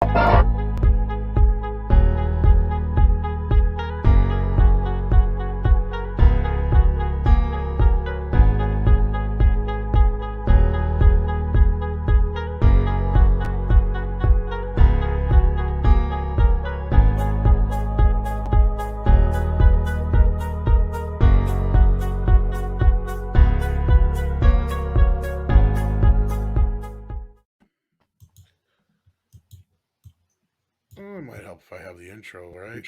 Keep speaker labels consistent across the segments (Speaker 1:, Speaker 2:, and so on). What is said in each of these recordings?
Speaker 1: Oh, it might help if I have the intro, right?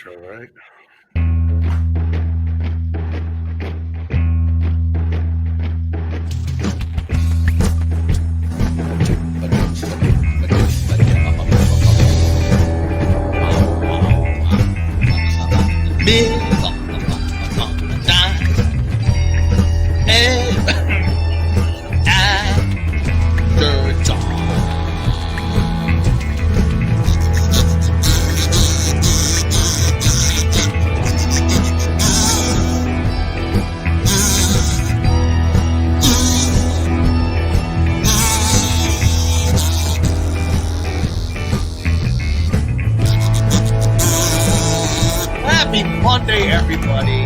Speaker 2: Happy Monday, everybody.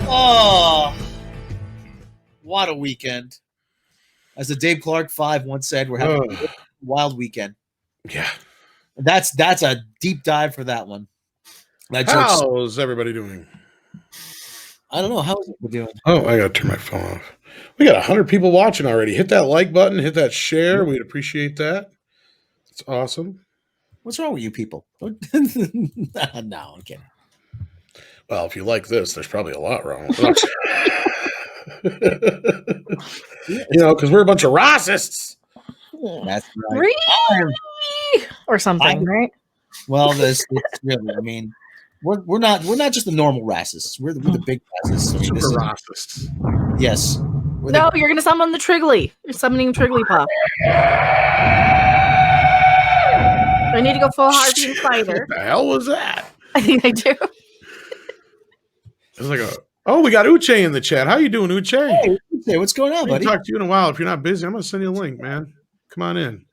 Speaker 2: Oh, what a weekend. As the Dave Clark 5 once said, we're having a wild weekend.
Speaker 1: Yeah.
Speaker 2: That's a deep dive for that one.
Speaker 1: How's everybody doing?
Speaker 2: I don't know. How's it doing?
Speaker 1: Oh, I got to turn my phone off. We got 100 people watching already. Hit that like button. Hit that share. We'd appreciate that. It's awesome.
Speaker 2: What's wrong with you people? No, I'm kidding.
Speaker 1: Well, if you like this, there's probably a lot wrong. Because we're a bunch of racists.
Speaker 2: That's right.
Speaker 3: Or something, right?
Speaker 2: Well, it's really. I mean, we're not just the normal racists. We're the big racists. I mean,
Speaker 1: Super racists.
Speaker 2: Yes.
Speaker 3: No, you're gonna summon the Triggly. You're summoning Trigglypuff. I need to go full Harpy and Spider.
Speaker 1: What the hell was that?
Speaker 3: I think I do.
Speaker 1: It's like we got Uche in the chat. How you doing, Uche?
Speaker 2: Hey, Uche, what's going on,
Speaker 1: I
Speaker 2: buddy?
Speaker 1: haven't talked to you in a while. If you're not busy, I'm gonna send you a link, man. Come on in.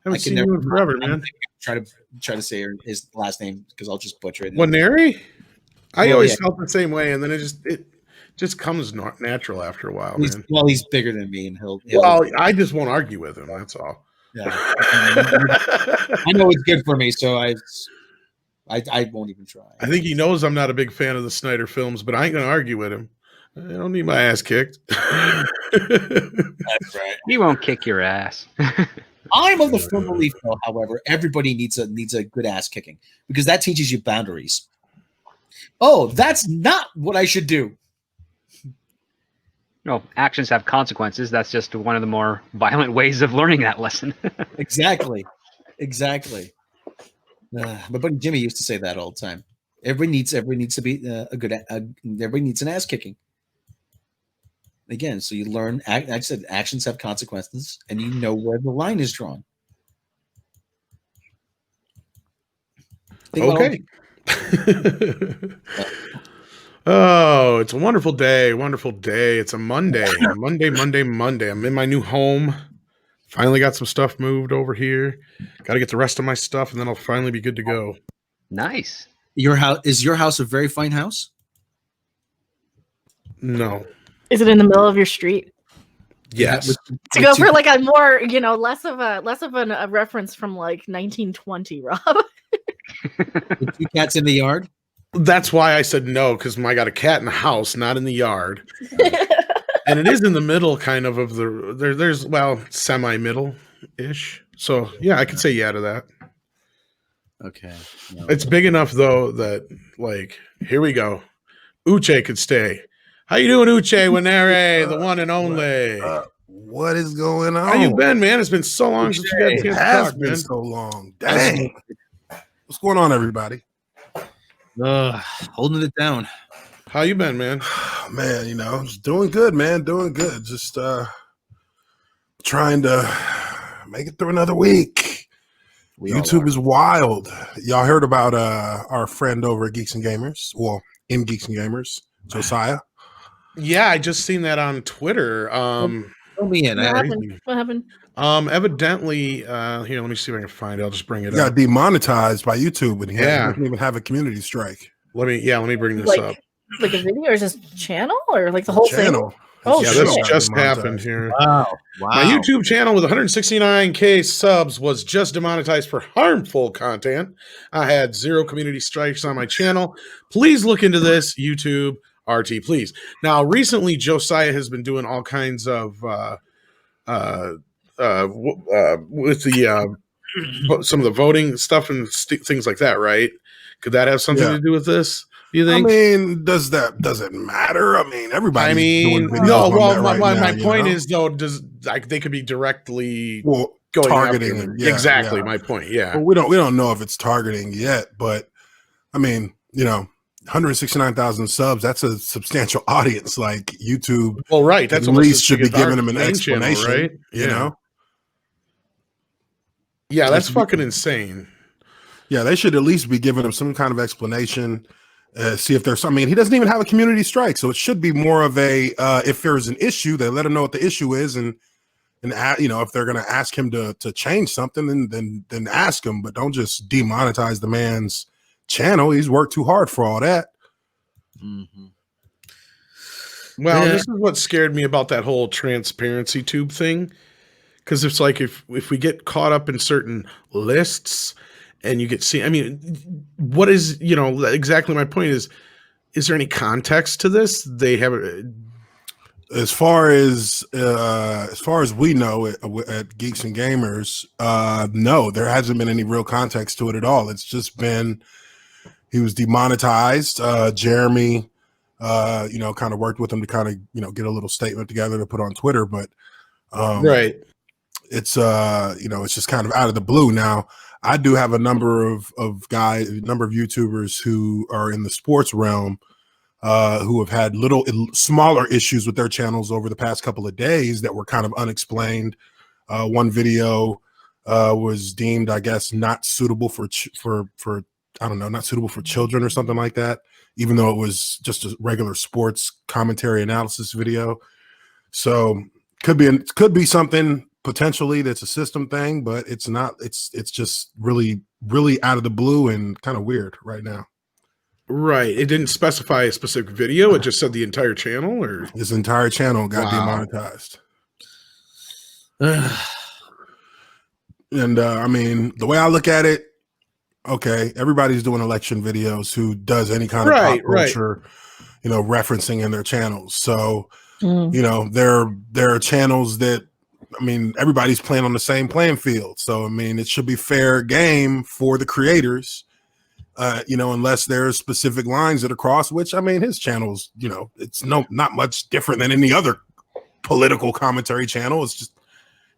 Speaker 1: Haven't seen you in forever, man.
Speaker 2: Try to say his last name because I'll just butcher it.
Speaker 1: Waneri? I always felt the same way, and then it just comes natural after a while, man.
Speaker 2: Well, he's bigger than me, and he'll.
Speaker 1: Well, I just won't argue with him. That's all.
Speaker 2: Yeah, I know it's good for me, so I won't even try.
Speaker 1: I think he knows I'm not a big fan of the Snyder films, but I ain't gonna argue with him. I don't need my ass kicked.
Speaker 2: That's right.
Speaker 4: He won't kick your ass.
Speaker 2: I'm of the firm belief, though. However, everybody needs a good ass kicking because that teaches you boundaries. Oh, that's not what I should do.
Speaker 4: No, actions have consequences. That's just one of the more violent ways of learning that lesson.
Speaker 2: Exactly. My buddy Jimmy used to say that all the time. Everybody needs to be everybody needs an ass kicking. Again, so you learn. Like I said, actions have consequences, and you know where the line is drawn.
Speaker 1: Okay. Oh, it's a wonderful day. It's a Monday. Monday. I'm in my new home. Finally got some stuff moved over here. Got to get the rest of my stuff, and then I'll finally be good to go.
Speaker 4: Nice.
Speaker 2: Your house is your house a very fine house?
Speaker 1: No.
Speaker 3: Is it in the middle of your street?
Speaker 1: Yes.
Speaker 3: To go for like a more, less of a reference from like 1920, Rob.
Speaker 2: With 2 cats in the yard?
Speaker 1: That's why I said no, because I got a cat in the house, not in the yard. And it is in the middle kind of the there's semi-middle-ish. So yeah, I could say yeah to that.
Speaker 2: Okay. No.
Speaker 1: It's big enough though that here we go. Uche could stay. How you doing, Uche Waneri, the one and only?
Speaker 5: What is going on?
Speaker 1: How you been, man? It's been so long since we got a chance to talk, man.
Speaker 5: So long. Dang. What's going on, everybody?
Speaker 2: Holding it down.
Speaker 1: How you been, man?
Speaker 5: Man, just doing good, man. Doing good. Just trying to make it through another week. YouTube is wild. Y'all heard about our friend over at Geeks and Gamers? Well, in Geeks and Gamers, Josiah.
Speaker 1: Yeah, I just seen that on Twitter.
Speaker 2: Fill me in.
Speaker 3: What
Speaker 2: I,
Speaker 3: happened? What happened?
Speaker 1: Evidently, here, let me see if I can find it. I'll just bring it
Speaker 5: He got
Speaker 1: up.
Speaker 5: demonetized by YouTube, and he
Speaker 1: Yeah.
Speaker 5: doesn't even have a community strike.
Speaker 1: Let me bring this up.
Speaker 3: Like a video, or just channel, or like the whole
Speaker 5: Channel.
Speaker 3: thing? Oh,
Speaker 1: Yeah,
Speaker 3: shit.
Speaker 1: this
Speaker 5: got
Speaker 1: just
Speaker 5: demonetized.
Speaker 1: happened here.
Speaker 2: wow.
Speaker 1: My YouTube channel with 169K subs was just demonetized for harmful content. I had 0 community strikes on my channel. Please look into this, YouTube RT, please. Now, recently, Josiah has been doing all kinds of with the some of the voting stuff and things like that, right? Could that have something to do with this? You think?
Speaker 5: I mean, does it matter? I mean, everybody's doing videos
Speaker 1: no.
Speaker 5: on
Speaker 1: Well,
Speaker 5: that right
Speaker 1: my
Speaker 5: now,
Speaker 1: point is though, they could be directly going
Speaker 5: targeting
Speaker 1: after them.
Speaker 5: Yeah,
Speaker 1: exactly
Speaker 5: yeah.
Speaker 1: my point. Yeah.
Speaker 5: Well, we don't know if it's targeting yet, but I mean, 169,000 subs, that's a substantial audience. Like YouTube,
Speaker 1: well, right. That's
Speaker 5: at least should be giving them an explanation,
Speaker 1: channel, right?
Speaker 5: You know?
Speaker 1: Yeah, that's fucking insane.
Speaker 5: Yeah, they should at least be giving him some kind of explanation. See if there's, I mean, he doesn't even have a community strike, so it should be more of a if there's an issue, they let him know what the issue is, and if they're going to ask him to change something, then ask him, but don't just demonetize the man's channel. He's worked too hard for all that.
Speaker 2: Mm-hmm.
Speaker 1: Well, this is what scared me about that whole transparency tube thing, because it's like if we get caught up in certain lists. And you get seen. I mean, what is exactly my point is there any context to this? They have
Speaker 5: as far as we know at Geeks and Gamers, no, there hasn't been any real context to it at all. It's just been he was demonetized. Jeremy, kind of worked with him to kind of get a little statement together to put on Twitter, but
Speaker 1: right.
Speaker 5: It's it's just kind of out of the blue now. I do have a number of YouTubers who are in the sports realm who have had smaller issues with their channels over the past couple of days that were kind of unexplained. One video was deemed, I guess, not suitable for I don't know, not suitable for children or something like that, even though it was just a regular sports commentary analysis video. So could be something potentially that's a system thing, but it's not. It's just really, really out of the blue and kind of weird right now.
Speaker 1: Right. It didn't specify a specific video. It just said the entire channel, or
Speaker 5: his entire channel got demonetized. And I mean, the way I look at it, okay, everybody's doing election videos who does any kind of pop culture, referencing in their channels. So, there are channels that, I mean, everybody's playing on the same playing field. So, I mean, it should be fair game for the creators, unless there's specific lines that are crossed, which, I mean, his channel's, it's not much different than any other political commentary channel. It's just,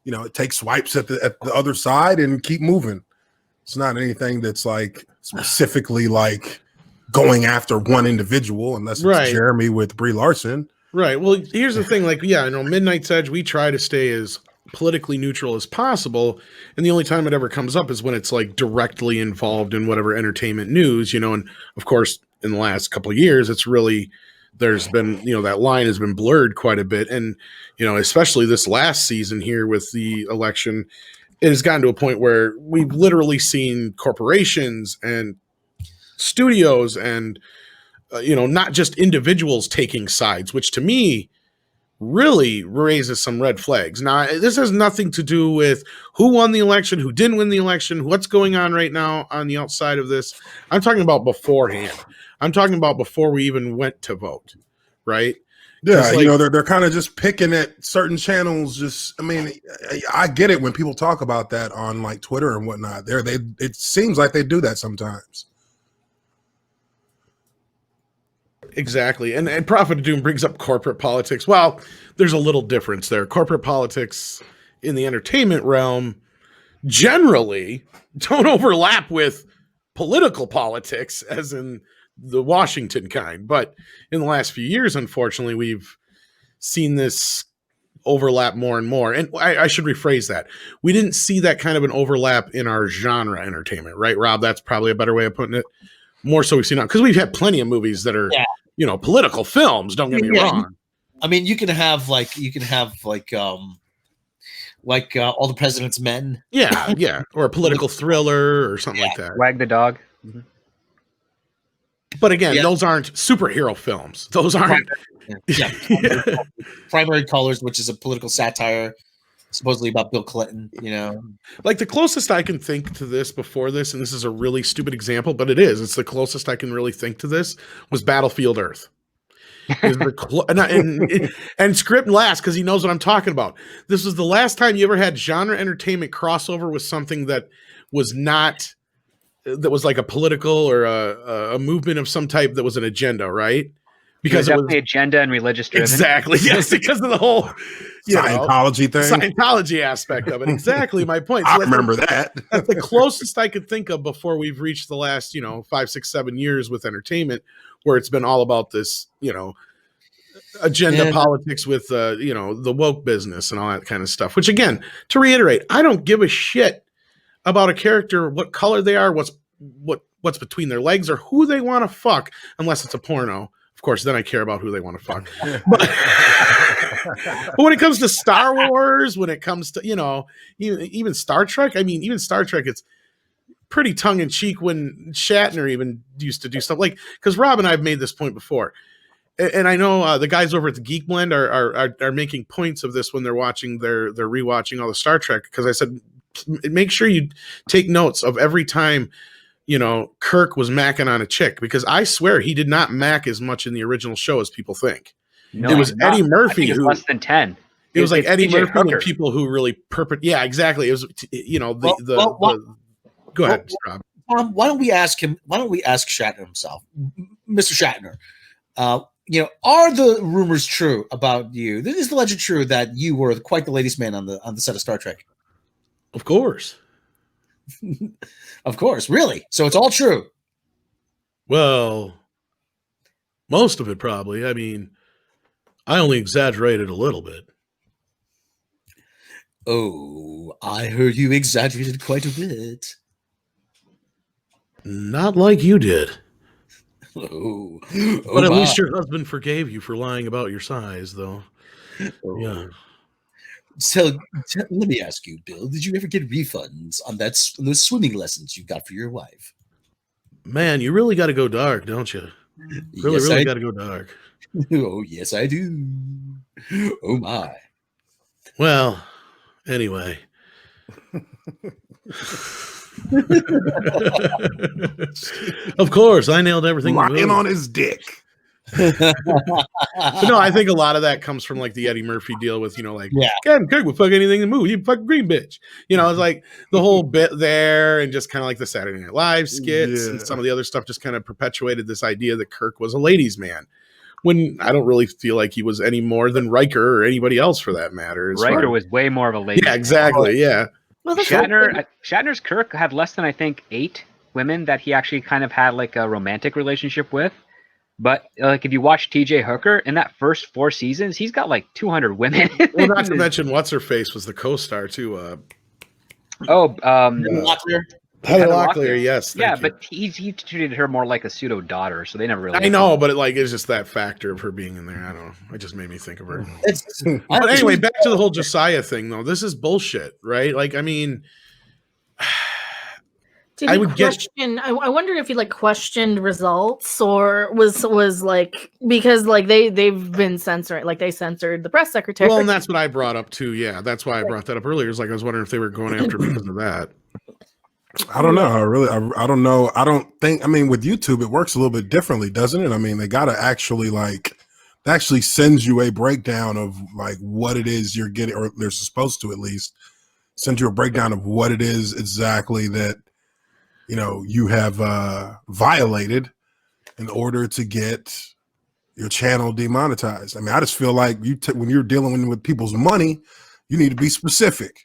Speaker 5: it takes swipes at the other side and keep moving. It's not anything that's like specifically like going after one individual, unless it's Jeremy with Brie Larson.
Speaker 1: Right. Well, here's the thing. Like, Midnight's Edge, we try to stay as politically neutral as possible. And the only time it ever comes up is when it's like directly involved in whatever entertainment news, and of course, in the last couple of years, it's really, there's been, that line has been blurred quite a bit. And, especially this last season here with the election, it has gotten to a point where we've literally seen corporations and studios and, not just individuals taking sides, which to me really raises some red flags. Now, this has nothing to do with who won the election, who didn't win the election, what's going on right now on the outside of this. I'm talking about beforehand. I'm talking about before we even went to vote, right?
Speaker 5: Yeah, they're kind of just picking at certain channels. Just, I mean, I get it when people talk about that on like Twitter and whatnot. It seems like they do that sometimes.
Speaker 1: Exactly. And Prophet of Doom brings up corporate politics. Well, there's a little difference there. Corporate politics in the entertainment realm generally don't overlap with political politics, as in the Washington kind. But in the last few years, unfortunately, we've seen this overlap more and more. And I should rephrase that. We didn't see that kind of an overlap in our genre entertainment, right, Rob? That's probably a better way of putting it. More so we've seen now, because we've had plenty of movies that are, political films. Don't get me wrong.
Speaker 2: I mean, you can have like All the President's Men.
Speaker 1: Yeah, or a political thriller or something like that.
Speaker 4: Wag the dog.
Speaker 1: But again,
Speaker 2: Yeah.
Speaker 1: those aren't superhero films. Those aren't.
Speaker 2: Yeah. Primary Colors, which is a political satire, supposedly about Bill Clinton. You know,
Speaker 1: Like the closest I can think to this before this, and this is a really stupid example, but it is. It's the closest I can really think to this was Battlefield Earth. Is the and Script laughs because he knows what I'm talking about. This was the last time you ever had genre entertainment crossover with something that was not, that was like a political or a movement of some type that was an agenda, right?
Speaker 4: Because it was definitely agenda and religious driven.
Speaker 1: Exactly. Yes, because of the whole
Speaker 5: Scientology thing.
Speaker 1: Scientology aspect of it. Exactly my point.
Speaker 5: I remember that.
Speaker 1: That's the closest I could think of before we've reached the last, 5, 6, 7 years with entertainment, where it's been all about this, agenda politics with, the woke business and all that kind of stuff. Which, again, to reiterate, I don't give a shit about a character, what color they are, what's between their legs, or who they want to fuck, unless it's a porno. Of course, then I care about who they want to fuck. But when it comes to Star Wars, when it comes to, even Star Trek, even Star Trek, it's pretty tongue in cheek when Shatner even used to do stuff like, because Rob and I have made this point before. And I know the guys over at the Geek Blend are making points of this when they're rewatching all the Star Trek. Because I said, make sure you take notes of every time, Kirk was macking on a chick, because I swear he did not mack as much in the original show as people think.
Speaker 4: No,
Speaker 1: it was Eddie Murphy who
Speaker 4: less than 10.
Speaker 1: It was like Eddie Murphy
Speaker 4: Hooker.
Speaker 1: and people who really Yeah, exactly. It was go ahead, Rob.
Speaker 2: Why don't we ask him? Why don't we ask Shatner himself, Mr. Shatner? Are the rumors true about you? Is the legend true that you were quite the ladies' man on the set of Star Trek?
Speaker 1: Of course.
Speaker 2: Of course, really. So it's all true.
Speaker 1: Well, most of it probably. I only exaggerated a little bit.
Speaker 2: Oh, I heard you exaggerated quite a bit.
Speaker 1: Not like you did.
Speaker 2: Oh,
Speaker 1: but at least your husband forgave you for lying about your size, though.
Speaker 2: Oh.
Speaker 1: Yeah.
Speaker 2: So let me ask you, Bill, did you ever get refunds on those swimming lessons you got for your wife?
Speaker 1: Man, you really got to go dark, don't you? Really got to go dark.
Speaker 2: Oh, yes, I do. Oh, my.
Speaker 1: Well, anyway. Of course, I nailed everything.
Speaker 5: Lying on his dick.
Speaker 1: But no, I think a lot of that comes from like the Eddie Murphy deal with, Captain Kirk would fuck anything to move. You fuck green bitch. It's like the whole bit there, and just kind of like the Saturday Night Live skits and some of the other stuff just kind of perpetuated this idea that Kirk was a ladies' man. When I don't really feel like he was any more than Riker or anybody else for that matter.
Speaker 4: Riker was way more of a lady.
Speaker 1: Yeah, exactly. Yeah.
Speaker 3: Well,
Speaker 4: Shatner's Kirk had less than, I think, 8 women that he actually kind of had like a romantic relationship with. But like if you watch TJ Hooker in that first 4 seasons, he's got like 200 women.
Speaker 1: Well, not to mention what's her face was the co-star too. Heather Locklear, yes.
Speaker 4: Yeah, but he treated her more like a pseudo daughter, so they never really.
Speaker 1: I know, but it's just that factor of her being in there. I don't know. It just made me think of her. But anyway, back to the whole Josiah thing, though. This is bullshit, right?
Speaker 3: I wonder if he questioned results, or was like, because they've been censoring, they censored the press secretary.
Speaker 1: Well, and that's what I brought up too. Yeah, that's why I brought that up earlier. It's I was wondering if they were going after because of that.
Speaker 5: I don't know. I don't know. I don't think. With YouTube, it works a little bit differently, doesn't it? They gotta actually it actually sends you a breakdown of what it is you're getting, or they're supposed to at least send you a breakdown of what it is exactly that you have violated in order to get your channel demonetized. I just feel like when you're dealing with people's money, you need to be specific.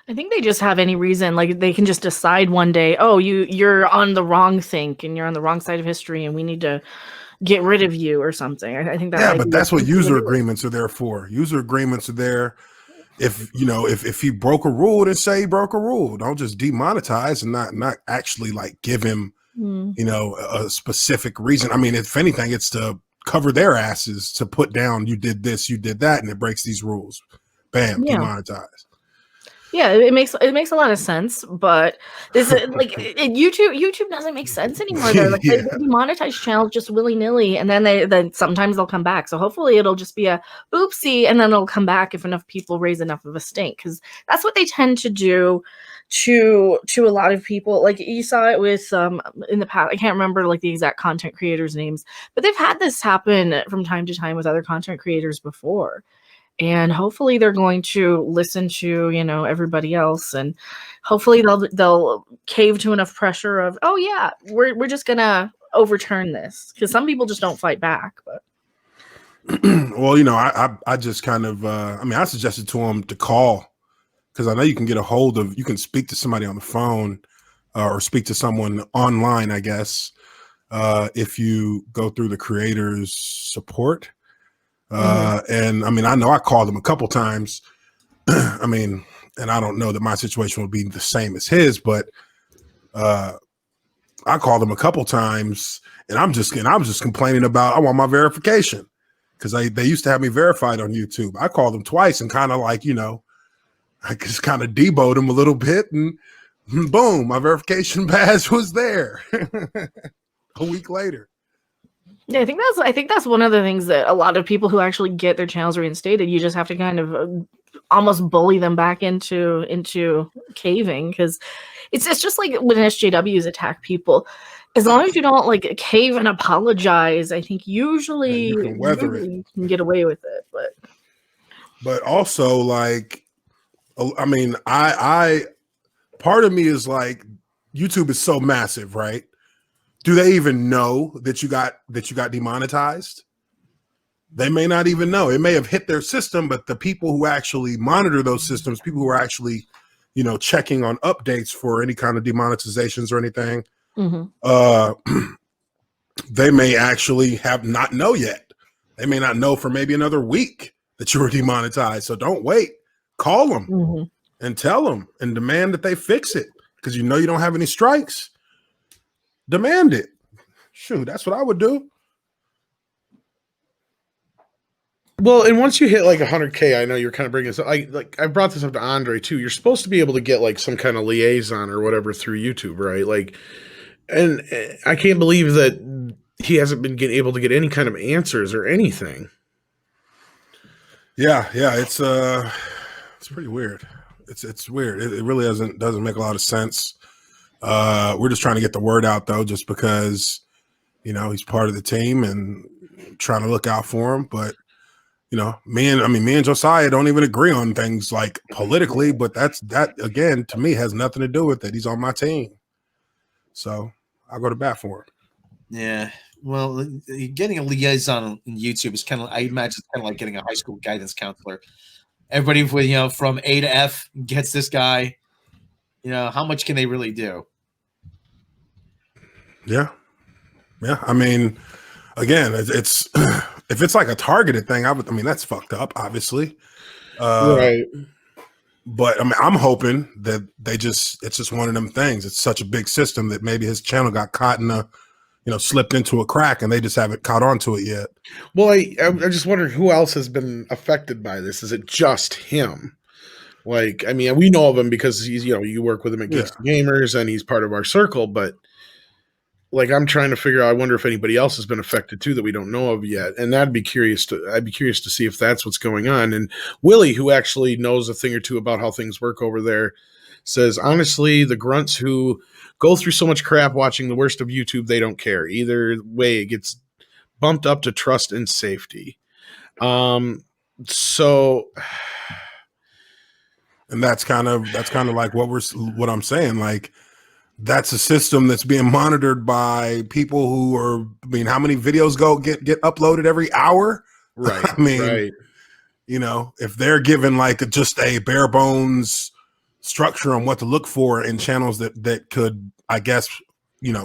Speaker 3: I think they just have any reason, they can just decide one day, oh, you're on the wrong think and you're on the wrong side of history, and we need to get rid of you or something. I think that. Yeah,
Speaker 5: but that's what user agreements are there for. User agreements are there. If he broke a rule, then say he broke a rule. Don't just demonetize and not actually give him a specific reason. If anything, it's to cover their asses to put down, you did this, you did that, and it breaks these rules. Bam,
Speaker 3: Yeah.
Speaker 5: demonetized.
Speaker 3: Yeah, it makes a lot of sense, but this is like YouTube doesn't make sense anymore. They're like they demonetize channels just willy nilly, and then sometimes they'll come back. So hopefully it'll just be a oopsie, and then it'll come back if enough people raise enough of a stink, because that's what they tend to do to a lot of people. Like you saw it with in the past. I can't remember like the exact content creators' names, but they've had this happen from time to time with other content creators before. And hopefully they're going to listen to, everybody else, and hopefully they'll cave to enough pressure of, oh yeah, we're just gonna overturn this, because some people just don't fight back. But
Speaker 5: well, I just kind of I suggested to him to call, because I know you can get a hold of, you can speak to somebody on the phone or speak to someone online, I guess, if you go through the creators support. And I know I called him a couple times. And I don't know that my situation would be the same as his, but I called him a couple times, and I'm just complaining about, I want my verification, because they used to have me verified on YouTube. I called them twice and kind of like, I just kind of deboed him a little bit, and boom, my verification badge was there a week later.
Speaker 3: Yeah, I think that's one of the things that a lot of people who actually get their channels reinstated, you just have to kind of almost bully them back into caving, because it's just like when SJWs attack people. As long as you don't like cave and apologize, I think usually
Speaker 5: you can weather it.
Speaker 3: You can get away with it.
Speaker 5: But also, like, I part of me is like, YouTube is so massive, right? Do they even know that you got demonetized? They may not even know. It may have hit their system, but the people who actually monitor those systems, people who are actually, checking on updates for any kind of demonetizations or anything, they may actually have not know yet. They may not know for maybe another week that you were demonetized. So don't wait. Call them and tell them and demand that they fix it, because you don't have any strikes. Demand it. Shoot, that's what I would do.
Speaker 1: Well, and once you hit like 100K, I know you're kind of bringing this up. I brought this up to Andre too. You're supposed to be able to get like some kind of liaison or whatever through YouTube, right? Like, and I can't believe that he hasn't been able to get any kind of answers or anything.
Speaker 5: Yeah, it's pretty weird. It's weird. It really doesn't make a lot of sense. We're just trying to get the word out, though, just because, he's part of the team and trying to look out for him. But, me and Josiah don't even agree on things like politically, but that again, to me, has nothing to do with it. He's on my team. So I'll go to bat for him.
Speaker 2: Yeah. Well, getting a liaison on YouTube is kind of, I imagine it's kind of like getting a high school guidance counselor. Everybody with, from A to F gets this guy. How much can they really do?
Speaker 5: Yeah. Again, it's if it's like a targeted thing, that's fucked up, obviously.
Speaker 1: Right.
Speaker 5: But I'm hoping that it's just one of them things. It's such a big system that maybe his channel got caught in slipped into a crack, and they just haven't caught on to it yet.
Speaker 1: Well, I'm just wondering who else has been affected by this. Is it just him? Like, we know of him because he's, you work with him at Geeks and Gamers, and he's part of our circle. But like, I'm trying to figure out. I wonder if anybody else has been affected too that we don't know of yet. And I'd be curious to see if that's what's going on. And Willie, who actually knows a thing or two about how things work over there, says honestly, the grunts who go through so much crap watching the worst of YouTube, they don't care either way. It gets bumped up to trust and safety. So.
Speaker 5: And that's kind of like what I'm saying. Like, that's a system that's being monitored by people who are, how many videos get uploaded every hour?
Speaker 1: Right.
Speaker 5: Right. If they're given like just a bare bones structure on what to look for in channels that could, I guess,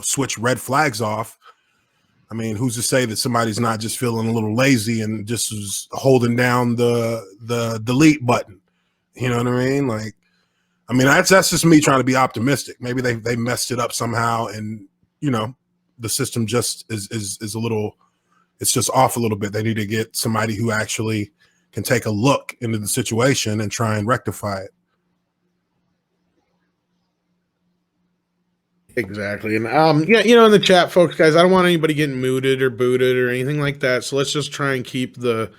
Speaker 5: switch red flags off. Who's to say that somebody's not just feeling a little lazy and just is holding down the delete button? You know what I mean? Like, that's just me trying to be optimistic. Maybe they messed it up somehow, and the system just is a little it's just off a little bit. They need to get somebody who actually can take a look into the situation and try and rectify it.
Speaker 1: Exactly. And yeah, in the chat, folks, guys, I don't want anybody getting mooted or booted or anything like that. So let's just try and keep the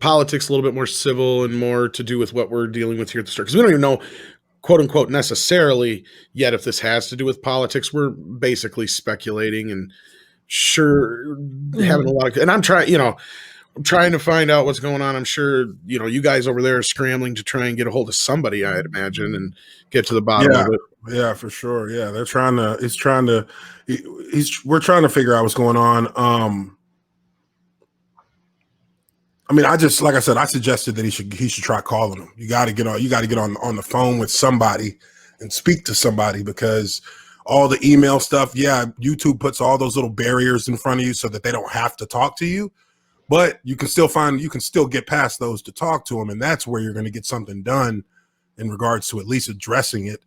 Speaker 1: politics a little bit more civil and more to do with what we're dealing with here at the start. Because we don't even know, quote unquote, necessarily yet if this has to do with politics. We're basically speculating and having a lot of, and I'm trying to find out what's going on. I'm sure, you guys over there are scrambling to try and get a hold of somebody, I'd imagine, and get to the bottom of it.
Speaker 5: Yeah, for sure. Yeah, we're trying to figure out what's going on. I mean, like I said, I suggested that he should try calling him. You got to get on the phone with somebody and speak to somebody, because all the email stuff, YouTube puts all those little barriers in front of you so that they don't have to talk to you. But you can still get past those to talk to them, and that's where you're going to get something done in regards to at least addressing it.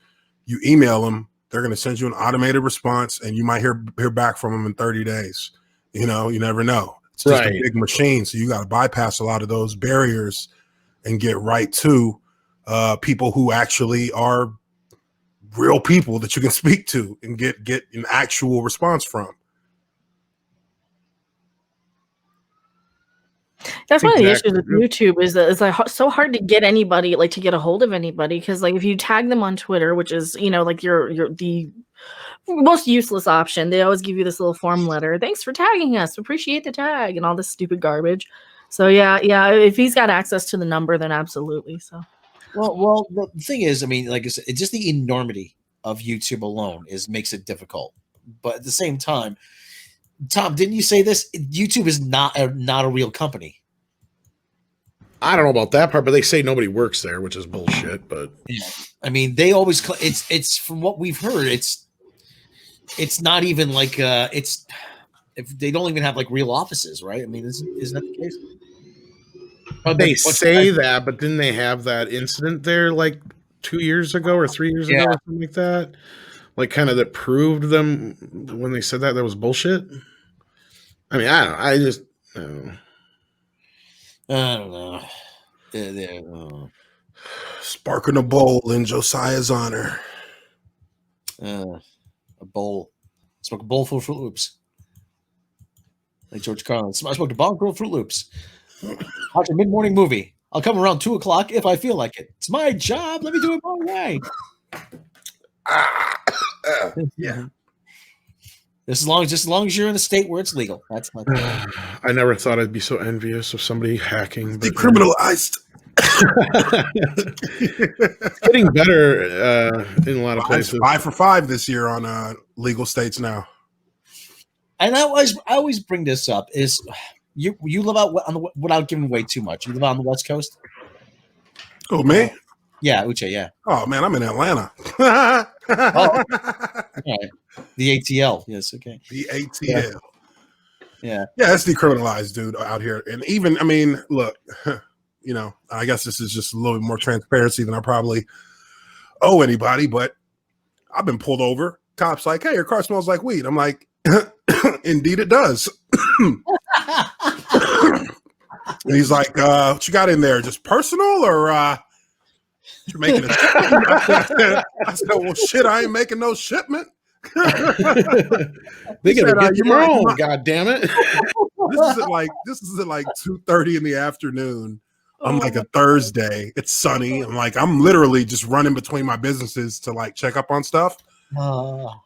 Speaker 5: You email them, they're going to send you an automated response, and you might hear back from them in 30 days. You never know. It's just a big machine, so you got to bypass a lot of those barriers and get right to people who actually are real people that you can speak to and get an actual response from.
Speaker 3: That's one of the issues with YouTube is that it's like so hard to get anybody, like to get a hold of anybody, because like if you tag them on Twitter, which is like you're the most useless option, they always give you this little form letter. Thanks for tagging us, appreciate the tag, and all this stupid garbage. So yeah, if he's got access to the number, then absolutely. So
Speaker 2: well, the thing is, I mean, like I said, it's just the enormity of YouTube alone makes it difficult. But at the same time, Tom, didn't you say this? YouTube is not a real company.
Speaker 1: I don't know about that part, but they say nobody works there, which is bullshit. But
Speaker 2: yeah, I mean, they always it's from what we've heard, it's not even like if they don't even have like real offices, right? I mean, isn't that the case?
Speaker 1: They say that, but didn't they have that incident there like 2 years ago or 3 years ago or something like that? Like kind of that proved them when they said that was bullshit. I mean, I don't know.
Speaker 2: I don't know.
Speaker 5: Sparking a bowl in Josiah's honor.
Speaker 2: A bowl. Smoke a bowl full of Fruit Loops. Like George Carlin. I smoked a bong full of Fruit Loops. Watch a mid-morning movie. I'll come around 2:00 if I feel like it. It's my job. Let me do it my way.
Speaker 5: Yeah.
Speaker 2: Just as long as you're in a state where it's legal. That's my thing.
Speaker 1: I never thought I'd be so envious of somebody hacking.
Speaker 5: Decriminalized.
Speaker 1: It's getting better in a lot of places.
Speaker 5: 5 for 5 this year on legal states now.
Speaker 2: And I always bring this up: is you live out without giving away too much. You live out on the West Coast.
Speaker 5: Oh, me?
Speaker 2: Yeah, Uche. Yeah.
Speaker 5: Oh man, I'm in Atlanta.
Speaker 2: Oh. Right. The ATL. Yes. Okay.
Speaker 5: The ATL.
Speaker 2: Yeah.
Speaker 5: Yeah, it's decriminalized, dude, out here. And even, I mean, look, I guess this is just a little bit more transparency than I probably owe anybody, but I've been pulled over. Cops like, hey, your car smells like weed. I'm like, indeed it does. And he's like, what you got in there? Just personal or you're making a shipment? I said, well, shit, I ain't making no shipment.
Speaker 1: They gotta get your own, god damn it.
Speaker 5: This is at like 2:30 in the afternoon on like a Thursday. It's sunny. I'm literally just running between my businesses to like check up on stuff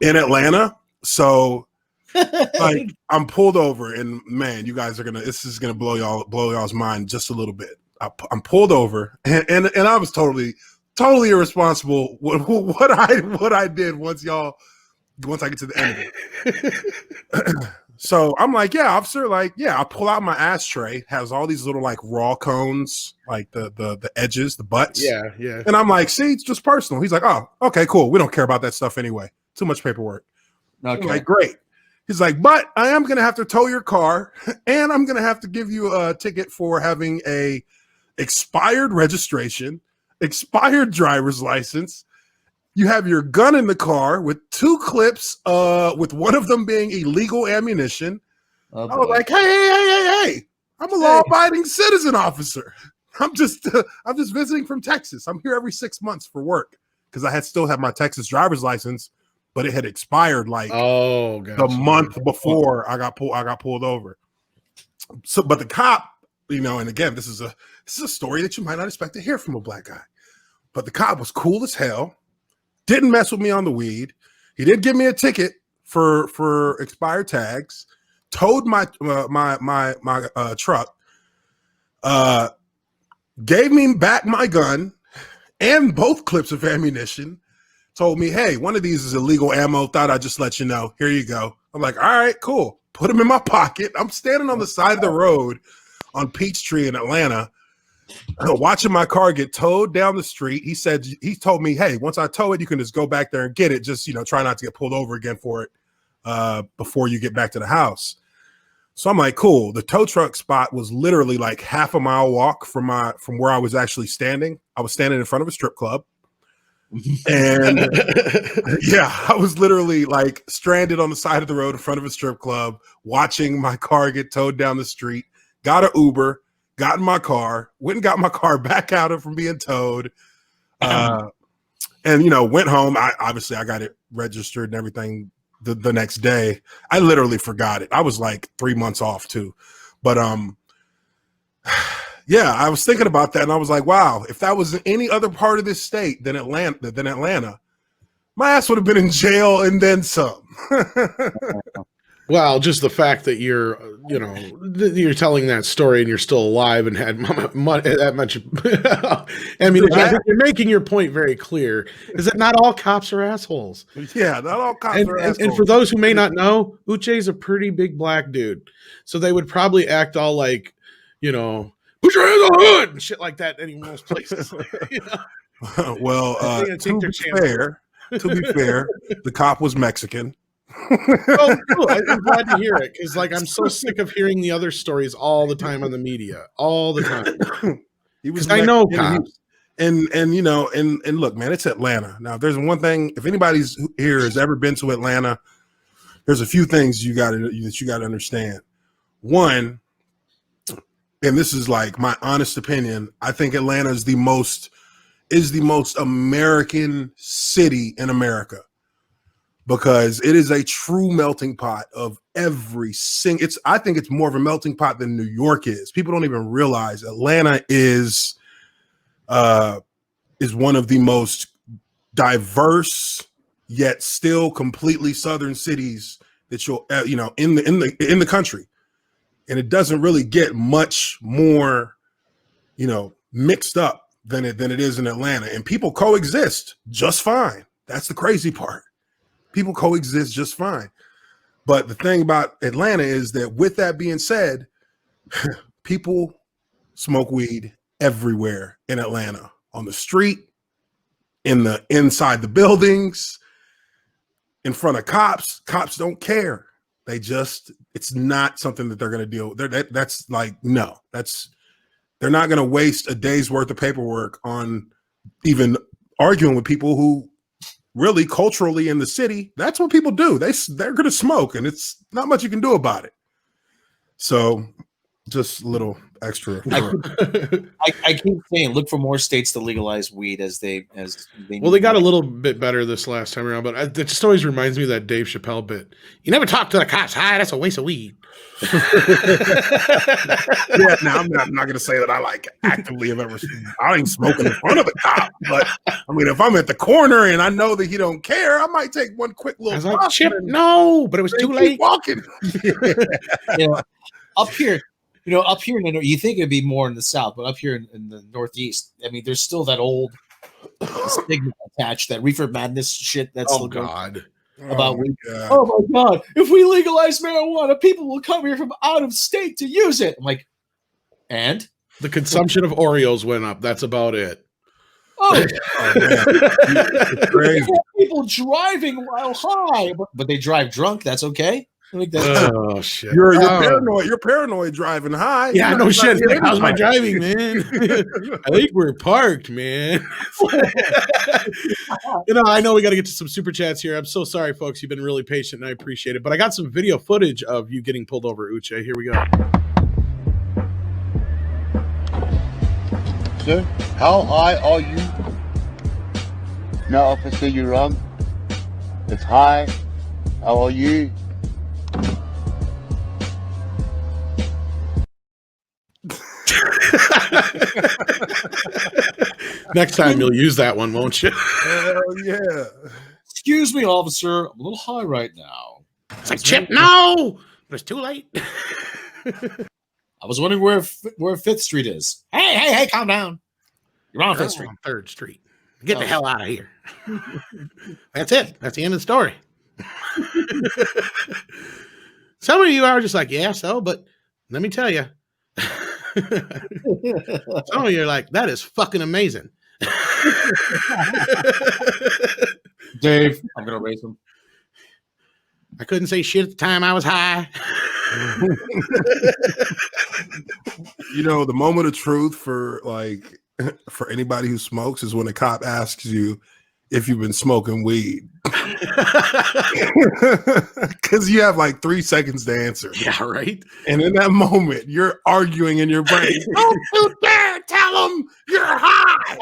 Speaker 5: in Atlanta. So like I'm pulled over, and man, you guys this is gonna blow y'all's mind just a little bit. I'm pulled over, and I was totally irresponsible what I did once I get to the end of it. So I'm like, yeah, officer, I pull out my ashtray, has all these little like raw cones, like the edges, the butts.
Speaker 1: Yeah.
Speaker 5: And I'm like, see, it's just personal. He's like, oh, okay, cool. We don't care about that stuff anyway. Too much paperwork.
Speaker 2: Okay.
Speaker 5: I'm like, great. He's like, but I am going to have to tow your car, and I'm going to have to give you a ticket for having a expired registration, expired driver's license. You have your gun in the car with 2 clips, with one of them being illegal ammunition.
Speaker 2: Oh,
Speaker 5: I was
Speaker 2: boy.
Speaker 5: like, hey, I'm a law-abiding citizen officer. I'm just visiting from Texas. I'm here every 6 months for work because I still have my Texas driver's license, but it had expired like the month before I got pulled over. So, but the cop, and again, this is a story that you might not expect to hear from a black guy. But the cop was cool as hell, didn't mess with me on the weed. He did give me a ticket for expired tags, towed my truck, gave me back my gun and both clips of ammunition, told me, hey, one of these is illegal ammo, thought I'd just let you know. Here you go. I'm like, all right, cool. Put them in my pocket. I'm standing on the side of the road on Peachtree in Atlanta, watching my car get towed down the street. He told me, hey, once I tow it, you can just go back there and get it. Just, try not to get pulled over again for it before you get back to the house. So I'm like, cool. The tow truck spot was literally like half a mile walk from where I was actually standing. I was standing in front of a strip club. And yeah, I was literally like stranded on the side of the road in front of a strip club, watching my car get towed down the street, got an Uber, got in my car, went and got my car back out of from being towed. And, went home. I got it registered and everything the next day. I literally forgot it. I was like 3 months off too. But, yeah, I was thinking about that and I was like, wow, if that was in any other part of this state than Atlanta, my ass would have been in jail and then some.
Speaker 1: Well, just the fact that you're telling that story and you're still alive and had that much. I mean, you're making your point very clear. Is that not all cops are assholes?
Speaker 5: Yeah, not all cops are assholes.
Speaker 1: And for those who may not know, Uche's a pretty big black dude, so they would probably act all like, put your hands on the hood and shit like that in most places.
Speaker 5: Well, to be fair, the cop was Mexican.
Speaker 1: Oh, cool. I'm glad to hear it because, I'm so sick of hearing the other stories all the time on the media, all the time. Because I know cops,
Speaker 5: and look, man, it's Atlanta. Now, if there's one thing, if anybody's here has ever been to Atlanta, there's a few things you got to understand. One, and this is like my honest opinion, I think Atlanta is the most American city in America. Because it is a true melting pot of every single. I think it's more of a melting pot than New York is. People don't even realize Atlanta is one of the most diverse yet still completely southern cities that you'll in the country, and it doesn't really get much more mixed up than it is in Atlanta, and people coexist just fine. That's the crazy part. People coexist just fine. But the thing about Atlanta is that, with that being said, people smoke weed everywhere in Atlanta, on the street, inside the buildings, in front of cops. Cops don't care. It's not something that they're going to deal with. They're not going to waste a day's worth of paperwork on even arguing with people who really culturally in the city, that's what people do. They're going to smoke, and it's not much you can do about it. So just a little extra.
Speaker 2: I keep saying, look for more states to legalize weed as they
Speaker 1: Well, they got a little bit better this last time around, but it just always reminds me of that Dave Chappelle bit. You never talk to the cops. Hi, that's a waste of weed.
Speaker 5: Yeah, now I'm not going to say that I actively have ever. I ain't smoking in front of the cop, but I mean, if I'm at the corner and I know that he don't care, I might take one quick little.
Speaker 1: I was like, Chip, no, but it was too late.
Speaker 5: Walking.
Speaker 2: Up here, in the north, you think it'd be more in the south, but up here in the northeast, I mean, there's still that old stigma attached, that reefer madness shit. That's still going about weed. Oh my God! If we legalize marijuana, people will come here from out of state to use it. I'm like, and
Speaker 1: the consumption of Oreos went up. That's about it.
Speaker 2: Oh, man. It's crazy. People driving while high, but they drive drunk. That's okay. Like that.
Speaker 1: Oh shit!
Speaker 5: You're paranoid. You're paranoid driving high.
Speaker 1: Yeah,
Speaker 5: You're
Speaker 1: no
Speaker 5: not
Speaker 1: shit.
Speaker 5: driving
Speaker 1: How's my
Speaker 5: anybody.
Speaker 1: driving, man? I think we're parked, man. I know we got to get to some super chats here. I'm so sorry, folks. You've been really patient, and I appreciate it. But I got some video footage of you getting pulled over, Uche. Here we go.
Speaker 6: Sir, how high are you? No, officer, you're wrong. It's high. How are you?
Speaker 1: Next time you'll use that one, won't you?
Speaker 5: Hell yeah.
Speaker 2: Excuse me, officer. I'm a little high right now.
Speaker 1: It's like, Chip, no! But it's too late.
Speaker 2: I was wondering where 5th Street is. Hey, calm down. You're on 5th Street.
Speaker 1: On 3rd Street. Get the hell out of here. That's it. That's the end of the story. Some of you are just like, yeah, so, but let me tell you. Some of you are like, that is fucking amazing.
Speaker 2: Dave, I'm going to raise him.
Speaker 1: I couldn't say shit at the time I was high.
Speaker 5: The moment of truth for anybody who smokes is when a cop asks you if you've been smoking weed. Because you have like 3 seconds to answer.
Speaker 1: Yeah, right.
Speaker 5: And in that moment, you're arguing in your brain. Don't you dare tell him you're high.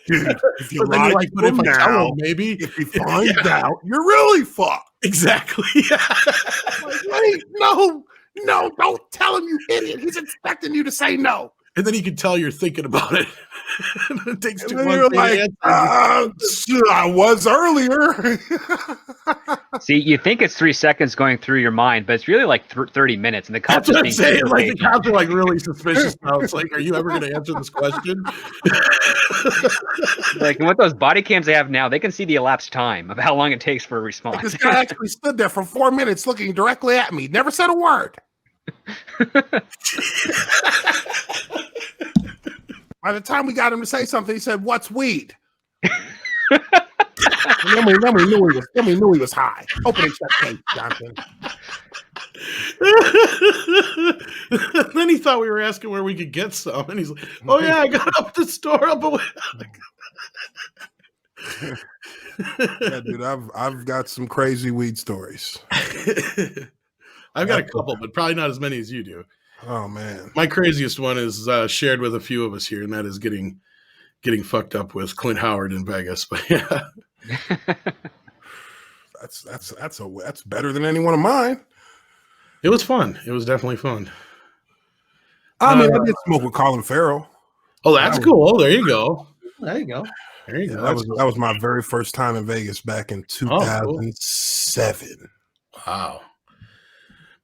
Speaker 5: Dude, if you lie
Speaker 1: like, but if I tell him, maybe
Speaker 5: if he finds out, you're really fucked.
Speaker 1: Exactly.
Speaker 5: Like, wait, no, don't tell him, you idiot. He's expecting you to say no.
Speaker 1: And then you can tell you're thinking about it. It takes too
Speaker 5: And
Speaker 1: long.
Speaker 5: you're like, I was earlier.
Speaker 4: See, you think it's 3 seconds going through your mind, but it's really like 30 minutes. And the cops
Speaker 1: That's what
Speaker 4: are
Speaker 1: I'm
Speaker 4: being
Speaker 1: saying.
Speaker 4: super
Speaker 1: Like the
Speaker 4: patient.
Speaker 1: cops are like really suspicious now. It's like, are you ever going to answer this question?
Speaker 4: Like, and with those body cams they have now, they can see the elapsed time of how long it takes for a response.
Speaker 5: This guy actually stood there for 4 minutes looking directly at me. Never said a word. By the time we got him to say something, he said, "What's weed?" And then we knew he was high. Opening check case, Johnson.
Speaker 1: Then he thought we were asking where we could get some. And he's like, oh, yeah, I got up the store up away.
Speaker 5: Yeah, dude, I've got some crazy weed stories.
Speaker 1: I've got a couple, but probably not as many as you do.
Speaker 5: Oh man,
Speaker 1: my craziest one is shared with a few of us here, and that is getting fucked up with Clint Howard in Vegas. But yeah,
Speaker 5: that's better than any one of mine.
Speaker 1: It was fun. It was definitely fun.
Speaker 5: I mean, I did smoke with Colin Farrell.
Speaker 1: Oh, that's cool. There you go.
Speaker 2: There you go.
Speaker 1: There you go.
Speaker 5: That was my very first time in Vegas back in 2007.
Speaker 1: Cool. Wow.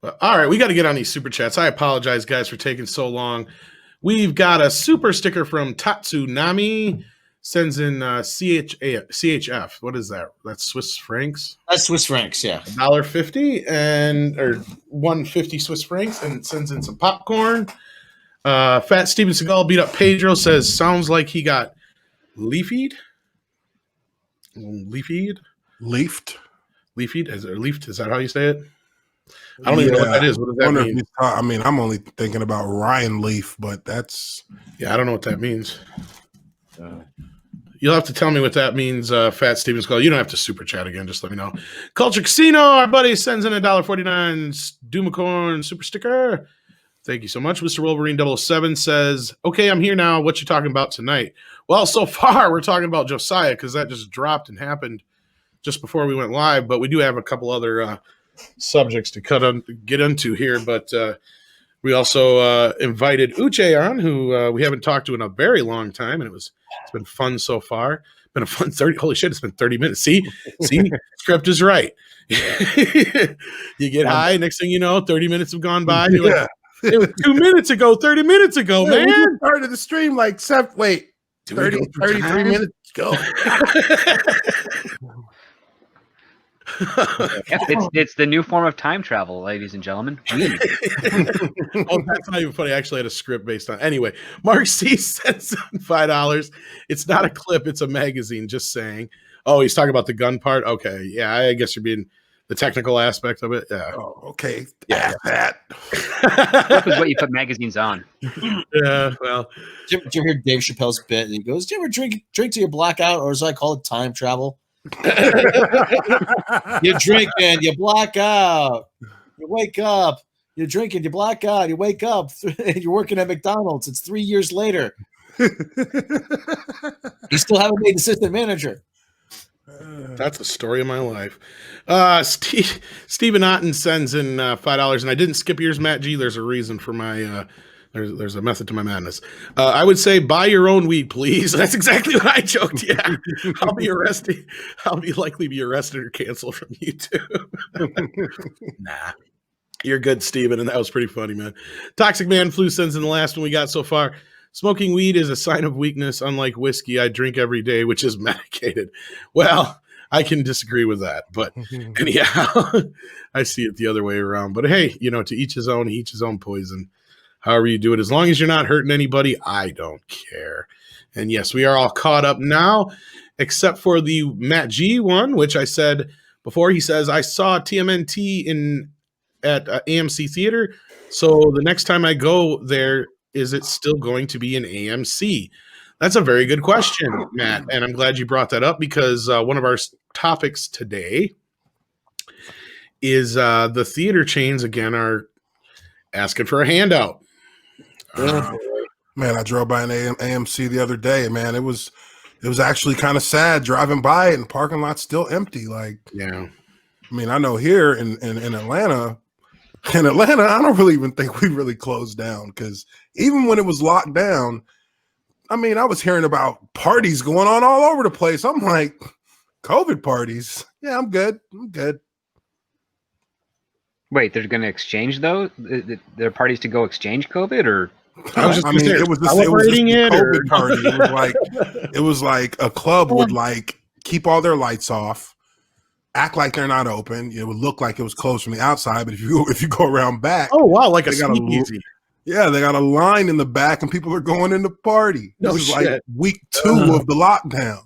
Speaker 1: But, all right, we got to get on these super chats. I apologize, guys, for taking so long. We've got a super sticker from Tatsunami. Sends in CHF. What is that? That's Swiss francs?
Speaker 2: That's Swiss francs, yeah.
Speaker 1: $1.50 or 150 Swiss francs, and sends in some popcorn. Fat Steven Seagal beat up Pedro, says, sounds like he got leafied. Leafied?
Speaker 5: Leafed?
Speaker 1: Leafied? Is that how you say it? I don't even know what that is. What does that mean?
Speaker 5: I mean, I'm only thinking about Ryan Leaf, but that's...
Speaker 1: Yeah, I don't know what that means. You'll have to tell me what that means, Fat Steven Skull. You don't have to super chat again. Just let me know. Culture Casino, our buddy, sends in $1.49 Doomacorn super sticker. Thank you so much. Mr. Wolverine 007 says, okay, I'm here now. What you talking about tonight? Well, so far, we're talking about Josiah because that just dropped and happened just before we went live. But we do have a couple other subjects to get into here. But we also invited Uche on, who we haven't talked to in a very long time. And it's been fun so far. Been a fun 30. Holy shit, it's been 30 minutes. See, script is right. You get high. Next thing you know, 30 minutes have gone by. You're like, it was 2 minutes ago, 30 minutes ago, man.
Speaker 5: We started the stream like 33 minutes ago.
Speaker 4: It's the new form of time travel, ladies and gentlemen.
Speaker 1: Oh, that's not even funny. I actually had a script based on. Anyway, Mark C sends $5. It's not a clip; it's a magazine. Just saying. Oh, he's talking about the gun part. Okay, yeah, I guess you're being the technical aspect of it. Yeah.
Speaker 5: Oh, okay.
Speaker 1: Yeah.
Speaker 5: That.
Speaker 4: That was what you put magazines on.
Speaker 1: Yeah. Well,
Speaker 2: Did you ever hear Dave Chappelle's bit? And he goes, "Do you ever drink till you black out, or as I call it, time travel? You drink and you black out. You wake up. You're drinking, you black out. You wake up. You're working at McDonald's. It's 3 years later. You still haven't made assistant manager."
Speaker 1: that's the story of my life. Stephen Otten sends in $5, and I didn't skip yours, Matt G. There's a reason for my there's a method to my madness. I would say buy your own weed, please. That's exactly what I joked. Yeah, I'll be arrested. I'll be likely be arrested or canceled from YouTube. Nah. You're good, Steven, and that was pretty funny, man. Toxic Man Flu sends in the last one we got so far. Smoking weed is a sign of weakness. Unlike whiskey, I drink every day, which is medicated. Well, I can disagree with that, but anyhow, I see it the other way around. But hey, to each his own poison. However you do it, as long as you're not hurting anybody, I don't care. And yes, we are all caught up now, except for the Matt G one, which I said before. He says, I saw TMNT at AMC Theater, so the next time I go there, is it still going to be an AMC? That's a very good question, Matt, and I'm glad you brought that up because one of our topics today is the theater chains again are asking for a handout.
Speaker 5: Man, I drove by an AMC the other day, man. It was actually kind of sad driving by it and parking lot's still empty. Like,
Speaker 1: yeah,
Speaker 5: I mean, I know here in Atlanta. In Atlanta, I don't really even think we really closed down because even when it was locked down, I mean, I was hearing about parties going on all over the place. I'm like, COVID parties? Yeah, I'm good.
Speaker 4: Wait, they're going to exchange though? There are parties to go exchange COVID, or?
Speaker 1: I was just
Speaker 5: it was just a COVID party. It was like a club would like keep all their lights off. Act like they're not open. It would look like it was closed from the outside, but if you go around back,
Speaker 1: oh wow, like a speakeasy.
Speaker 5: Yeah, they got a line in the back, and people are going in the party.
Speaker 1: No
Speaker 5: this is
Speaker 1: shit.
Speaker 5: Like week 2 of the lockdown.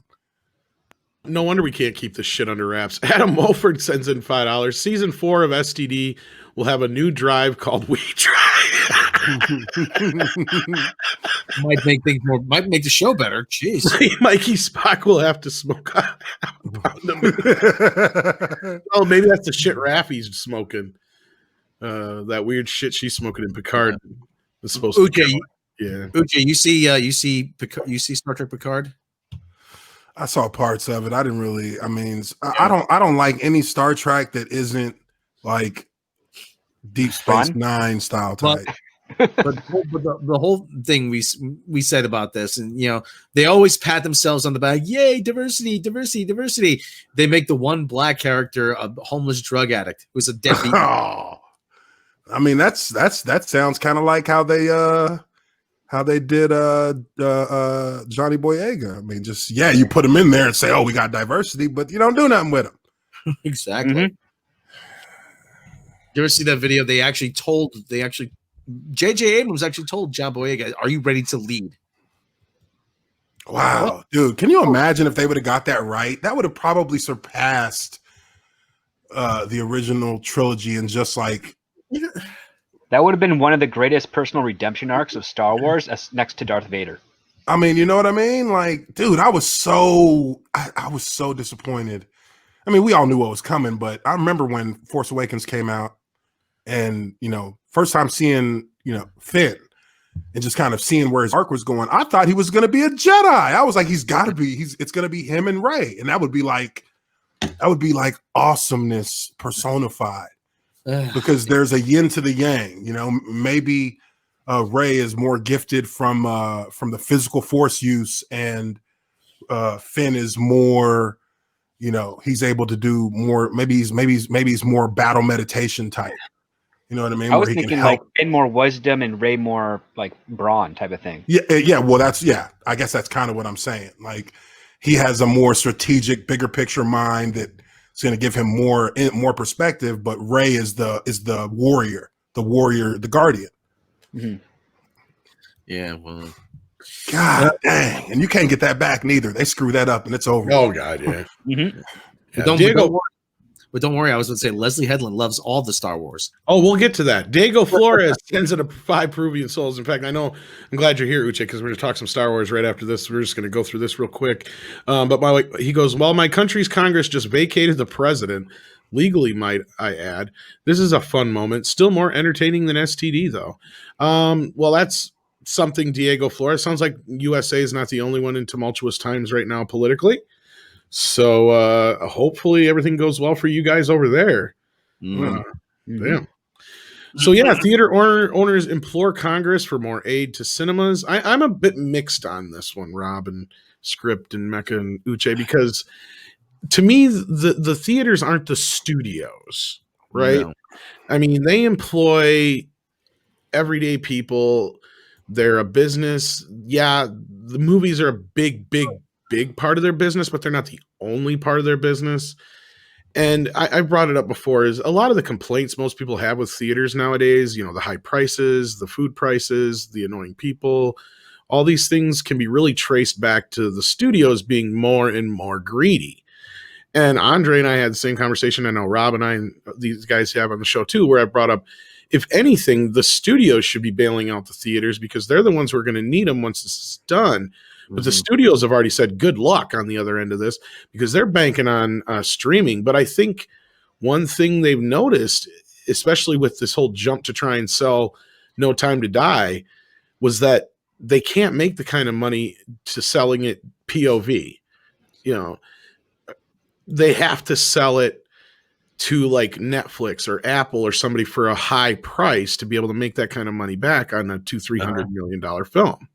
Speaker 1: No wonder we can't keep this shit under wraps. Adam Mulford sends in $5. Season 4 of STD will have a new drive called We Drive.
Speaker 2: Might make the show better. Jeez.
Speaker 1: Mikey Spock will have to smoke. Oh, maybe that's the shit Raffy's smoking. That weird shit she's smoking in Picard. Is supposed to yeah.
Speaker 2: Uche, you see Star Trek Picard?
Speaker 5: I saw parts of it. I didn't really. I mean, I don't like any Star Trek that isn't like Deep Space Nine style type.
Speaker 2: But the whole thing we said about this, and they always pat themselves on the back. Yay, diversity, diversity, diversity. They make the one black character a homeless drug addict who's a deadbeat.
Speaker 5: Oh, I mean, that sounds kind of like how they did Johnny Boyega. I mean, just you put him in there and say, "Oh, we got diversity," but you don't do nothing with him.
Speaker 2: Exactly. Mm-hmm. You ever see that video? J.J. Abrams actually told John Boyega, "Are you ready to lead?"
Speaker 5: Wow, dude! Can you imagine if they would have got that right? That would have probably surpassed the original trilogy and just like.
Speaker 4: That would have been one of the greatest personal redemption arcs of Star Wars, next to Darth Vader.
Speaker 5: I mean, you know what I mean? Like, dude, I was so disappointed. I mean, we all knew what was coming, but I remember when Force Awakens came out and, first time seeing, Finn and just kind of seeing where his arc was going. I thought he was going to be a Jedi. I was like, it's going to be him and Rey. And that would be like awesomeness personified. Because there's a yin to the yang, maybe Rey is more gifted from the physical force use, and Finn is more, he's able to do more. Maybe he's more battle meditation type. You know what I mean?
Speaker 4: I was thinking like Finn more wisdom and Rey more like brawn type of thing.
Speaker 5: Yeah. Well, I guess that's kind of what I'm saying. Like he has a more strategic, bigger picture mind that. It's going to give him more perspective, but Rey is the warrior, the guardian.
Speaker 2: Mm-hmm. Yeah, well,
Speaker 5: God dang, and you can't get that back neither. They screw that up, and it's over.
Speaker 1: Oh God, yeah.
Speaker 2: Mm-hmm.
Speaker 1: Yeah.
Speaker 2: But don't worry, I was going to say Leslie Headland loves all the Star Wars.
Speaker 1: Oh, we'll get to that. Diego Flores sends it a 5 Peruvian souls. In fact, I'm glad you're here, Uche, because we're going to talk some Star Wars right after this. We're just going to go through this real quick. He goes, while my country's Congress just vacated the president, legally, might I add, this is a fun moment. Still more entertaining than STD, though. Well, that's something, Diego Flores. Sounds like USA is not the only one in tumultuous times right now politically. So hopefully everything goes well for you guys over there. Damn. So yeah, theater owners implore Congress for more aid to cinemas. I'm a bit mixed on this one, Rob and Script and Mecca and Uche, because to me the theaters aren't the studios, right?
Speaker 2: No.
Speaker 1: I mean, they employ everyday people. They're a business. Yeah, the movies are a big part of their business, but they're not the only part of their business. And I brought it up before, is a lot of the complaints most people have with theaters nowadays, the high prices, the food prices, the annoying people, all these things can be really traced back to the studios being more and more greedy. And Andre and I had the same conversation. I know Rob and I and these guys have on the show too, where I brought up, if anything, the studios should be bailing out the theaters because they're the ones who are going to need them once this is done. But the studios have already said good luck on the other end of this because they're banking on streaming. But I think one thing they've noticed, especially with this whole jump to try and sell No Time to Die, was that they can't make the kind of money to selling it POV. They have to sell it to like Netflix or Apple or somebody for a high price to be able to make that kind of money back on a $200-300 million film.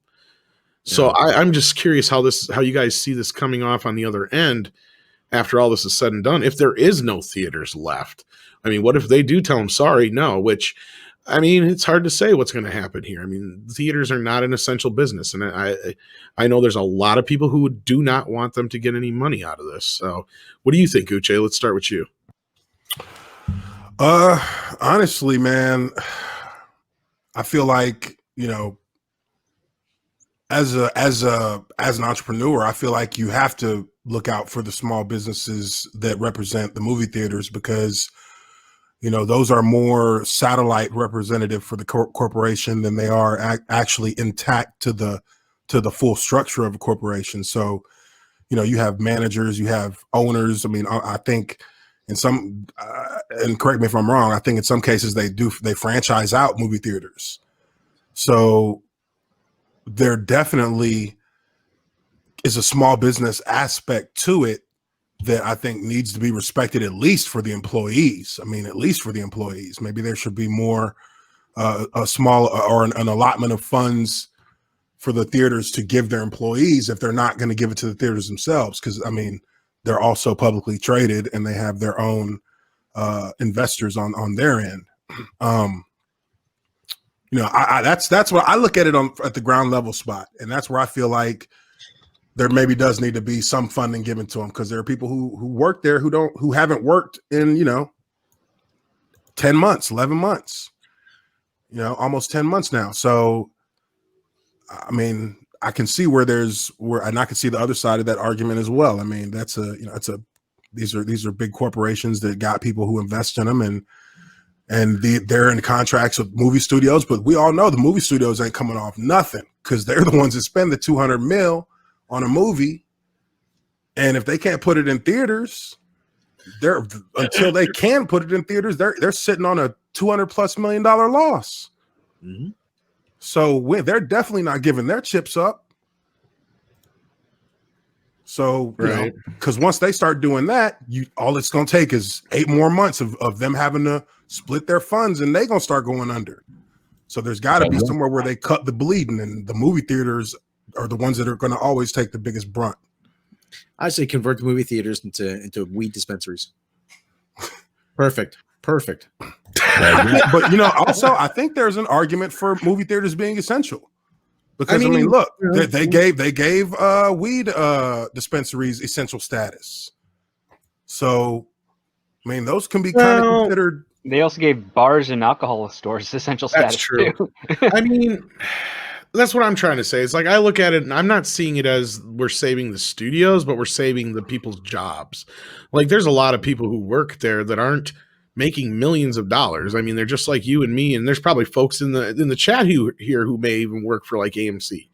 Speaker 1: So I'm just curious how you guys see this coming off on the other end after all this is said and done. If there is no theaters left, I mean, what if they do tell them sorry? No, which, I mean, it's hard to say what's going to happen here. I mean, theaters are not an essential business, and I know there's a lot of people who do not want them to get any money out of this. So, what do you think, Uche? Let's start with you.
Speaker 5: Honestly, man, I feel like as an entrepreneur, I feel like you have to look out for the small businesses that represent the movie theaters because, those are more satellite representative for the corporation than they are actually intact to the full structure of a corporation. So, you have managers, you have owners. I mean, I think in some, and correct me if I'm wrong, I think in some cases they franchise out movie theaters. So there definitely is a small business aspect to it that I think needs to be respected, at least for the employees. I mean, at least for the employees. Maybe there should be more, a small or an allotment of funds for the theaters to give their employees if they're not going to give it to the theaters themselves. Because, I mean, they're also publicly traded and they have their own investors on their end. That's what I look at it at the ground level spot. And that's where I feel like there maybe does need to be some funding given to them, because there are people who work there who haven't worked in, 10 months, 11 months, almost 10 months now. So, I mean, I can see and I can see the other side of that argument as well. I mean, these are big corporations that got people who invest in them, and they're in contracts with movie studios, but we all know the movie studios ain't coming off nothing because they're the ones that spend the $200 million on a movie. And if they can't put it in theaters, until they can put it in theaters, they're sitting on a $200+ million loss. Mm-hmm. So they're definitely not giving their chips up. So, because once they start doing that, all it's going to take is 8 more months of them having to split their funds, and they're going to start going under. So there's got to be somewhere where they cut the bleeding, and the movie theaters are the ones that are going to always take the biggest brunt.
Speaker 2: I say convert the movie theaters into weed dispensaries. Perfect.
Speaker 5: But also I think there's an argument for movie theaters being essential, because I mean look, they gave weed dispensaries essential status. So I mean, those can be kind of considered.
Speaker 4: They also gave bars and alcohol stores essential status.
Speaker 1: That's true.
Speaker 4: Too.
Speaker 1: I mean, That's what I'm trying to say. It's like I look at it and I'm not seeing it as we're saving the studios, but we're saving the people's jobs. Like there's a lot of people who work there that aren't making millions of dollars. I mean, they're just like you and me, and there's probably folks in the chat who may even work for like AMC.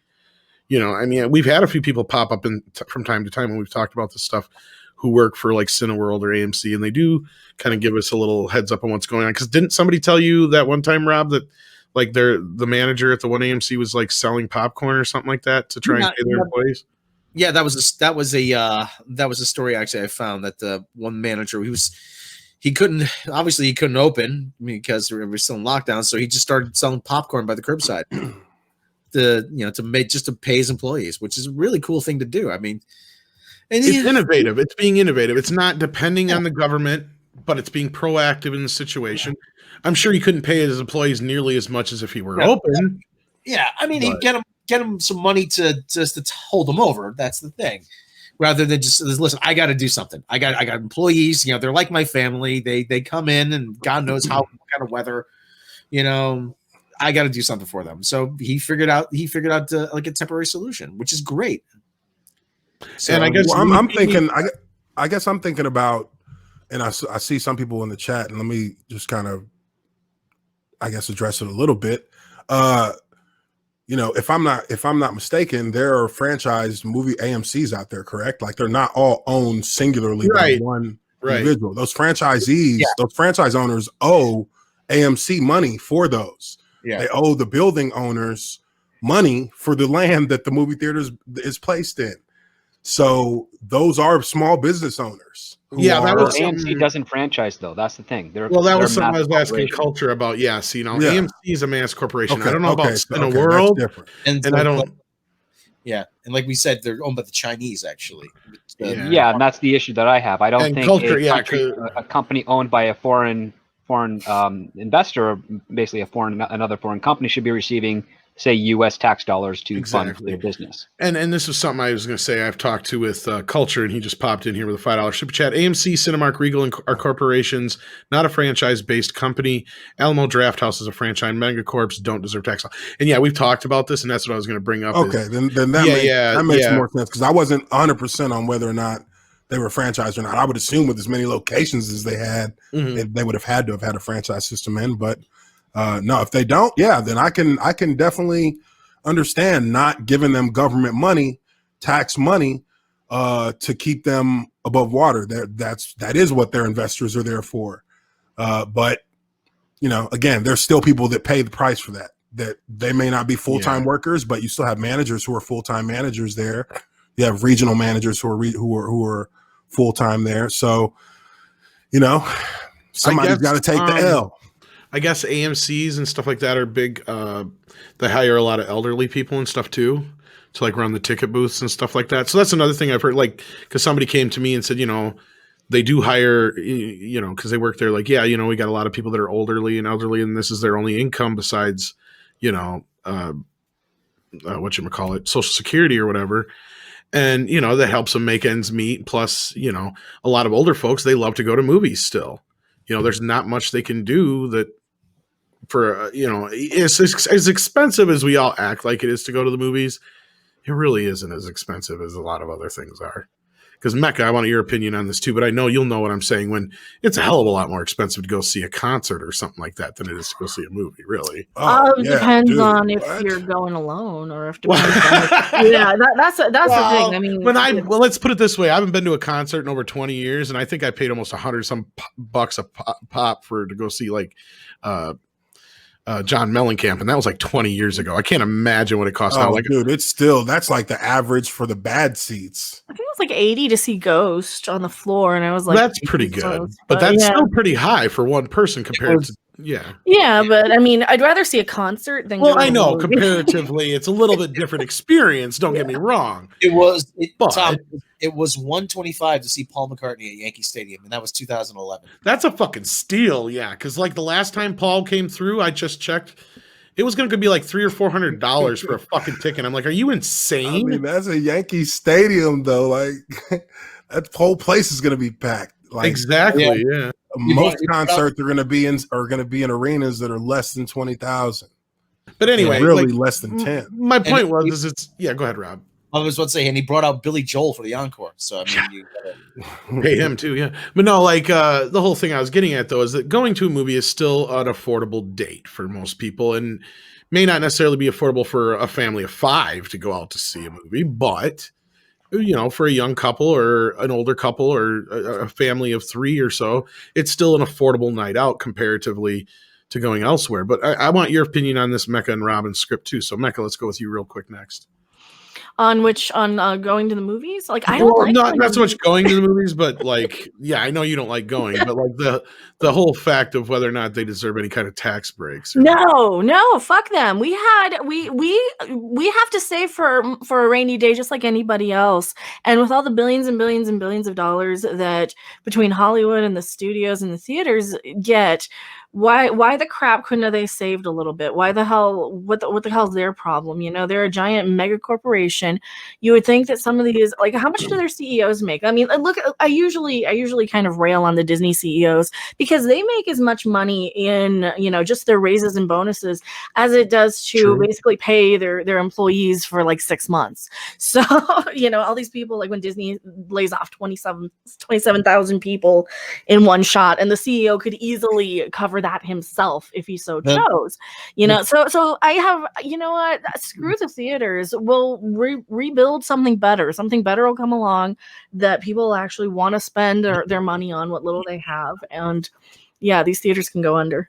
Speaker 1: You know, I mean, we've had a few people pop up from time to time when we've talked about this stuff who work for like Cineworld or AMC, and they do kind of give us a little heads up on what's going on. Because didn't somebody tell you that one time, Rob, that like the manager at the one AMC was like selling popcorn or something like that to try and pay their employees?
Speaker 2: Yeah, that was a story actually I found that the one manager he couldn't open because we were still in lockdown, so he just started selling popcorn by the curbside to pay his employees, which is a really cool thing to do. I mean, and
Speaker 1: it's innovative. It's being innovative. It's not depending on the government, but it's being proactive in the situation. I'm sure he couldn't pay his employees nearly as much as if he were open.
Speaker 2: Yeah, I mean, he'd get him some money to hold them over. That's the thing, rather than just listen. I got to do something. I got employees. You know, they're like my family. They come in, and God knows what kind of weather. You know, I got to do something for them. So he figured out like a temporary solution, which is great. So,
Speaker 1: and I guess
Speaker 5: I'm thinking. I guess I'm thinking about, and I see some people in the chat, and let me just kind of, I guess, address it a little bit. You know, if I'm not mistaken, there are franchised movie AMCs out there, correct? Like they're not all owned singularly by one individual. Those franchisees, those franchise owners owe AMC money for those. Yeah. They owe the building owners money for the land that the movie theaters is placed in. So those are small business owners.
Speaker 1: Yeah, that was
Speaker 4: AMC doesn't franchise though. That's the thing.
Speaker 1: That was something I was asking Culture about. Yes, you know, AMC is a mass corporation. I don't know about Cineworld, and I don't.
Speaker 2: Yeah, and like we said, they're owned by the Chinese actually.
Speaker 4: Yeah, and that's the issue that I have. I don't think a company owned by a foreign investor, or basically another foreign company, should be receiving, say, U.S. tax dollars to fund their business.
Speaker 1: And this was something I was going to say. I've talked to with Culture, and he just popped in here with a $5 super chat. AMC, Cinemark, Regal are corporations, not a franchise-based company. Alamo Drafthouse is a franchise. Megacorps don't deserve tax. And yeah, we've talked about this, and that's what I was going to bring up.
Speaker 5: Okay, then that makes more sense, because I wasn't 100% on whether or not they were franchised or not. I would assume with as many locations as they had, they would have had to have had a franchise system in, but no, if they don't, then I can definitely understand not giving them government money, tax money, to keep them above water. That is what their investors are there for. But you know, again, there's still people that pay the price for that. That they may not be full-time workers, but you still have managers who are full-time managers there. You have regional managers who are full-time there. So, you know, somebody's got to take the L.
Speaker 1: I guess AMCs and stuff like that are big. They hire a lot of elderly people and stuff too, to like run the ticket booths and stuff like that. So that's another thing I've heard, like, because somebody came to me and said, you know, they do hire, you know, because they work there. Like, yeah, you know, we got a lot of people that are elderly, and this is their only income besides, you know, Social Security or whatever. And, you know, that helps them make ends meet. Plus, you know, a lot of older folks, they love to go to movies still. You know, there's not much they can do that for, you know, it's as expensive as we all act like it is to go to the movies. It really isn't as expensive as a lot of other things are. Because Mecca, I want your opinion on this too, but I know you'll know what I'm saying when it's a hell of a lot more expensive to go see a concert or something like that than it is to go see a movie, really.
Speaker 3: Depends on if you're going alone or if that's the thing. I mean,
Speaker 1: let's put it this way. I haven't been to a concert in over 20 years, and I think I paid almost $100 bucks a pop to go see like John Mellencamp, and that was like 20 years ago. I can't imagine what it costs now. Like,
Speaker 5: dude, that's like the average for the bad seats.
Speaker 3: I think it was like $80 to see Ghost on the floor, and I was like,
Speaker 1: that's pretty good, but that's still pretty high for one person compared to
Speaker 3: Yeah, but I mean, I'd rather see a concert than.
Speaker 1: Well, I know comparatively, it's a little bit different experience. Don't get me wrong.
Speaker 2: It was $125 to see Paul McCartney at Yankee Stadium, and that was 2011.
Speaker 1: That's a fucking steal, yeah. Because like the last time Paul came through, I just checked. It was going to be like $300 or $400 for a fucking ticket. I'm like, are you insane?
Speaker 5: I mean, that's a Yankee Stadium, though. Like that whole place is going to be packed. Like,
Speaker 1: exactly, yeah.
Speaker 5: Most concerts are going to be in arenas that are less than 20,000.
Speaker 1: But anyway,
Speaker 5: really
Speaker 1: like,
Speaker 5: less than 10.
Speaker 1: My point was, go ahead, Rob.
Speaker 2: I was about to say, and he brought out Billy Joel for the encore. So I mean, you gotta
Speaker 1: Pay him too, yeah. But no, like the whole thing I was getting at though is that going to a movie is still an affordable date for most people, and may not necessarily be affordable for a family of 5 to go out to see a movie, but for a young couple or an older couple or a family of 3 or so, it's still an affordable night out comparatively to going elsewhere. But I want your opinion on this Mecca and Robin script too. So Mecca, let's go with you real quick next.
Speaker 3: On going to the movies? Like, I don't like
Speaker 1: not so much going to the movies, but like, yeah, I know you don't like going, but like the whole fact of whether or not they deserve any kind of tax breaks.
Speaker 3: No, fuck them. We have to save for a rainy day just like anybody else. And with all the billions and billions and billions of dollars that between Hollywood and the studios and the theaters get, why the crap couldn't they saved a little bit? Why the hell? What the hell's their problem? They're a giant mega corporation. You would think that some of these, like, how much do their CEOs make? I mean, look, I usually kind of rail on the Disney CEOs because they make as much money in just their raises and bonuses as it does to basically pay their employees for like 6 months. So all these people, like when Disney lays off 27,000 people in one shot, and the CEO could easily cover that himself if he so chose. So I have, what, screw the theaters. We'll rebuild something better. Something better will come along that people actually want to spend their money on, what little they have. And yeah, these theaters can go under.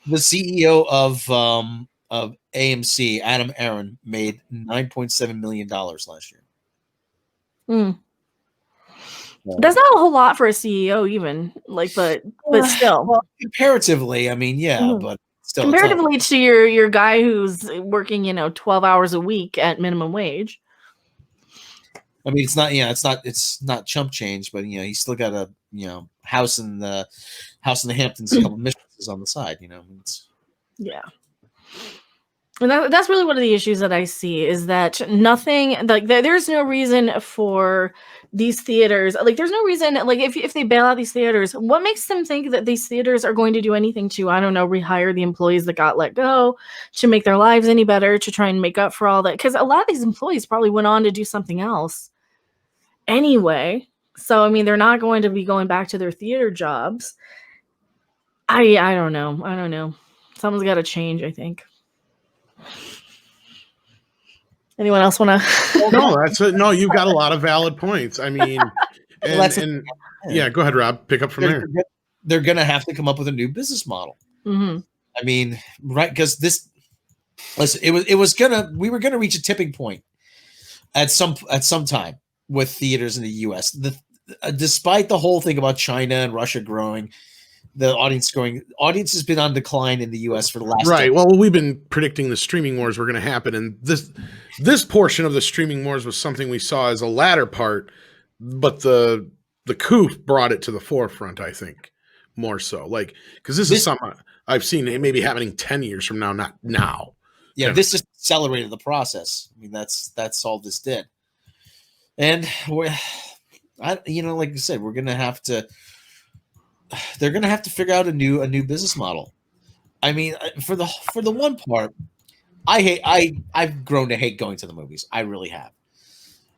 Speaker 2: The CEO of AMC, Adam Aron, made $9.7 million last year.
Speaker 3: That's not a whole lot for a CEO, even but still.
Speaker 2: Well, comparatively, I mean, but still,
Speaker 3: comparatively to your guy who's working, 12 hours a week at minimum wage.
Speaker 2: I mean, it's not chump change, but he's still got a house in the Hamptons, a couple mistresses on the side.
Speaker 3: Yeah. And that's really one of the issues that I see is that nothing, like, there's no reason for these theaters, like, there's no reason, like, if they bail out these theaters, what makes them think that these theaters are going to do anything to, I don't know, rehire the employees that got let go, to make their lives any better, to try and make up for all that? Because a lot of these employees probably went on to do something else anyway. So, I mean, they're not going to be going back to their theater jobs. I don't know. Something's got to change, I think. Anyone else want to?
Speaker 1: No, that's it. No, you've got a lot of valid points. I mean, yeah, go ahead, Rob. Pick up from there.
Speaker 2: They're going to have to come up with a new business model.
Speaker 3: Mm-hmm.
Speaker 2: I mean, right? Because we were going to reach a tipping point at some time with theaters in the U.S. Despite the whole thing about China and Russia growing, the audience has been on decline in the U.S. for the last
Speaker 1: decade. Well, we've been predicting the streaming wars were going to happen, and this portion of the streaming wars was something we saw as a latter part, but the coup brought it to the forefront, I think, more so. Like, because this is something I've seen it maybe happening 10 years from now, not now.
Speaker 2: Yeah, this just accelerated the process. I mean, that's all this did, and like I said, we're gonna have to. They're going to have to figure out a new business model. I mean, for the one part, I've grown to hate going to the movies. I really have.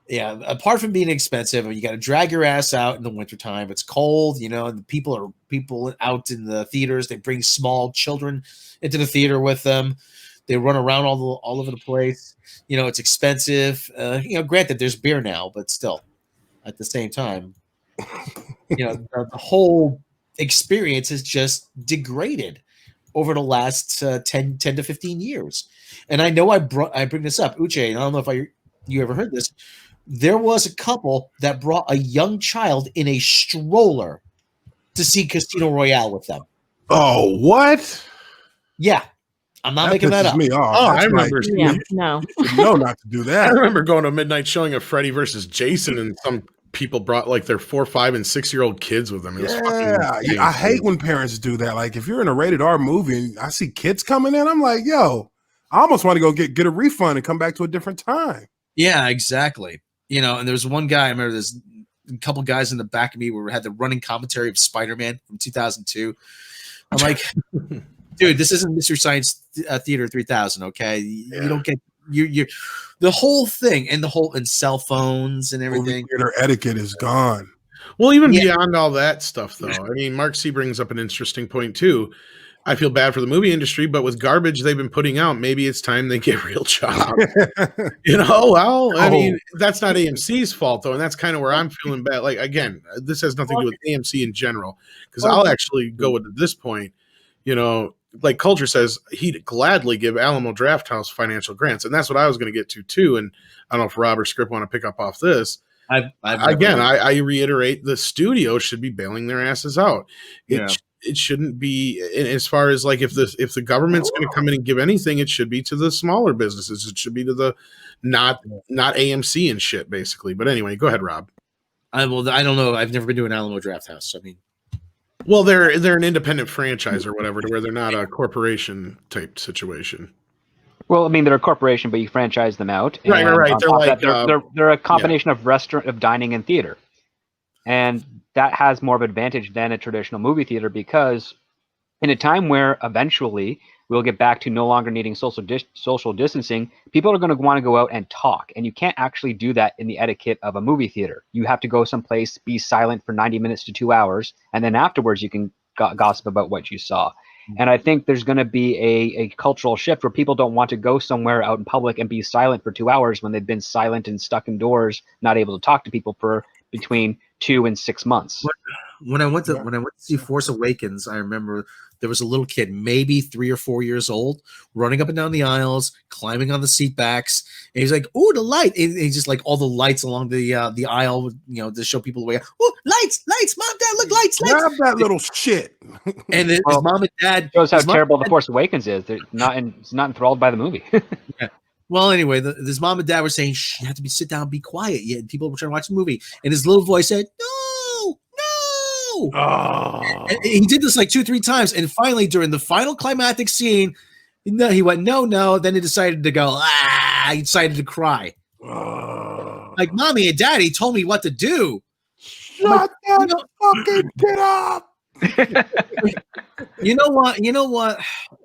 Speaker 2: Yeah, apart from being expensive, you got to drag your ass out in the wintertime. It's cold, and the people out in the theaters. They bring small children into the theater with them. They run around all over the place. It's expensive. Granted, there's beer now, but still, at the same time, the whole experience is just degraded over the last 10 to 15 years. And I know I bring this up, Uche, and I don't know if you ever heard this. There was a couple that brought a young child in a stroller to see Casino Royale with them.
Speaker 5: Oh, what?
Speaker 2: Yeah. I'm not making that up.
Speaker 5: Me off.
Speaker 1: Oh, I remember.
Speaker 3: No,
Speaker 5: not to do that.
Speaker 1: I remember going to a midnight showing of Freddy versus Jason, and some people brought like their 4, 5, and 6-year-old kids with them. It was fucking
Speaker 5: I hate when parents do that. Like, if you're in a rated R movie and I see kids coming in, I'm like, yo, I almost want to go get a refund and come back to a different time.
Speaker 2: Yeah, exactly. And there's one guy, I remember there's a couple guys in the back of me where we had the running commentary of Spider-Man from 2002. I'm like, dude, this isn't Mystery Science Theater 3000. Okay, you don't get you the whole thing and cell phones and
Speaker 5: Movie
Speaker 2: everything.
Speaker 5: theater etiquette is gone.
Speaker 1: Well, even beyond all that stuff, though, I mean, Mark C brings up an interesting point too. I feel bad for the movie industry, but with garbage they've been putting out, maybe it's time they get real jobs. Well, I mean, that's not AMC's fault, though, and that's kind of where I'm feeling bad. Like, again, this has nothing to do with AMC in general, because I'll actually go with this point. Like Culture says, he'd gladly give Alamo Drafthouse financial grants, and that's what I was going to get to, too. And I don't know if Rob or Script want to pick up off this. I reiterate, the studio should be bailing their asses out. It shouldn't be, as far as like if the government's going to come in and give anything, it should be to the smaller businesses. It should be to the not AMC and shit, basically. But anyway, go ahead, Rob.
Speaker 2: I don't know. I've never been to an Alamo Drafthouse. I mean,
Speaker 1: well, they're an independent franchise or whatever, to where they're not a corporation type situation.
Speaker 4: Well, I mean, they're a corporation, but you franchise them out.
Speaker 1: Right. They're like
Speaker 4: they're a combination of restaurant, of dining, and theater, and that has more of an advantage than a traditional movie theater, because in a time where eventually we'll get back to no longer needing social distancing, people are going to want to go out and talk, and you can't actually do that in the etiquette of a movie theater. You have to go someplace, be silent for 90 minutes to 2 hours, and then afterwards you can gossip about what you saw. And I think there's going to be a cultural shift where people don't want to go somewhere out in public and be silent for 2 hours when they've been silent and stuck indoors, not able to talk to people for between 2 and 6 months.
Speaker 2: When I went to see Force Awakens, I remember there was a little kid, maybe 3 or 4 years old, running up and down the aisles, climbing on the seat backs, and he's like, "Oh, the light!" And he's just like all the lights along the aisle, to show people the way. "Oh, lights, mom, dad, look, lights!"
Speaker 5: Grab that little shit.
Speaker 2: And his mom and dad
Speaker 4: shows how terrible The Force Awakens is. They're not enthralled by the movie.
Speaker 2: Yeah. Well, anyway, his mom and dad were saying, "Shh, you have to sit down, be quiet." Yeah, and people were trying to watch the movie, and his little voice said, "No."
Speaker 5: Oh.
Speaker 2: And he did this like 2-3 times, and finally, during the final climactic scene, he went, "No." Then he decided to go, He decided to cry. Like, "Mommy and Daddy told me what to do."
Speaker 5: Shut that fucking kid up.
Speaker 2: You know what?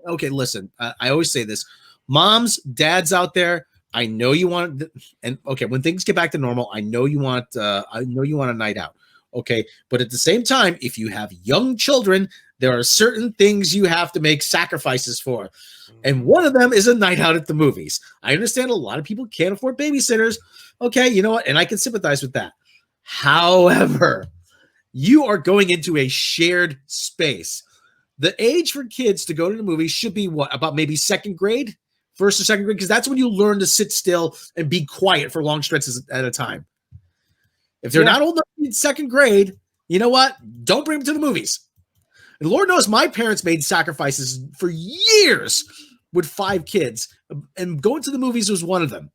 Speaker 2: Okay, listen. I always say this. Moms, dads out there, I know you want, and okay, when things get back to normal, I know you want a night out. Okay, but at the same time, if you have young children, there are certain things you have to make sacrifices for, and one of them is a night out at the movies. I understand a lot of people can't afford babysitters. Okay, you know what? And I can sympathize with that. However, you are going into a shared space. The age for kids to go to the movies should be what, about maybe second grade? First or second grade, because that's when you learn to sit still and be quiet for long stretches at a time. If they're not old enough in second grade, you know what? Don't bring them to the movies. And Lord knows my parents made sacrifices for years with 5 kids, and going to the movies was one of them.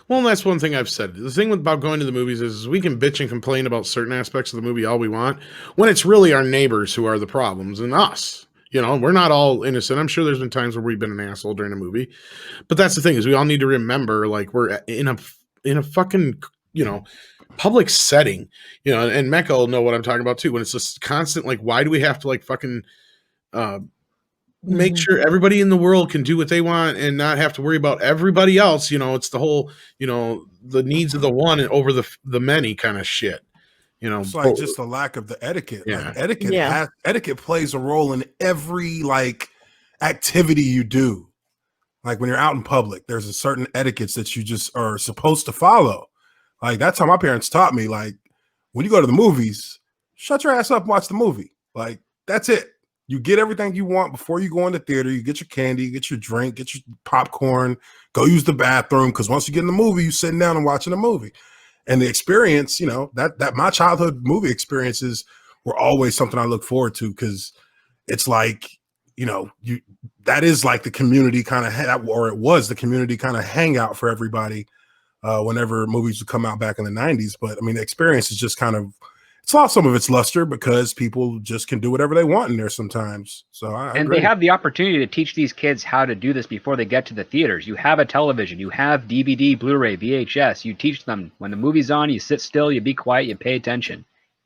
Speaker 1: Well, and that's one thing I've said. The thing about going to the movies is we can bitch and complain about certain aspects of the movie all we want, when it's really our neighbors who are the problems and us. We're not all innocent. I'm sure there's been times where we've been an asshole during a movie, but that's the thing, is we all need to remember, like, we're in a fucking, public setting, and Mecca will know what I'm talking about too. When it's just constant, like, why do we have to like fucking make sure everybody in the world can do what they want and not have to worry about everybody else? It's the whole, the needs of the one over the many kind of shit.
Speaker 5: It's like just the lack of the etiquette.
Speaker 1: Yeah.
Speaker 5: Like, etiquette plays a role in every like activity you do. Like when you're out in public, there's a certain etiquettes that you just are supposed to follow. Like that's how my parents taught me. Like when you go to the movies, shut your ass up and watch the movie. Like that's it. You get everything you want before you go in the theater. You get your candy, get your drink, get your popcorn, go use the bathroom. Because once you get in the movie, you're sitting down and watching a movie. And the experience, that my childhood movie experiences were always something I look forward to, because it's like, that is like the community kind of, or it was the community kind of hangout for everybody whenever movies would come out back in the 90s. But I mean, the experience is just kind of, it's lost some of its luster because people just can do whatever they want in there sometimes. So I agree.
Speaker 4: They have the opportunity to teach these kids how to do this before they get to the theaters. You have a television, you have DVD, Blu-ray, VHS. You teach them when the movie's on, you sit still, you be quiet, you pay attention.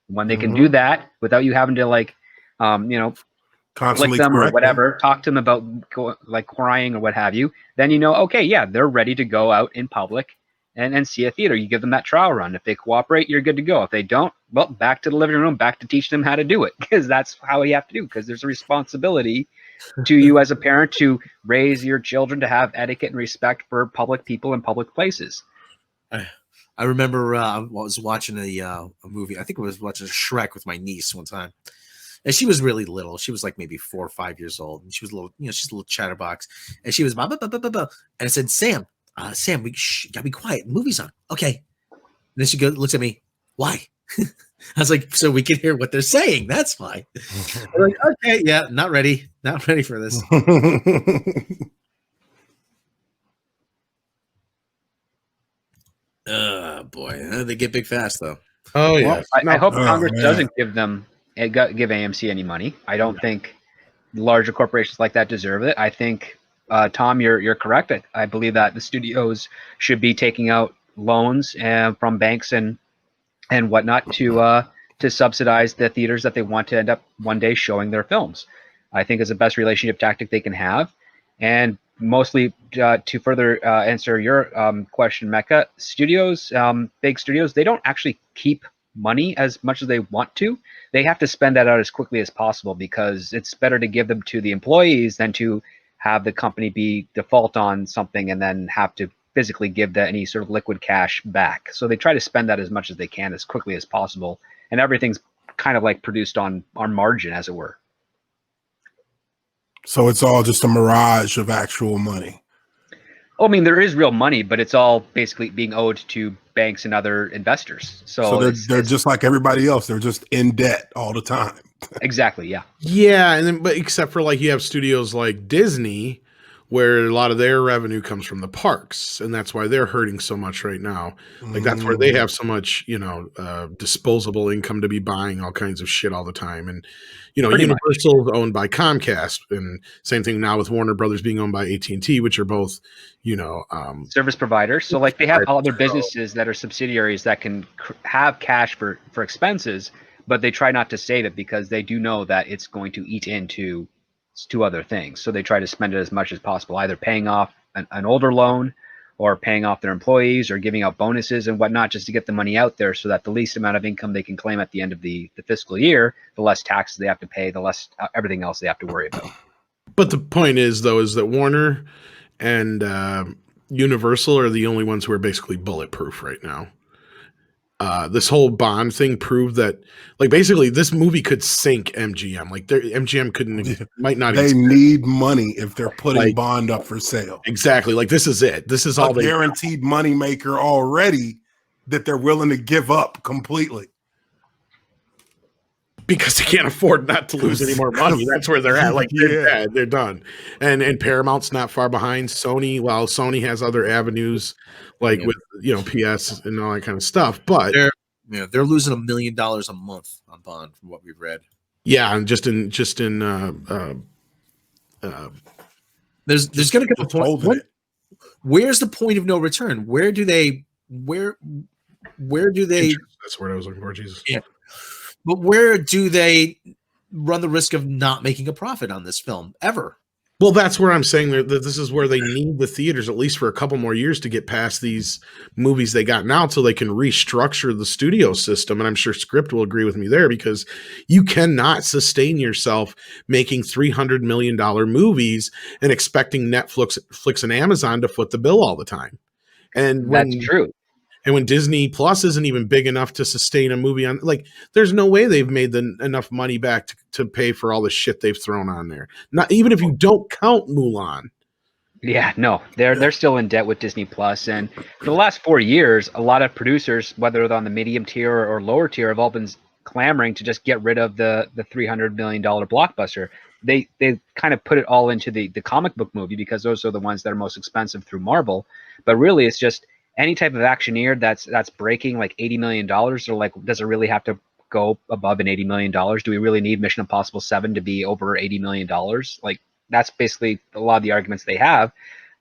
Speaker 4: When they can do that without you having to like,
Speaker 5: cut Constantly
Speaker 4: them or
Speaker 5: correct,
Speaker 4: whatever, talk to them about like crying or what have you, then you know, okay, yeah, they're ready to go out in public and see a theater. You give them that trial run. If they cooperate, you're good to go. If they don't, well, back to the living room, back to teach them how to do it, because that's how you have to do, because there's a responsibility to you as a parent to raise your children to have etiquette and respect for public people and public places.
Speaker 7: I remember I was watching a movie. I think I was watching Shrek with my niece one time. And she was really little. She was like maybe 4 or 5 years old. And she was a little, she's a little chatterbox. And she was, bah, bah, bah, bah, bah, bah. And I said, Sam, we gotta be quiet. The movie's on. Okay. And then she looks at me. Why? I was like, so we can hear what they're saying. That's why. I'm like, okay, yeah, not ready. Not ready for this. Boy, they get big fast though.
Speaker 1: Oh yeah.
Speaker 4: Well, I hope Congress
Speaker 5: man.
Speaker 4: doesn't give AMC any money. I don't think larger corporations like that deserve it. I think, Tom, you're correct. I believe that the studios should be taking out loans from banks and whatnot to subsidize the theaters that they want to end up one day showing their films. I think is the best relationship tactic they can have. And mostly to further answer your question, Mecca, studios, big studios, they don't actually keep money as much as they want to. They have to spend that out as quickly as possible, because it's better to give them to the employees than to have the company be default on something and then have to physically give any sort of liquid cash back. So they try to spend that as much as they can as quickly as possible, and everything's kind of like produced on margin, as it were.
Speaker 5: So it's all just a mirage of actual money.
Speaker 4: I mean, there is real money, but it's all basically being owed to banks and other investors. So
Speaker 5: they're just like everybody else. They're just in debt all the time.
Speaker 4: Exactly, yeah.
Speaker 1: Yeah, and then, but except for like you have studios like Disney, where a lot of their revenue comes from the parks, and that's why they're hurting so much right now. Like that's where they have so much, disposable income to be buying all kinds of shit all the time. And Universal is owned by Comcast, and same thing now with Warner Brothers being owned by AT&T, which are both,
Speaker 4: service providers. So like they have other businesses that are subsidiaries that can have cash for expenses, but they try not to save it because they do know that it's going to eat into other things. So they try to spend it as much as possible, either paying off an older loan or paying off their employees or giving out bonuses and whatnot, just to get the money out there, so that the least amount of income they can claim at the end of the fiscal year, the less taxes they have to pay, the less everything else they have to worry about.
Speaker 1: But the point is, though, is that Warner and Universal are the only ones who are basically bulletproof right now. This whole Bond thing proved that, like, basically this movie could sink MGM. Like, MGM might not.
Speaker 5: They need money if they're putting Bond up for sale.
Speaker 1: Exactly. Like, this is it. This is all
Speaker 5: guaranteed money maker already that they're willing to give up completely.
Speaker 1: Because they can't afford not to lose any more money. That's where they're at. Like, they're done. And Paramount's not far behind Sony. While Sony has other avenues, like with PS and all that kind of stuff. But
Speaker 7: they're losing $1 million a month on Bond, from what we've read.
Speaker 1: Yeah, and just in
Speaker 7: there's going to come a point. Where's the point of no return? Where do they? That's
Speaker 1: the word I was looking for. Jesus.
Speaker 7: Yeah. But where do they run the risk of not making a profit on this film ever?
Speaker 1: Well, that's where I'm saying that this is where they need the theaters, at least for a couple more years, to get past these movies they got now, so they can restructure the studio system. And I'm sure Script will agree with me there, because you cannot sustain yourself making $300 million movies and expecting Netflix and Amazon to foot the bill all the time. And
Speaker 4: that's true.
Speaker 1: And when Disney Plus isn't even big enough to sustain a movie on, like, there's no way they've made enough money back to pay for all the shit they've thrown on there. Not even if you don't count Mulan.
Speaker 4: Yeah, no, they're still in debt with Disney Plus, and for the last 4 years, a lot of producers, whether they're on the medium tier or lower tier, have all been clamoring to just get rid of the $300 million blockbuster. They kind of put it all into the comic book movie, because those are the ones that are most expensive through Marvel. But really, it's just any type of actioneer that's breaking like $80 million. They're like, does it really have to go above an $80 million? Do we really need Mission Impossible 7 to be over $80 million? Like, that's basically a lot of the arguments they have.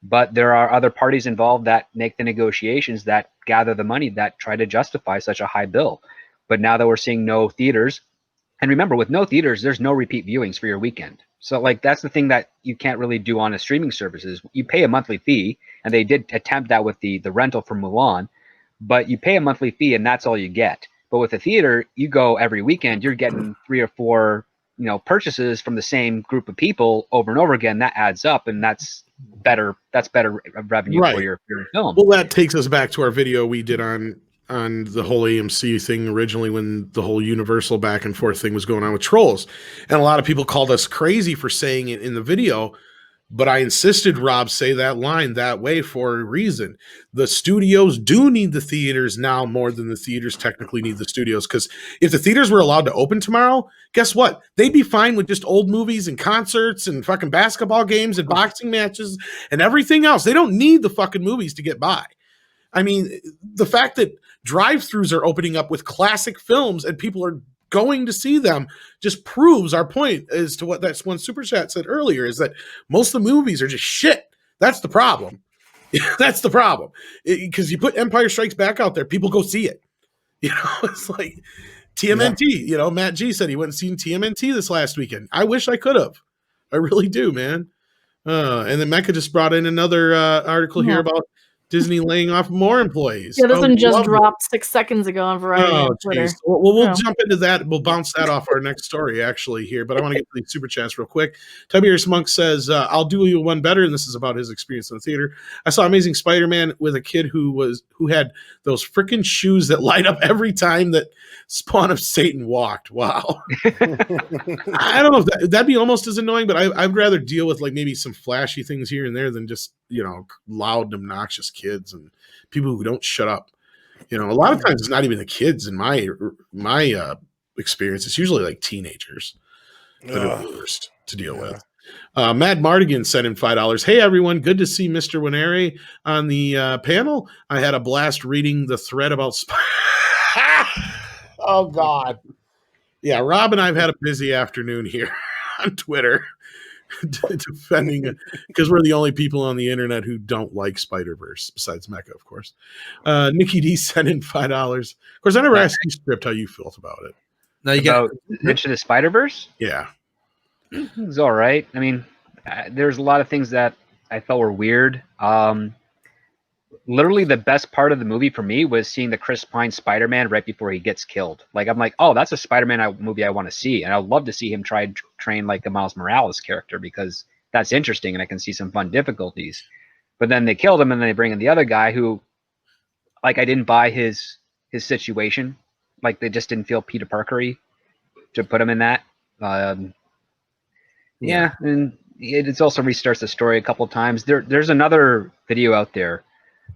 Speaker 4: But there are other parties involved that make the negotiations, that gather the money, that try to justify such a high bill. But now that we're seeing no theaters And remember, with no theaters, there's no repeat viewings for your weekend. So like that's the thing that you can't really do on a streaming services. You pay a monthly fee, and they did attempt that with the rental for Mulan, but you pay a monthly fee and that's all you get. But with a theater, you go every weekend, you're getting 3 or 4, purchases from the same group of people over and over again. That adds up, and that's better. That's better revenue
Speaker 1: Right.
Speaker 4: for your film.
Speaker 1: Well, that takes us back to our video we did on the whole AMC thing originally, when the whole Universal back and forth thing was going on with Trolls. And a lot of people called us crazy for saying it in the video, but I insisted Rob say that line that way for a reason. The studios do need the theaters now more than the theaters technically need the studios, because if the theaters were allowed to open tomorrow, guess what? They'd be fine with just old movies and concerts and fucking basketball games and boxing matches and everything else. They don't need the fucking movies to get by. I mean, the fact that drive-thrus are opening up with classic films and people are going to see them just proves our point as to what that one super chat said earlier, is that most of the movies are just shit. That's the problem. That's the problem. Because you put Empire Strikes Back out there, people go see it. It's like TMNT.
Speaker 5: Yeah.
Speaker 1: Matt G said he went and seen TMNT this last weekend. I wish I could have. I really do, man. And then Mecca just brought in another article here about Disney laying off more employees.
Speaker 3: Yeah, this one just dropped 6 seconds ago on Variety on Twitter.
Speaker 1: Geez. Well, we'll jump into that. We'll bounce that off our next story, actually, here. But I want to get to these super chats real quick. Tiberius Monk says, I'll do you one better, and this is about his experience in the theater. I saw Amazing Spider-Man with a kid who had those freaking shoes that light up every time that Spawn of Satan walked. Wow. I don't know if that'd be almost as annoying, but I'd rather deal with like maybe some flashy things here and there than just, loud and obnoxious kids and people who don't shut up. A lot of times it's not even the kids in my experience. It's usually like teenagers that are the worst to deal with. Mad Mardigan sent in $5. Hey everyone, good to see Mr. Wineri on the panel. I had a blast reading the thread about oh God. Yeah, Rob and I've had a busy afternoon here on Twitter defending, because we're the only people on the internet who don't like Spider-Verse, besides Mecca, of course. Nikki D sent in $5. Of course, I never asked you, Script, how you felt about it.
Speaker 7: No, you
Speaker 4: About Into the Spider-Verse?
Speaker 1: Yeah.
Speaker 4: It was all right. I mean, there's a lot of things that I felt were weird. Literally the best part of the movie for me was seeing the Chris Pine Spider-Man right before he gets killed. Like, I'm like, oh, that's a Spider-Man movie I want to see. And I'd love to see him try and train like the Miles Morales character, because that's interesting and I can see some fun difficulties. But then they killed him, and then they bring in the other guy who, like, I didn't buy his situation. Like, they just didn't feel Peter Parker-y to put him in that. Yeah, and it also restarts the story a couple of times. There's another video out there.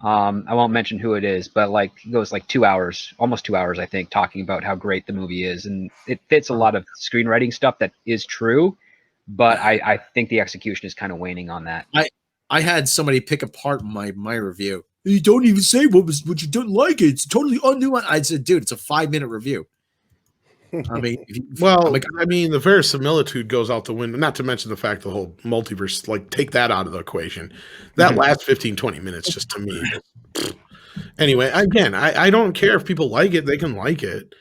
Speaker 4: I won't mention who it is, but like it goes like 2 hours, almost 2 hours, I think, talking about how great the movie is, and it fits a lot of screenwriting stuff that is true, but I think the execution is kind of waning on that.
Speaker 7: I had somebody pick apart my review. You don't even say what you didn't like. It's totally unnuanced. I said, dude, it's a 5-minute review. I mean,
Speaker 1: the verisimilitude goes out the window, not to mention the fact the whole multiverse, like, take that out of the equation. That last 15, 20 minutes, just to me. Anyway, again, I don't care if people like it. They can like it.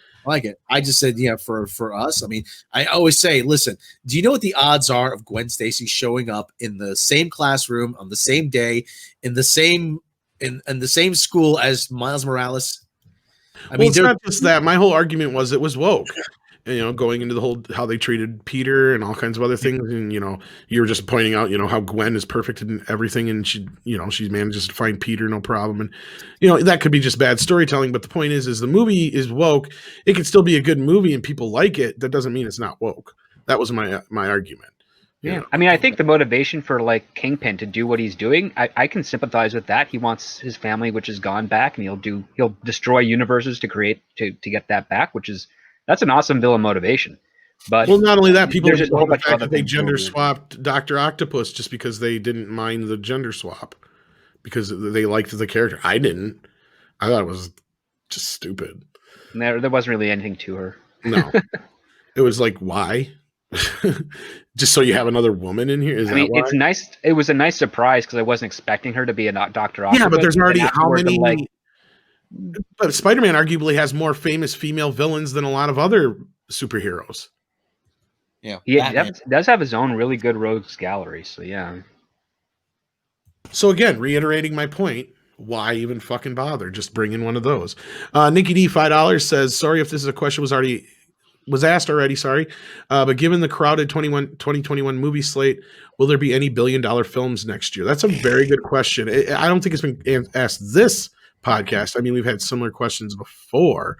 Speaker 7: I just said, for us, I mean, I always say, listen, do you know what the odds are of Gwen Stacy showing up in the same classroom on the same day in the same school as Miles Morales?
Speaker 1: I mean, it's not just that. My whole argument was it was woke. Going into the whole how they treated Peter and all kinds of other things, and you were just pointing out how Gwen is perfect in everything, and she manages to find Peter no problem, and that could be just bad storytelling. But the point is the movie is woke. It could still be a good movie and people like it. That doesn't mean it's not woke. That was my argument.
Speaker 4: Yeah, I mean, I think the motivation for like Kingpin to do what he's doing, I can sympathize with that. He wants his family, which is gone, back, and he'll destroy universes to get that back, that's an awesome villain motivation. But
Speaker 1: not only that, people
Speaker 4: just a whole bunch of other
Speaker 1: they
Speaker 4: things
Speaker 1: gender swapped Dr. Octopus just because they didn't mind the gender swap because they liked the character. I didn't. I thought it was just stupid.
Speaker 4: There wasn't really anything to her.
Speaker 1: No, it was like, why? Just so you have another woman in here?
Speaker 4: It's nice. It was a nice surprise because I wasn't expecting her to be a Dr. Octopus.
Speaker 1: Yeah, but there's already how many? But Spider-Man arguably has more famous female villains than a lot of other superheroes.
Speaker 2: Yeah,
Speaker 4: He
Speaker 2: Batman.
Speaker 4: does have his own really good rogues gallery. So yeah.
Speaker 1: So again, reiterating my point, why even fucking bother? Just bring in one of those. Nikki D, $5 says, sorry if this is a question was asked already, sorry. But given the crowded 2021 movie slate, will there be any billion-dollar films next year? That's a very good question. I don't think it's been asked this podcast. I mean, we've had similar questions before.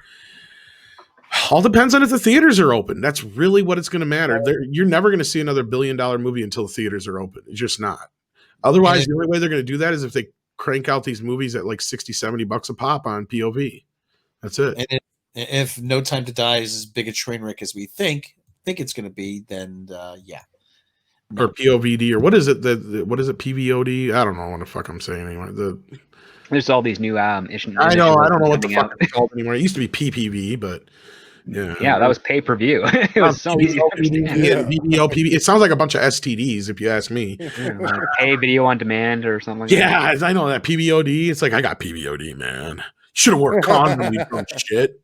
Speaker 1: All depends on if the theaters are open. That's really what it's going to matter. You're never going to see another billion-dollar movie until the theaters are open. It's just not. Otherwise, the only way they're going to do that is if they crank out these movies at like $60-$70 a pop on POV. That's it.
Speaker 2: And if No Time to Die is as big a train wreck as we think it's going to be, then yeah.
Speaker 1: Or POVD, or what is it? What is it? PVOD? I don't know what the fuck I'm saying anymore.
Speaker 4: There's all these new
Speaker 1: I know. I don't know what the fuck it's called anymore. It used to be PPV, but yeah.
Speaker 4: Yeah, that was pay per view. It was so easy to understand.
Speaker 1: PVO. It sounds like a bunch of STDs, if you ask me.
Speaker 4: Like pay video on demand or something like that.
Speaker 1: Yeah, I know that PVOD. It's like, I got PVOD, man. Should have worn a condom, you dumb shit.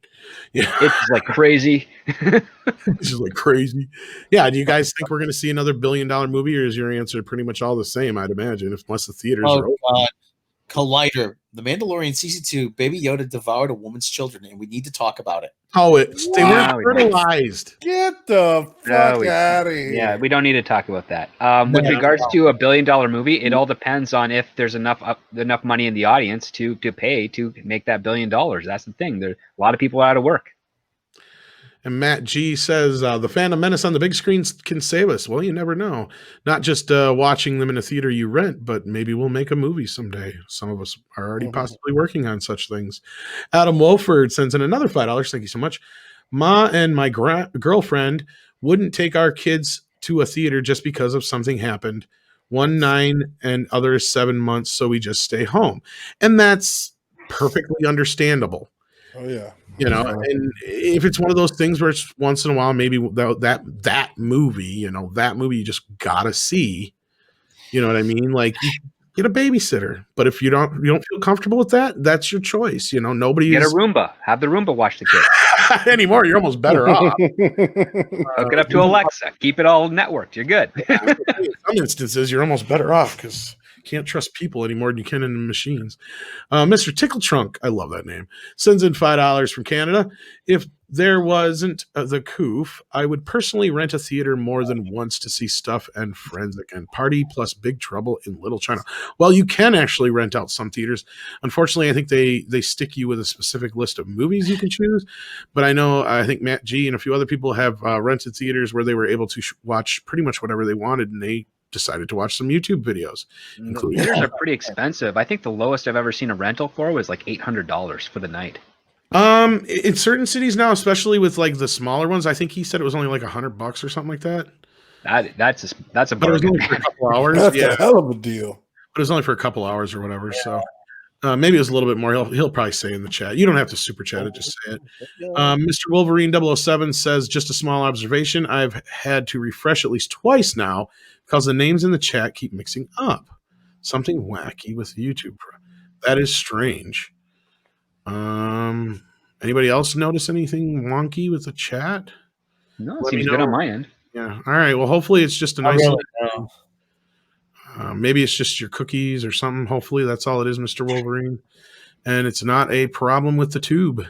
Speaker 1: Yeah,
Speaker 4: it's like crazy.
Speaker 1: This is like crazy. Yeah, do you guys think we're going to see another billion-dollar movie, or is your answer pretty much all the same? I'd imagine, unless the theaters are open.
Speaker 2: God. Collider, The Mandalorian Season 2, Baby Yoda devoured a woman's children, and we need to talk about it.
Speaker 1: Oh, they weren't fertilized.
Speaker 5: Get the fuck out of here.
Speaker 4: Yeah, we don't need to talk about that. With regards to a billion-dollar movie, it all depends on if there's enough money in the audience to pay to make that $1 billion. That's the thing. There a lot of people are out of work.
Speaker 1: And Matt G says, the Phantom Menace on the big screens can save us. Well, you never know. Not just watching them in a theater you rent, but maybe we'll make a movie someday. Some of us are already possibly working on such things. Adam Wolford sends in another $5. Thank you so much. Ma and my girlfriend wouldn't take our kids to a theater just because of something happened. 1 9 and other 7 months, so we just stay home. And that's perfectly understandable.
Speaker 5: Oh, yeah.
Speaker 1: You know, and if it's one of those things where it's once in a while, maybe that movie, that movie you just gotta see. You know what I mean? Like, you get a babysitter, but if you don't feel comfortable with that, that's your choice. Nobody
Speaker 4: get a Roomba. Have the Roomba watch the kid.
Speaker 1: Anymore. You're almost better off.
Speaker 4: Hook it up to Alexa. Keep it all networked. You're good.
Speaker 1: In some instances, you're almost better off because can't trust people any more than you can in machines. Mr. Tickle Trunk, I love that name, sends in $5 from Canada. If there wasn't the coof, I would personally rent a theater more than once to see Stuff and Friends again. Party plus Big Trouble in Little China. Well, you can actually rent out some theaters. Unfortunately, I think they stick you with a specific list of movies you can choose. But I think Matt G and a few other people have rented theaters where they were able to watch pretty much whatever they wanted, and they decided to watch some YouTube videos.
Speaker 4: Theaters are pretty expensive. I think the lowest I've ever seen a rental for was like $800 for the night.
Speaker 1: In certain cities now, especially with like the smaller ones, I think he said it was only like $100 or something like that.
Speaker 4: That's a
Speaker 1: but it was
Speaker 4: bargain.
Speaker 1: only for a couple hours.
Speaker 5: That's a hell of a deal.
Speaker 1: But it was only for a couple hours or whatever. So maybe it was a little bit more. He'll probably say in the chat. You don't have to super chat it, just say it. Mr. Wolverine 007 says, just a small observation. I've had to refresh at least twice now because the names in the chat keep mixing up. Something wacky with YouTube. That is strange. Anybody else notice anything wonky with the chat?
Speaker 4: No, it seems good on my end.
Speaker 1: Yeah. All right. Well, hopefully it's just a nice. Maybe it's just your cookies or something. Hopefully that's all it is, Mr. Wolverine. And it's not a problem with the tube.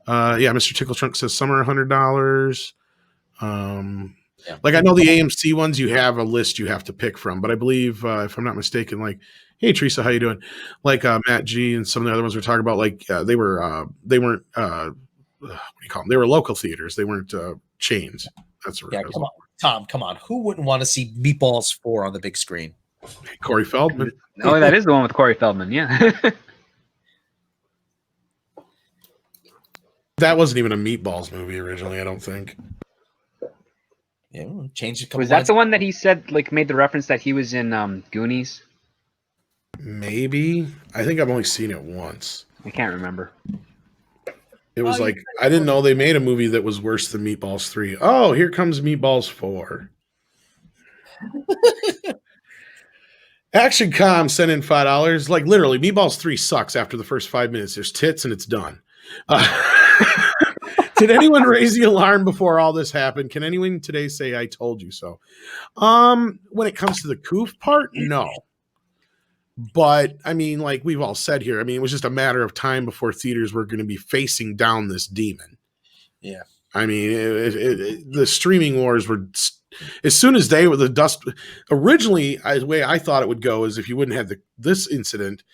Speaker 1: Mr. Tickle Trunk says some are $100. Like I know the AMC ones, you have a list you have to pick from, but I believe if I'm not mistaken, like, hey Teresa, how you doing? Like Matt G and some of the other ones we're talking about, like they weren't what do you call them? They were local theaters. They weren't chains. That's right.
Speaker 2: Yeah, come on, Tom. Come on. Who wouldn't want to see Meatballs 4 on the big screen?
Speaker 1: Corey Feldman.
Speaker 4: Oh, that is the one with Corey Feldman. Yeah.
Speaker 1: That wasn't even a Meatballs movie originally, I don't think.
Speaker 2: Yeah, changed a couple.
Speaker 4: Was that the one that he said, like, made the reference that he was in Goonies?
Speaker 1: Maybe. I think I've only seen it once.
Speaker 4: I can't remember.
Speaker 1: It was I didn't know they made a movie that was worse than Meatballs 3. Oh, here comes Meatballs 4. ActionCom sent in $5. Like, literally, Meatballs 3 sucks after the first 5 minutes. There's tits and it's done. Did anyone raise the alarm before all this happened? Can anyone today say I told you so? When it comes to the coof part, no. But I mean, like we've all said here, I mean, it was just a matter of time before theaters were going to be facing down this demon.
Speaker 7: Yeah.
Speaker 1: I mean, the streaming wars were, as soon as they were the dust. Originally, the way I thought it would go is if you wouldn't have this incident,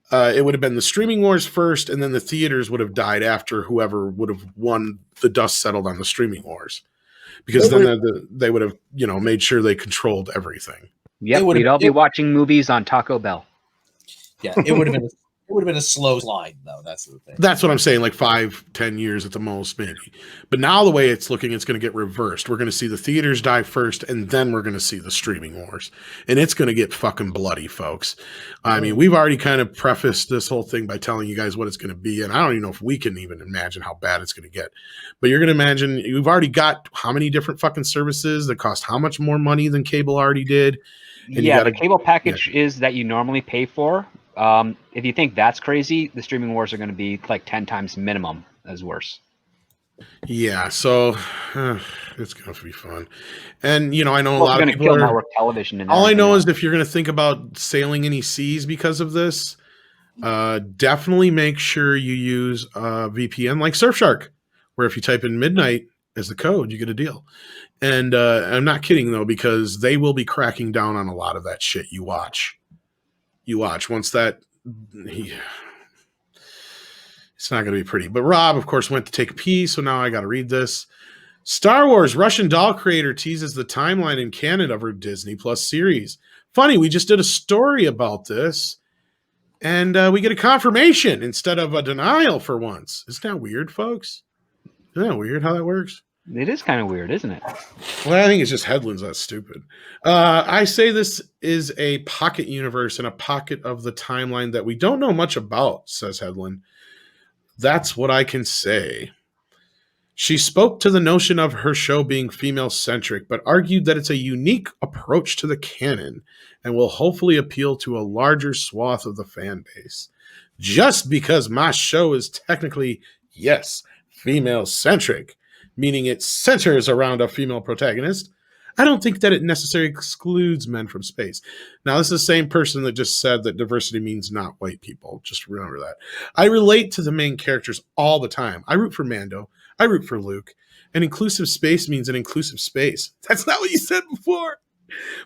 Speaker 1: it would have been the streaming wars first, and then the theaters would have died after whoever would have won. The dust settled on the streaming wars, because then they would have, made sure they controlled everything.
Speaker 4: Yep, we'd all be watching movies on Taco Bell.
Speaker 7: Yeah, it would have been a slow slide, though. That's the thing.
Speaker 1: That's what I'm saying, like 5-10 years at the most, maybe. But now the way it's looking, it's going to get reversed. We're going to see the theaters die first, and then we're going to see the streaming wars. And it's going to get fucking bloody, folks. I mean, we've already kind of prefaced this whole thing by telling you guys what it's going to be, and I don't even know if we can even imagine how bad it's going to get. But you're going to imagine, you've already got how many different fucking services that cost how much more money than cable already did. And
Speaker 4: the cable package is that you normally pay for. If you think that's crazy, the streaming wars are going to be like 10 times minimum as worse.
Speaker 1: Yeah, so it's going to be fun. And, I know a lot of people
Speaker 4: kill network television. And
Speaker 1: all I know is if you're going to think about sailing any seas because of this, definitely make sure you use a VPN like Surfshark, where if you type in midnight as the code, you get a deal. And I'm not kidding, though, because they will be cracking down on a lot of that shit you watch. Once that... It's not going to be pretty. But Rob, of course, went to take a pee, so now I got to read this. Star Wars Russian doll creator teases the timeline in canon of her Disney Plus series. Funny, we just did a story about this, and we get a confirmation instead of a denial for once. Isn't that weird, folks? Isn't that weird how that works?
Speaker 4: It is kind of weird, isn't it?
Speaker 1: Well, I think it's just Headland's that stupid. I say this is a pocket universe and a pocket of the timeline that we don't know much about, says Headland. That's what I can say. She spoke to the notion of her show being female-centric, but argued that it's a unique approach to the canon and will hopefully appeal to a larger swath of the fan base. Just because my show is technically, yes, female-centric, meaning it centers around a female protagonist, I don't think that it necessarily excludes men from space. Now, this is the same person that just said that diversity means not white people. Just remember that. I relate to the main characters all the time. I root for Mando. I root for Luke. An inclusive space means an inclusive space. That's not what you said before.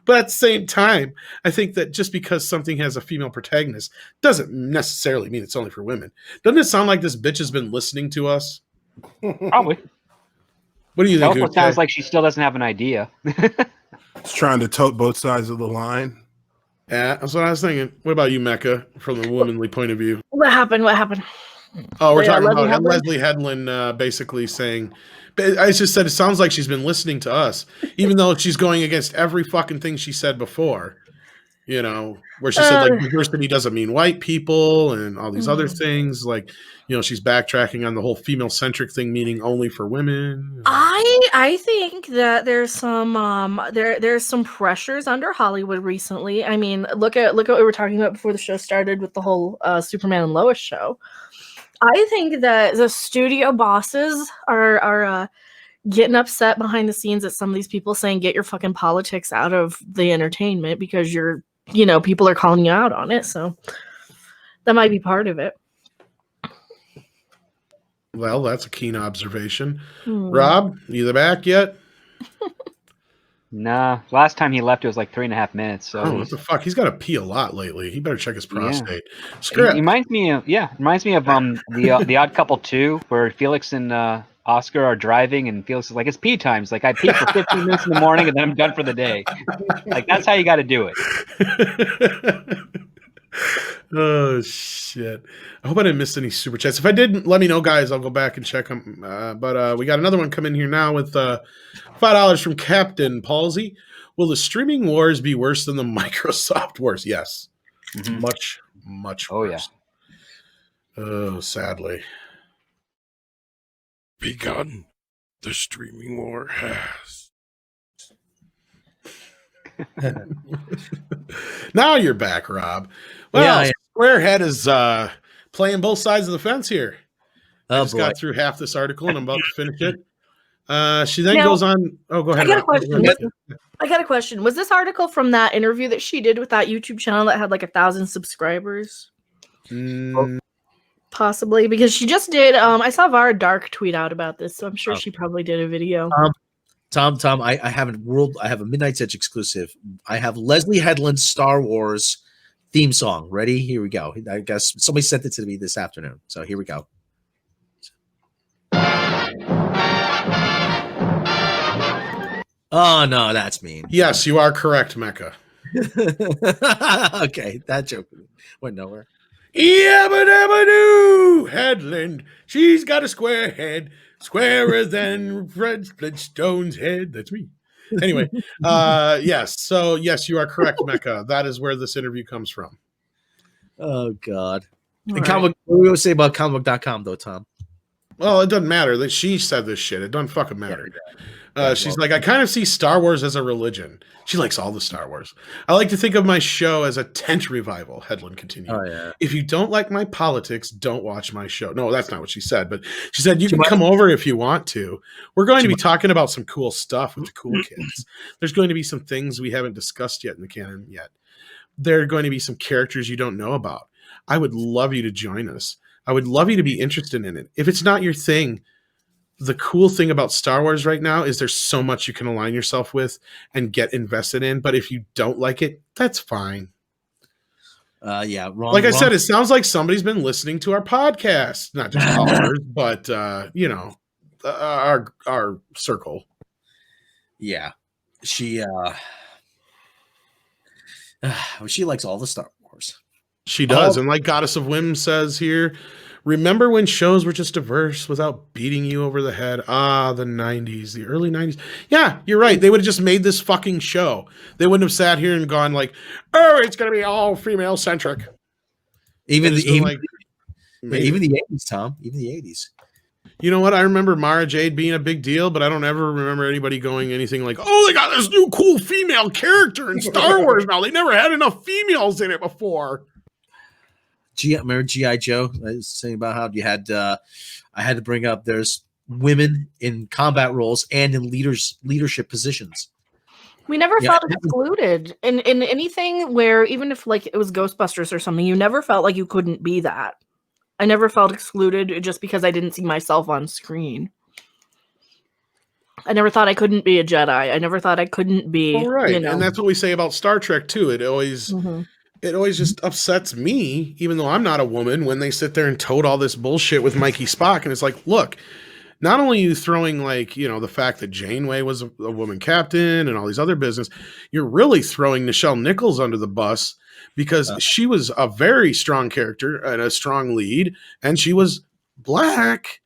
Speaker 1: But at the same time, I think that just because something has a female protagonist doesn't necessarily mean it's only for women. Doesn't it sound like this bitch has been listening to us?
Speaker 4: Probably.
Speaker 1: What do you think?
Speaker 4: It also sounds like she still doesn't have an idea.
Speaker 5: It's trying to tote both sides of the line.
Speaker 1: Yeah, that's what I was thinking. What about you, Mecca, from the womanly point of view?
Speaker 3: What happened?
Speaker 1: Oh, we're talking about Leslie Headland basically saying, I just said it sounds like she's been listening to us, even though she's going against every fucking thing she said before. Where she said like diversity doesn't mean white people and all these other things. Like, she's backtracking on the whole female-centric thing, meaning only for women.
Speaker 3: I think that there's some there's some pressures under Hollywood recently. I mean, look at what we were talking about before the show started with the whole Superman and Lois show. I think that the studio bosses are getting upset behind the scenes at some of these people saying, get your fucking politics out of the entertainment because people are calling you out on it. So that might be part of it.
Speaker 1: Well, that's a keen observation. Rob, you back yet?
Speaker 4: Nah. Last time he left, it was like 3.5 minutes. So
Speaker 1: what the fuck? He's got to pee a lot lately. He better check his prostate.
Speaker 4: Yeah.
Speaker 1: Screw it.
Speaker 4: Reminds me of the Odd Couple 2, where Felix and Oscar are driving, and Felix is like, "It's pee time." It's like, I pee for 15 minutes in the morning, and then I'm done for the day. Like, that's how you got to do it.
Speaker 1: Oh shit! I hope I didn't miss any super chats. If I did, let me know, guys. I'll go back and check them. But we got another one coming here now with $5 from Captain Palsy. Will the streaming wars be worse than the Microsoft wars? Yes, much worse.
Speaker 4: Yeah.
Speaker 1: Oh, sadly.
Speaker 5: Begun. The streaming war has.
Speaker 1: Now you're back, Rob. Well,
Speaker 7: Yeah,
Speaker 1: Squarehead is playing both sides of the fence here. I
Speaker 7: Oh
Speaker 1: just
Speaker 7: boy.
Speaker 1: got through half this article and I'm about to finish it. She then
Speaker 3: Now,
Speaker 1: goes on. Oh, go ahead.
Speaker 3: I got a
Speaker 1: Rob.
Speaker 3: question.
Speaker 1: Go ahead.
Speaker 3: I got a question. Was this article from that interview that she did with that YouTube channel that had like 1,000 subscribers?
Speaker 1: Mm,
Speaker 3: Possibly, because she just did. I saw Vara Dark tweet out about this, so I'm sure
Speaker 7: Oh.
Speaker 3: she probably did a video.
Speaker 7: Tom, I have a Midnight's Edge exclusive. I have Leslie Headland's Star Wars theme song. Ready? Here we go. I guess somebody sent it to me this afternoon. So here we go. Oh no, that's mean.
Speaker 1: yes, you are correct, Mecca.
Speaker 7: Okay, that joke went nowhere.
Speaker 1: Yabba dabba doo! Headland. She's got a square head, squarer than Fred Flintstone's head. That's me. Anyway, yes. So, yes, you are correct, Mecca. That is where this interview comes from.
Speaker 7: Oh God.
Speaker 3: All
Speaker 7: And
Speaker 3: right.
Speaker 7: comic, what do we say about comicbook.com though, Tom?
Speaker 1: Well, it doesn't matter that she said this shit. It doesn't fucking matter.
Speaker 7: Yeah,
Speaker 1: She's like, I kind of see Star Wars as a religion. She likes all the Star Wars. I like to think of my show as a tent revival, Headland continued.
Speaker 7: Oh yeah.
Speaker 1: If you don't like my politics, don't watch my show. No, that's not what she said, but she said you
Speaker 7: She
Speaker 1: can
Speaker 7: might-
Speaker 1: come over if you want to. We're going to
Speaker 7: She
Speaker 1: be
Speaker 7: might-
Speaker 1: talking about some cool stuff with the cool kids. There's going to be some things we haven't discussed yet in the canon yet. There are going to be some characters you don't know about. I would love you to join us. I would love you to be interested in it. If it's not your thing, the cool thing about Star Wars right now is there's so much you can align yourself with and get invested in. But if you don't like it, that's fine.
Speaker 7: Yeah, wrong.
Speaker 1: Like I
Speaker 7: wrong.
Speaker 1: said, it sounds like somebody's been listening to our podcast, not just ours, but our circle.
Speaker 7: Yeah. She she likes all the Star Wars.
Speaker 1: She does.
Speaker 7: Oh.
Speaker 1: And like Goddess of Whim says here, remember when shows were just diverse without beating you over the head? Ah, the 90s, the early 90s. Yeah, you're right. They would have just made this fucking show. They wouldn't have sat here and gone like, oh, it's going to be all female centric.
Speaker 7: Even
Speaker 1: They
Speaker 7: the
Speaker 1: just
Speaker 7: even,
Speaker 1: like, made
Speaker 7: even
Speaker 1: it.
Speaker 7: the 80s, Tom. Even the 80s.
Speaker 1: You know what? I remember Mara Jade being a big deal, but I don't ever remember anybody going anything like, oh, they got this new cool female character in Star Wars now. They never had enough females in it before.
Speaker 7: Remember G.I. Joe? I was saying about how you had I had to bring up there's women in combat roles and in leadership positions.
Speaker 3: We never
Speaker 7: Yeah.
Speaker 3: felt excluded in anything where, even if like it was Ghostbusters or something, you never felt like you couldn't be that. I never felt excluded just because I didn't see myself on screen. I never thought I couldn't be a Jedi. I never thought I couldn't be.
Speaker 1: All right.
Speaker 3: You know.
Speaker 1: And that's what we say about Star Trek too. It always just upsets me, even though I'm not a woman, when they sit there and tote all this bullshit with Mikey Spock. And it's like, look, not only are you throwing like, you know, the fact that Janeway was a woman captain and all these other business, you're really throwing Nichelle Nichols under the bus because she was a very strong character and a strong lead, and she was black.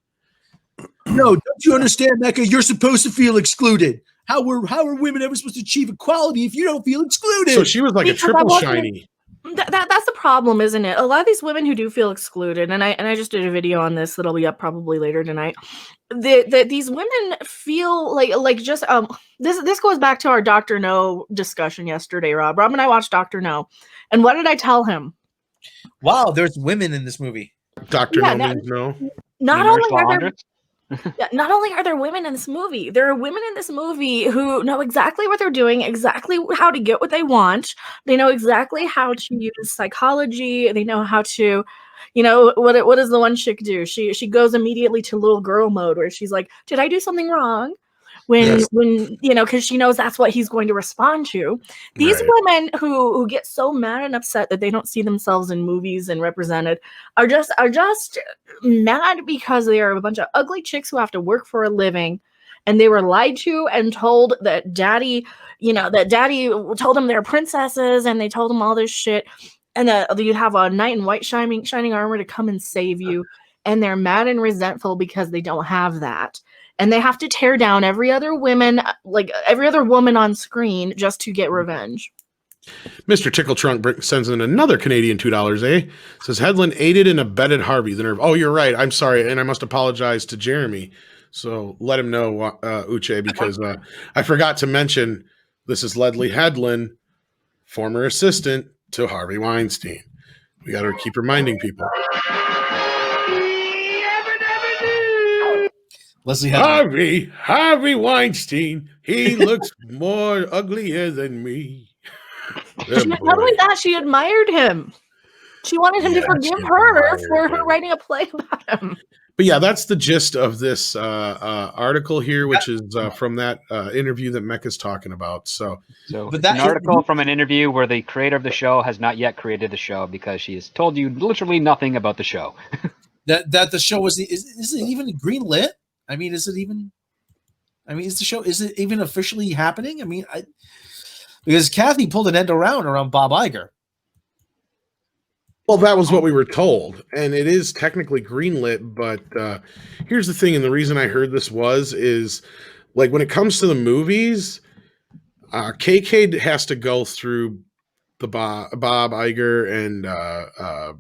Speaker 7: No, don't you understand, Mecca? You're supposed to feel excluded. How are women ever supposed to achieve equality if you don't feel excluded?
Speaker 1: So she was like a
Speaker 3: Because I
Speaker 1: triple
Speaker 3: wasn't-
Speaker 1: shiny.
Speaker 3: That's the problem, isn't it? A lot of these women who do feel excluded, and I just did a video on this that'll be up probably later tonight. These women feel like just this goes back to our Dr. No discussion yesterday, Rob. Rob and I watched Dr. No, and what did I tell him?
Speaker 7: Wow, there's women in this movie.
Speaker 1: Dr.
Speaker 3: Yeah,
Speaker 1: No
Speaker 3: that-
Speaker 1: means no.
Speaker 3: Not
Speaker 4: Nurse
Speaker 3: only are there
Speaker 4: Laundress?
Speaker 3: Yeah, not only are there women in this movie, there are women in this movie who know exactly what they're doing, exactly how to get what they want. They know exactly how to use psychology. They know how to, you know, what does the one chick do? She goes immediately to little girl mode where she's like, "Did I do something wrong?" When you know, because she knows that's what he's going to respond to. These
Speaker 1: Right.
Speaker 3: women who get so mad and upset that they don't see themselves in movies and represented are just mad because they are a bunch of ugly chicks who have to work for a living, and they were lied to and told that daddy told them they're princesses, and they told them all this shit, and that you'd have a knight in white shining armor to come and save you, and they're mad and resentful because they don't have that. And they have to tear down every other woman on screen just to get revenge.
Speaker 1: Mr. Tickle Trunk sends in another Canadian $2, eh? Says Headland aided and abetted Harvey, the nerve. Oh, you're right. I'm sorry. And I must apologize to Jeremy. So let him know, Uche, because I forgot to mention this is Ledley Headland, former assistant to Harvey Weinstein. We got to keep reminding people.
Speaker 2: Leslie Headland.
Speaker 1: Harvey Weinstein. He looks more uglier than me.
Speaker 3: Not only that, she admired him. She wanted him to forgive her for her writing a play about him.
Speaker 1: But yeah, that's the gist of this article here, which is from that interview that Mecca's talking about. So
Speaker 4: it's an article from an interview where the creator of the show has not yet created the show because she has told you literally nothing about the show.
Speaker 7: that the show is it even green lit? I mean, is it even? I mean, is it even officially happening? I mean, because Kathy pulled an end around Bob Iger.
Speaker 1: Well, that was what we were told, and it is technically greenlit. But here's the thing, and the reason I heard this is like when it comes to the movies, KK has to go through the Bob Iger and Alan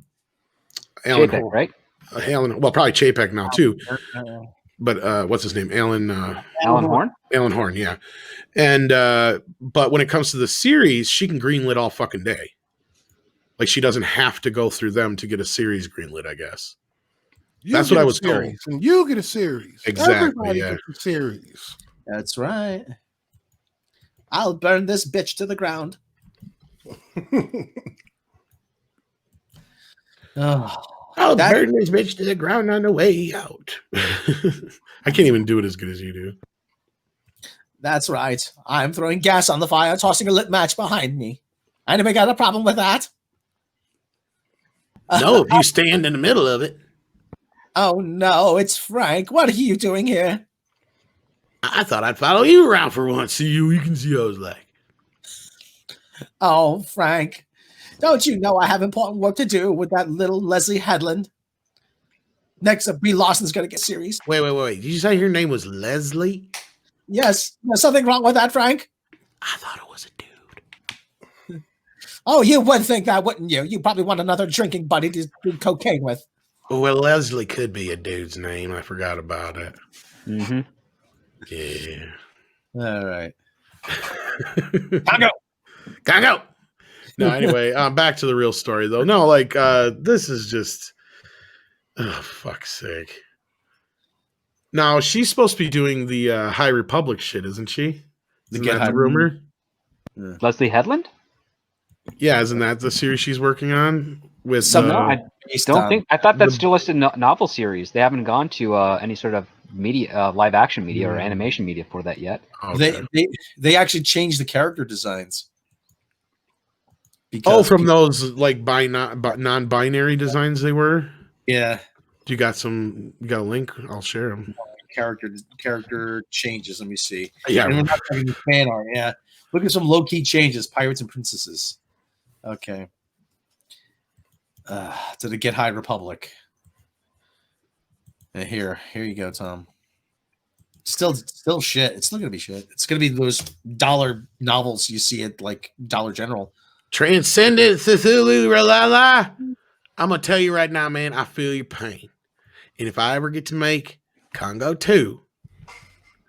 Speaker 4: Chapek,
Speaker 1: Horn,
Speaker 4: right?
Speaker 1: Well, probably Chapek now too. But what's his name? Alan
Speaker 4: Horn.
Speaker 1: Alan Horn, yeah. And but when it comes to the series, she can greenlit all fucking day. Like she doesn't have to go through them to get a series greenlit, I guess. That's what I was told.
Speaker 5: And you get a series.
Speaker 1: Exactly.
Speaker 5: Everybody
Speaker 1: Yeah.
Speaker 5: gets a series.
Speaker 7: That's right. I'll burn this bitch to the ground.
Speaker 1: I'll burn this bitch to the ground on the way out. I can't even do it as good as you do.
Speaker 7: That's right. I'm throwing gas on the fire, tossing a lit match behind me. Anybody got a problem with that?
Speaker 1: No, if you stand in the middle of it.
Speaker 7: Oh no, it's Frank. What are you doing here?
Speaker 1: I thought I'd follow you around for once, so you can see how I was like.
Speaker 7: Oh, Frank. Don't you know I have important work to do with that little Leslie Headland? Next up, Brie Larson's going to get serious.
Speaker 1: Wait. Did you say her name was Leslie?
Speaker 7: Yes. There's something wrong with that, Frank?
Speaker 1: I thought it was a dude.
Speaker 7: Oh, you would think that, wouldn't you? You probably want another drinking buddy to do cocaine with.
Speaker 1: Well, Leslie could be a dude's name. I forgot about it.
Speaker 4: Mm-hmm.
Speaker 1: Yeah.
Speaker 7: All right.
Speaker 1: Congo. No, anyway, back to the real story though. No, like this is just fuck's sake. Now she's supposed to be doing the High Republic shit, isn't she? Isn't that the rumor?
Speaker 4: Leslie Headland?
Speaker 1: Yeah, isn't that the series she's working on? With
Speaker 4: I don't think. I thought that's still listed novel series. They haven't gone to any sort of media, live action media or animation media for that yet.
Speaker 1: Okay.
Speaker 7: They actually changed the character designs. Because
Speaker 1: from those like non-binary designs they were.
Speaker 7: Yeah.
Speaker 1: You got a link? I'll share them.
Speaker 7: Character changes. Let me see.
Speaker 1: Yeah.
Speaker 7: And we're not talking fan art. Yeah. Look at some low-key changes. Pirates and Princesses. Okay. To the Get High Republic. And here you go, Tom. Still shit. It's still gonna be shit. It's gonna be those dollar novels you see at like Dollar General.
Speaker 1: Transcendent Cthulhu Ralala. I'm gonna tell you right now, man, I feel your pain. And if I ever get to make Congo 2,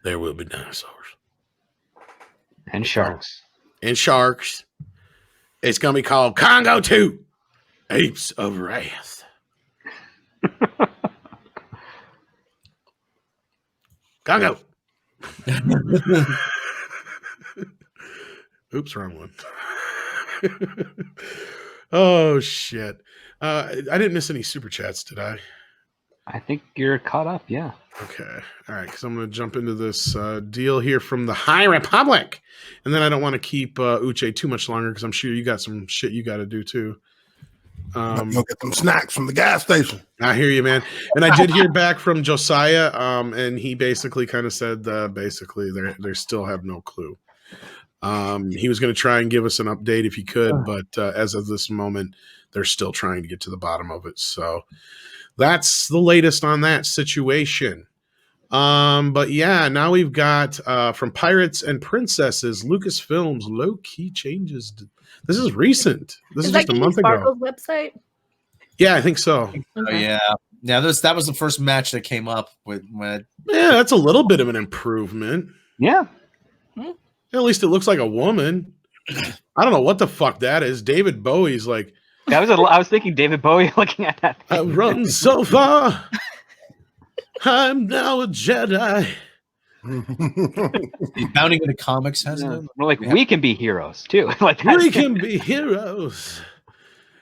Speaker 1: there will be dinosaurs.
Speaker 4: And sharks.
Speaker 1: It's gonna be called Congo 2, Apes of Wrath. Congo. Oops, wrong one. Oh shit! I didn't miss any super chats, did I?
Speaker 4: I think you're caught up. Yeah.
Speaker 1: Okay. All right. Because I'm going to jump into this deal here from the High Republic, and then I don't want to keep Uche too much longer because I'm sure you got some shit you got to do too.
Speaker 5: Go get some snacks from the gas station.
Speaker 1: I hear you, man. And I did hear back from Josiah, and he basically kind of said, basically they still have no clue. He was going to try and give us an update if he could, but as of this moment, they're still trying to get to the bottom of it. So that's the latest on that situation. But yeah, now we've got from Pirates and Princesses, Lucasfilms low-key changes. This is recent. This is just a month ago.
Speaker 3: Website?
Speaker 1: Yeah, I think so.
Speaker 3: Okay.
Speaker 7: Oh, yeah. That was the first match that came up with MEAD.
Speaker 1: Yeah, that's a little bit of an improvement.
Speaker 4: Yeah.
Speaker 1: At least it looks like a woman. I don't know what the fuck that is. David Bowie's like,
Speaker 4: I was thinking David Bowie looking at that.
Speaker 1: I've run so far. I'm now a Jedi.
Speaker 2: Bounding into comics has no.
Speaker 4: We're like, we can be heroes too. Like
Speaker 1: We
Speaker 4: that.
Speaker 1: can be heroes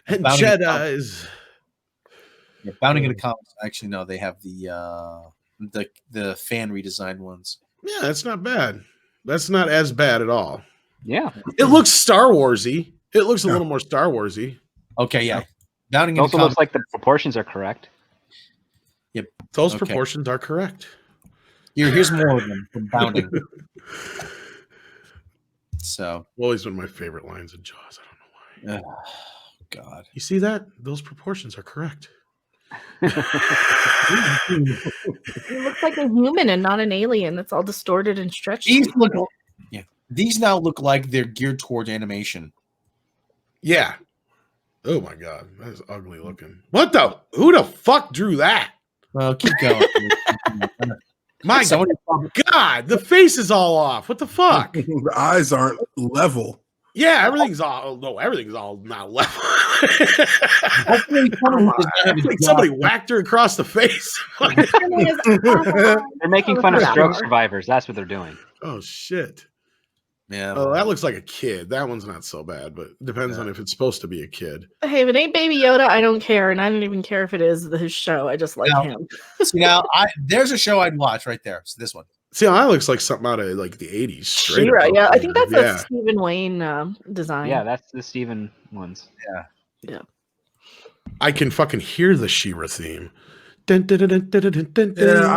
Speaker 1: and
Speaker 2: Bounding into
Speaker 1: Jedis.
Speaker 2: Yeah, Bounding into comics. Actually, no, they have the fan redesigned ones.
Speaker 1: Yeah, that's not bad. That's not as bad at all.
Speaker 4: Yeah.
Speaker 1: It looks Star Warsy. It looks a little more Star Warsy.
Speaker 2: Okay, yeah. Bounding
Speaker 4: It
Speaker 2: into
Speaker 4: also
Speaker 2: comics.
Speaker 4: looks like the proportions are correct.
Speaker 1: Those
Speaker 2: Okay.
Speaker 1: proportions are correct.
Speaker 2: Here's more of them from Bounding. So,
Speaker 1: Wally's one of my favorite lines in Jaws. I don't know why.
Speaker 2: God.
Speaker 1: You see that? Those proportions are correct.
Speaker 3: It looks like a human and not an alien. That's all distorted and stretched.
Speaker 2: These now look like they're geared toward animation.
Speaker 1: Yeah. Oh my god, that is ugly looking. What the? Who the fuck drew that?
Speaker 2: Well, keep going.
Speaker 1: My god, the face is all off. What the fuck?
Speaker 5: The eyes aren't level.
Speaker 1: Yeah, everything's all not level.
Speaker 2: Hopefully,
Speaker 1: Like somebody whacked her across the face.
Speaker 4: They're making fun of stroke survivors. That's what they're doing.
Speaker 1: Oh shit.
Speaker 2: Yeah.
Speaker 1: Oh, that looks like a kid. That one's not so bad, but it depends on if it's supposed to be a kid.
Speaker 3: Hey, if it ain't Baby Yoda, I don't care, and I don't even care if it is his show. I just like him.
Speaker 2: See, now, there's a show I'd watch right there. It's this one.
Speaker 1: See, that looks like something out of like the 80s. straight
Speaker 3: She-Ra,
Speaker 1: up.
Speaker 3: yeah, I think that's
Speaker 1: Yeah.
Speaker 3: a Stephen Wayne design.
Speaker 4: Yeah, that's the Steven ones.
Speaker 2: Yeah.
Speaker 1: I can fucking hear the She-Ra theme. Yeah,
Speaker 5: I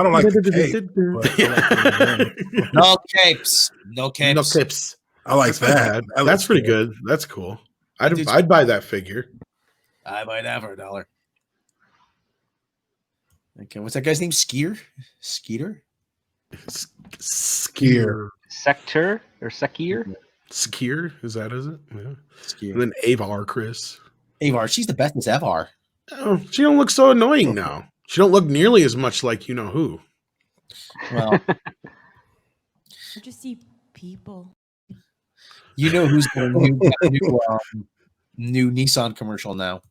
Speaker 5: don't like the cape, but
Speaker 2: No capes. No capes.
Speaker 1: No clips.
Speaker 5: I like that. That
Speaker 1: That's
Speaker 5: looks
Speaker 1: pretty
Speaker 5: cool.
Speaker 1: good. That's cool. I'd buy that figure.
Speaker 2: I might have for $1. Okay, what's that guy's name? Skeeter?
Speaker 1: Skier.
Speaker 4: Sector or Sekir?
Speaker 1: Skier? Is it? Yeah.
Speaker 2: Skeer.
Speaker 1: And then Avar, Chris.
Speaker 2: Avar, she's the best as Avar.
Speaker 1: Oh, she don't look so annoying now. She don't look nearly as much like you know who.
Speaker 2: Well,
Speaker 8: I just see people.
Speaker 2: you know who's got a new Nissan commercial now.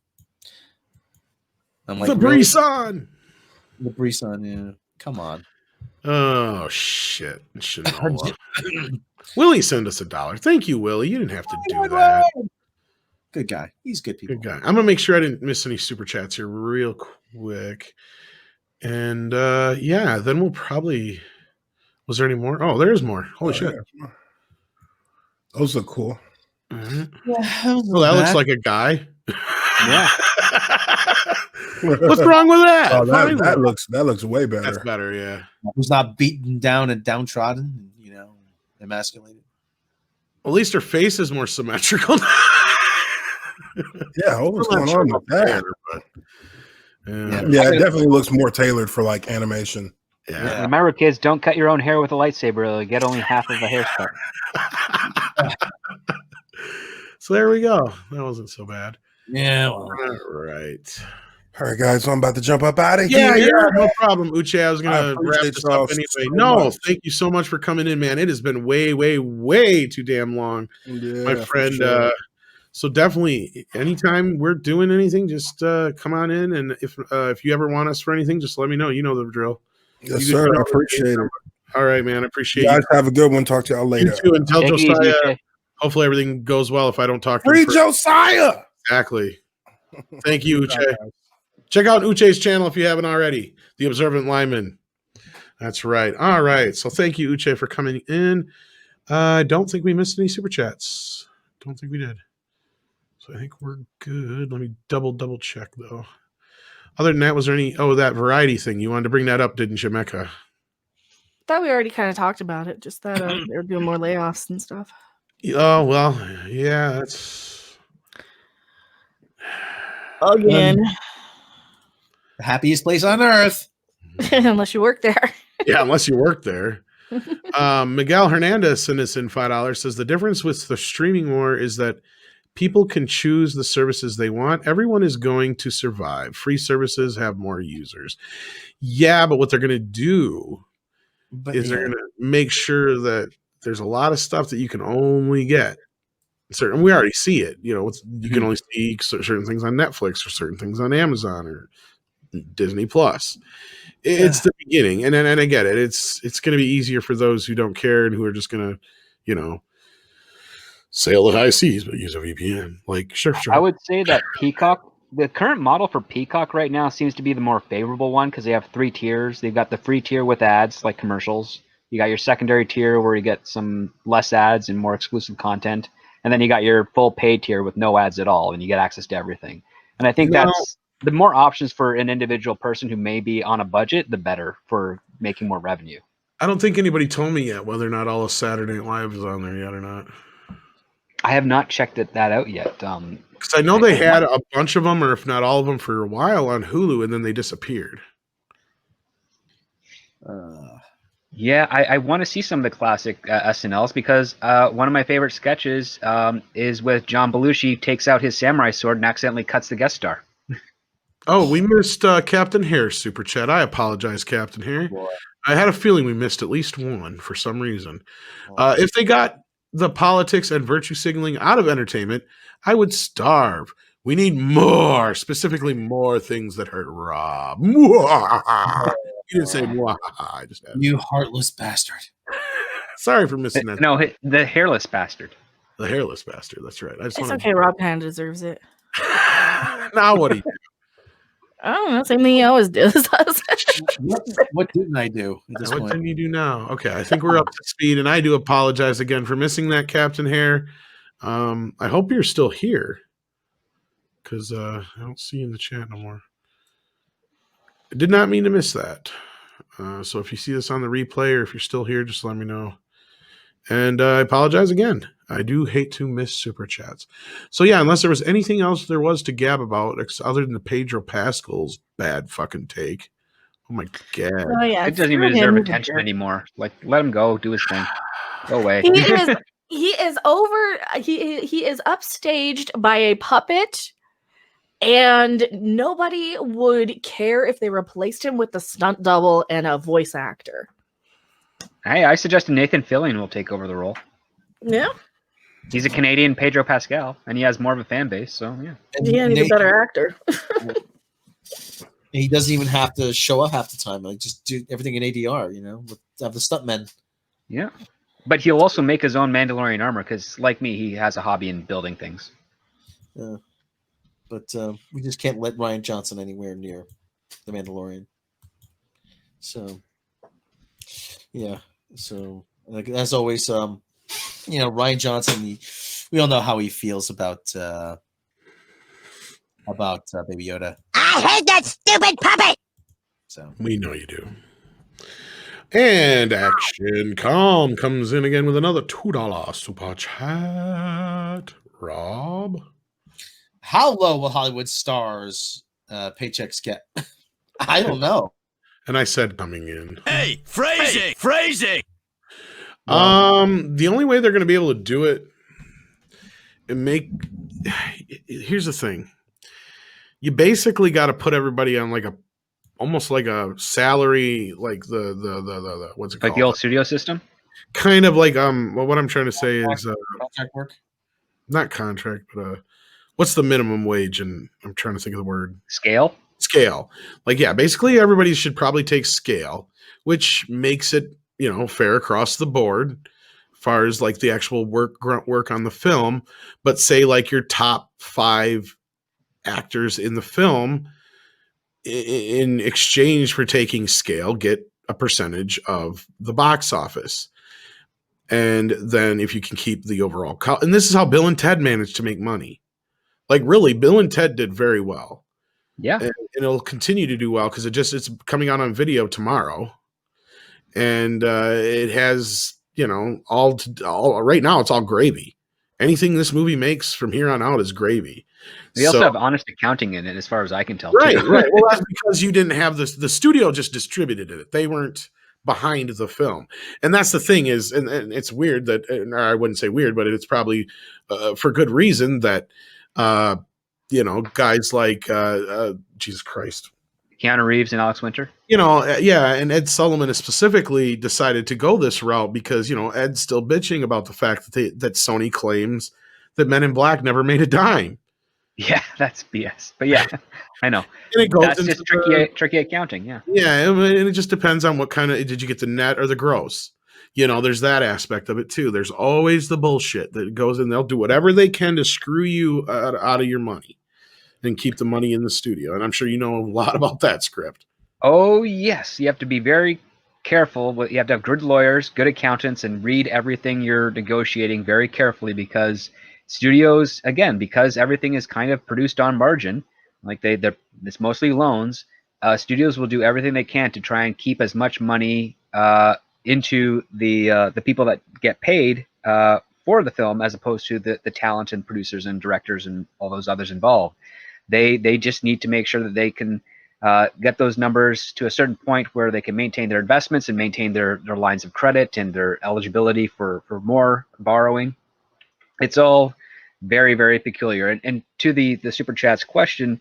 Speaker 2: I'm like,
Speaker 1: The
Speaker 2: really?
Speaker 1: Brisson.
Speaker 2: The Brisson, yeah. Come on.
Speaker 1: Oh shit! Shinola. Willie sent us $1. Thank you, Willie. You didn't have to do that.
Speaker 2: Good guy. He's good people.
Speaker 1: Good guy. I'm gonna make sure I didn't miss any super chats here real quick. And yeah, then we'll probably. Was there any more? Oh, there is more. Holy shit!
Speaker 5: Yeah. Those look cool.
Speaker 1: Mhm.
Speaker 2: Yeah,
Speaker 1: Well, that looks like a guy.
Speaker 4: Yeah.
Speaker 1: What's wrong with that?
Speaker 5: Oh,
Speaker 1: Fine.
Speaker 5: that looks way better.
Speaker 1: That's better. Yeah.
Speaker 2: who's not beaten down and downtrodden, emasculated.
Speaker 1: At least her face is more symmetrical.
Speaker 5: Yeah, what's
Speaker 1: I'm not
Speaker 5: going
Speaker 1: sure
Speaker 5: on with
Speaker 1: about
Speaker 5: that?
Speaker 1: there, but, yeah.
Speaker 5: Yeah, it definitely looks more tailored for like animation.
Speaker 1: Yeah.
Speaker 4: Remember, kids, don't cut your own hair with a lightsaber. You'll get only half of a haircut.
Speaker 1: So there we go. That wasn't so bad.
Speaker 2: Yeah, well,
Speaker 1: All right.
Speaker 5: All right, guys, so I'm about to jump up out of
Speaker 1: Yeah,
Speaker 5: here.
Speaker 1: no problem, Uche. I was
Speaker 5: I
Speaker 1: gonna wrap
Speaker 5: appreciate
Speaker 1: this
Speaker 5: y'all
Speaker 1: up anyway.
Speaker 5: so
Speaker 1: No,
Speaker 5: much.
Speaker 1: thank you so much for coming in, man. It has been way, way, way too damn long,
Speaker 5: Yeah,
Speaker 1: my
Speaker 5: for
Speaker 1: friend.
Speaker 5: sure.
Speaker 1: So definitely, anytime we're doing anything, just come on in, and if you ever want us for anything, just let me know. You know the drill.
Speaker 5: Yes,
Speaker 1: you
Speaker 5: sir.
Speaker 1: know
Speaker 5: I
Speaker 1: the
Speaker 5: appreciate it.
Speaker 1: All right, man. I appreciate
Speaker 5: You
Speaker 1: you.
Speaker 5: guys have a good one. Talk to y'all later.
Speaker 1: You too, and tell
Speaker 4: Take it easy,
Speaker 1: Josiah.
Speaker 4: Uche.
Speaker 1: Hopefully, everything goes well. If I don't talk to
Speaker 5: Free
Speaker 1: him,
Speaker 5: Josiah.
Speaker 1: exactly. Thank you, Uche. Check out Uche's channel if you haven't already. The Observant Lineman. That's right. All right. So thank you, Uche, for coming in. I don't think we missed any super chats. Don't think we did. So I think we're good. Let me double check though. Other than that, was there any? Oh, that variety thing. You wanted to bring that up, didn't you, Mecca?
Speaker 3: Thought we already kind of talked about it. Just that they're doing more layoffs and stuff.
Speaker 1: Oh well, yeah. That's
Speaker 3: Again,
Speaker 2: the happiest place on earth.
Speaker 3: unless you work there.
Speaker 1: yeah. Unless you work there. Miguel Hernandez sent us in $5. Says the difference with the streaming war is that people can choose the services they want. Everyone is going to survive. Free services have more users. Yeah, but what they're going to do
Speaker 2: But
Speaker 1: is they're going to make sure that there's a lot of stuff that you can only get. Certain, we already see it. You know, you can only see certain things on Netflix or certain things on Amazon or Disney Plus. It's the beginning, and I get it. It's going to be easier for those who don't care and who are just going to, you know, sail the high seas but use a VPN. Like, sure.
Speaker 4: I would say that Peacock, the current model for Peacock right now seems to be the more favorable one because they have 3 tiers. They've got the free tier with ads, like commercials. You got your secondary tier where you get some less ads and more exclusive content. And then you got your full paid tier with no ads at all, and you get access to everything. And I think that's the more options for an individual person who may be on a budget, the better for making more revenue.
Speaker 1: I don't think anybody told me yet whether or not all of Saturday Night Live is on there yet or not.
Speaker 4: I have not checked that out yet.
Speaker 1: Because I know they had a bunch of them, or if not all of them, for a while on Hulu, and then they disappeared.
Speaker 4: Yeah, I want to see some of the classic SNLs because one of my favorite sketches is with John Belushi takes out his samurai sword and accidentally cuts the guest star.
Speaker 1: Oh, we missed Captain Hare's super chat. I apologize, Captain Hare.
Speaker 2: Boy.
Speaker 1: I had a feeling we missed at least one for some reason. If they got the politics and virtue signaling out of entertainment, I would starve. We need more, specifically more things that hurt Rob. You didn't say mwah. I just had
Speaker 2: You heartless bastard.
Speaker 1: Sorry for missing that.
Speaker 4: No, the hairless bastard.
Speaker 1: The hairless bastard. That's right. I just
Speaker 3: It's
Speaker 1: wanna...
Speaker 3: okay. Rob kind of deserves it.
Speaker 1: Now what do you do?
Speaker 3: I don't know. Same thing he always does.
Speaker 2: What didn't I do at this
Speaker 1: What
Speaker 2: point?
Speaker 1: can you do now? Okay, I think we're up to speed, and I do apologize again for missing that, Captain Hare. I hope you're still here, because I don't see you in the chat no more. I did not mean to miss that. So if you see this on the replay, or if you're still here, just let me know. And I apologize again. I do hate to miss super chats. So yeah, unless there was anything else there was to gab about, other than the Pedro Pascal's bad fucking take. Oh my god.
Speaker 3: Oh yeah,
Speaker 4: It doesn't even deserve attention anymore. Like, let him go, do his thing. Go away.
Speaker 3: He is over. He is upstaged by a puppet, and nobody would care if they replaced him with a stunt double and a voice actor.
Speaker 4: Hey, I suggested Nathan Fillion will take over the role.
Speaker 3: Yeah,
Speaker 4: He's a Canadian Pedro Pascal, and he has more of a fan base. So yeah,
Speaker 3: yeah, he's a better actor.
Speaker 2: He doesn't even have to show up half the time. Like, just do everything in ADR, you know, have the stuntmen.
Speaker 4: yeah. But he'll also make his own Mandalorian armor because, like me, he has a hobby in building things.
Speaker 2: Yeah. But we just can't let Ryan Johnson anywhere near the Mandalorian. So, yeah. So, like, as always, you know, Ryan Johnson, we all know how he feels about Baby Yoda.
Speaker 9: I hate that stupid puppet!
Speaker 2: So
Speaker 1: we know you do. And Action Calm comes in again with another $2 super chat. Rob?
Speaker 2: how low will Hollywood stars paychecks get? I don't know.
Speaker 1: And I said coming in.
Speaker 10: Hey, phrasing.
Speaker 1: The only way they're going to be able to do it and here's the thing. You basically got to put everybody on like almost like a salary, like the what's it called?
Speaker 4: Like the old studio system?
Speaker 1: Kind of like well, what I'm trying to say is
Speaker 2: Contract work.
Speaker 1: not contract, but what's the minimum wage? And I'm trying to think of the word.
Speaker 4: Scale.
Speaker 1: Like, yeah, basically everybody should probably take scale, which makes it, you know, fair across the board as far as like the actual grunt work on the film. But say like your top 5 actors in the film, in exchange for taking scale, get a percentage of the box office. And then if you can keep the overall and this is how Bill and Ted managed to make money. Like, really, Bill and Ted did very well.
Speaker 4: Yeah.
Speaker 1: And it'll continue to do well because it's coming out on video tomorrow. And it has, you know, all right now it's all gravy. Anything this movie makes from here on out is gravy.
Speaker 4: They also have honest accounting in it, as far as I can tell.
Speaker 1: Right,
Speaker 4: too.
Speaker 1: right. Well, that's because you didn't have the studio just distributed it. They weren't behind the film. And that's the thing is, and it's weird that, or I wouldn't say weird, but it's probably for good reason that, you know, guys like, Jesus Christ.
Speaker 4: Keanu Reeves and Alex Winter.
Speaker 1: You know, yeah, and Ed Sullivan has specifically decided to go this route because, you know, Ed's still bitching about the fact that Sony claims that Men in Black never made a dime.
Speaker 4: Yeah, that's BS. But yeah, I know.
Speaker 1: And it goes
Speaker 4: That's
Speaker 1: into
Speaker 4: just
Speaker 1: the,
Speaker 4: tricky accounting. Yeah.
Speaker 1: yeah, and it just depends on what kind of, did you get the net or the gross? You know, there's that aspect of it too. There's always the bullshit that goes in. They'll do whatever they can to screw you out of your money and keep the money in the studio. And I'm sure you know a lot about that script.
Speaker 4: Oh yes, you have to be very careful. You have to have good lawyers, good accountants, and read everything you're negotiating very carefully because studios, again, because everything is kind of produced on margin, like it's mostly loans. Studios will do everything they can to try and keep as much money into the people that get paid for the film as opposed to the talent and producers and directors and all those others involved. They just need to make sure that they can get those numbers to a certain point where they can maintain their investments and maintain their lines of credit and their eligibility for more borrowing. It's all very, very peculiar. And to the super chat's question,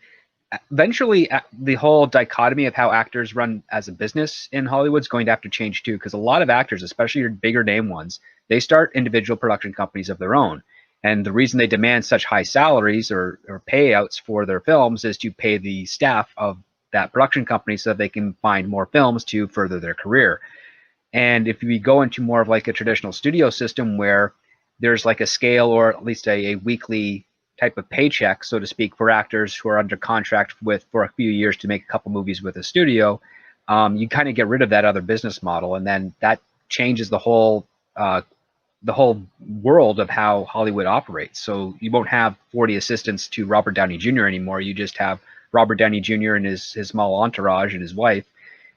Speaker 4: eventually the whole dichotomy of how actors run as a business in Hollywood is going to have to change too, because a lot of actors, especially your bigger name ones, they start individual production companies of their own. And the reason they demand such high salaries or payouts for their films is to pay the staff of that production company so that they can find more films to further their career. And if we go into more of like a traditional studio system where there's like a scale or at least a weekly type of paycheck, so to speak, for actors who are under contract with for a few years to make a couple movies with a studio, you kind of get rid of that other business model, and then that changes the whole world of how Hollywood operates. So you won't have 40 assistants to Robert Downey Jr. anymore. You just have Robert Downey Jr. and his small entourage and his wife,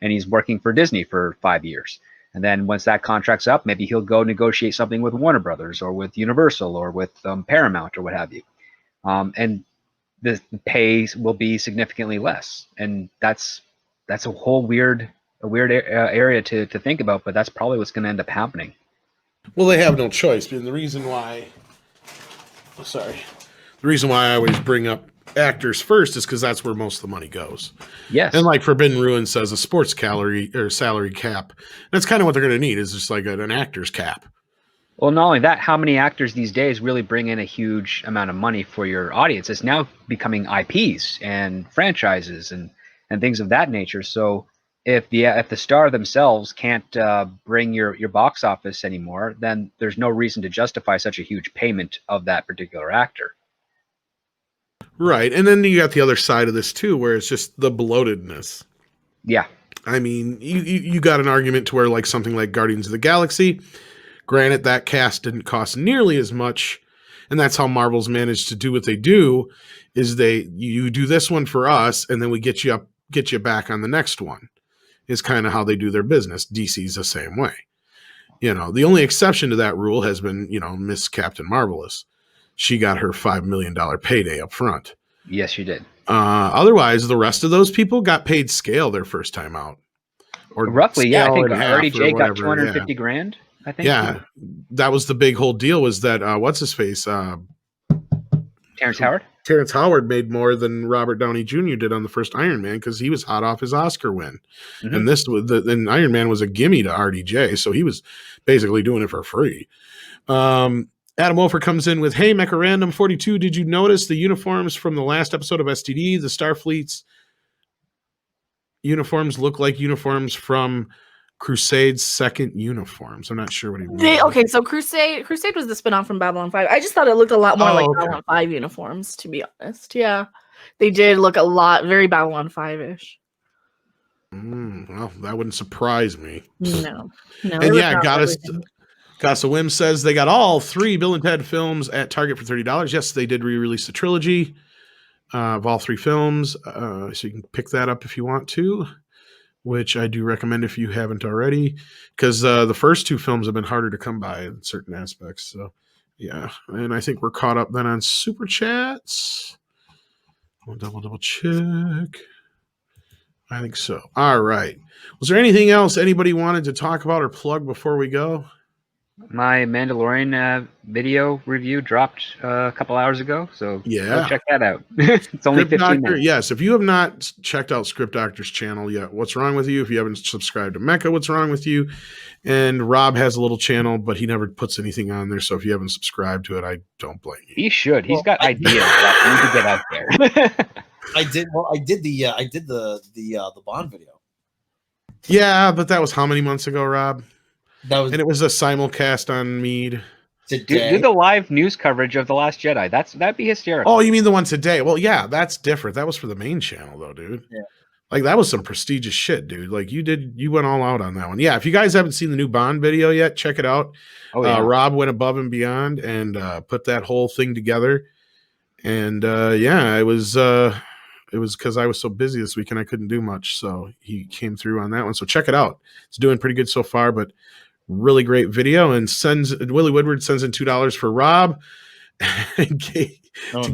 Speaker 4: and he's working for Disney for 5 years. And then once that contract's up, maybe he'll go negotiate something with Warner Brothers or with Universal or with Paramount or what have you. And the pay will be significantly less. And that's a whole weird area to think about, but that's probably what's going to end up happening.
Speaker 1: Well, they have no choice. And the reason why I always bring up actors first is because that's where most of the money goes.
Speaker 4: Yes.
Speaker 1: And like Forbidden Ruin says, a sports salary cap. That's kind of what they're going to need is just like an actor's cap.
Speaker 4: Well, not only that, how many actors these days really bring in a huge amount of money for your audience? It's now becoming IPs and franchises and things of that nature. So if the star themselves can't bring your box office anymore, then there's no reason to justify such a huge payment of that particular actor.
Speaker 1: Right. And then you got the other side of this too, where it's just the bloatedness.
Speaker 4: Yeah.
Speaker 1: I mean, you got an argument to where like something like Guardians of the Galaxy, granted that cast didn't cost nearly as much, and that's how Marvel's managed to do what they do, is you do this one for us, and then we get you back on the next one, is kind of how they do their business. DC's the same way. You know, the only exception to that rule has been, Miss Captain Marvelous. She got her $5 million payday up front.
Speaker 4: Yes, she did.
Speaker 1: Otherwise, the rest of those people got paid scale their first time out. Or
Speaker 4: roughly, yeah. I think
Speaker 1: RDJ
Speaker 4: got 250 grand, I think.
Speaker 1: Yeah. That was the big whole deal was that, what's his face?
Speaker 4: Terrence Howard?
Speaker 1: Terrence Howard made more than Robert Downey Jr. did on the first Iron Man because he was hot off his Oscar win. Mm-hmm. And Iron Man was a gimme to RDJ, so he was basically doing it for free. Adam Wolfer comes in with, hey, Mecha Random 42, did you notice the uniforms from the last episode of STD? The Starfleet's uniforms look like uniforms from Crusade's second uniforms. I'm not sure what he means.
Speaker 3: Okay, so Crusade was the spinoff from Babylon 5. I just thought it looked a lot more like Babylon 5 uniforms, to be honest. Yeah. They did look a lot very Babylon 5-ish.
Speaker 1: Well, that wouldn't surprise me.
Speaker 3: No.
Speaker 1: And yeah, Goddess of Whim says they got all 3 Bill and Ted films at Target for $30. Yes, they did re-release the trilogy of all 3 films. So you can pick that up if you want to, which I do recommend if you haven't already, because the first 2 films have been harder to come by in certain aspects. So yeah, and I think we're caught up then on Super Chats. I'll double check. I think so. All right. Was there anything else anybody wanted to talk about or plug before we go?
Speaker 4: My Mandalorian video review dropped a couple hours ago, so go check that out. It's only
Speaker 1: Script
Speaker 4: 15
Speaker 1: Doctor,
Speaker 4: minutes.
Speaker 1: yes. If you have not checked out Script Doctor's channel yet, what's wrong with you? If you haven't subscribed to Mecca, what's wrong with you? And Rob has a little channel, but he never puts anything on there. So if you haven't subscribed to it, I don't blame you.
Speaker 4: He should. He's got ideas that need to get out there.
Speaker 7: I did the Bond video.
Speaker 1: Yeah, but that was how many months ago, Rob?
Speaker 7: And
Speaker 1: it was a simulcast on Mead.
Speaker 4: Do the live news coverage of The Last Jedi. That'd be hysterical.
Speaker 1: Oh, you mean the one today? Well, yeah, that's different. That was for the main channel, though, dude.
Speaker 7: Yeah.
Speaker 1: Like that was some prestigious shit, dude. Like you went all out on that one. Yeah, if you guys haven't seen the new Bond video yet, check it out.
Speaker 4: Oh, yeah.
Speaker 1: Rob went above and beyond and put that whole thing together. And yeah, it was because I was so busy this weekend I couldn't do much. So he came through on that one. So check it out. It's doing pretty good so far, but really great video. And Willie Woodward sends in $2 for Rob to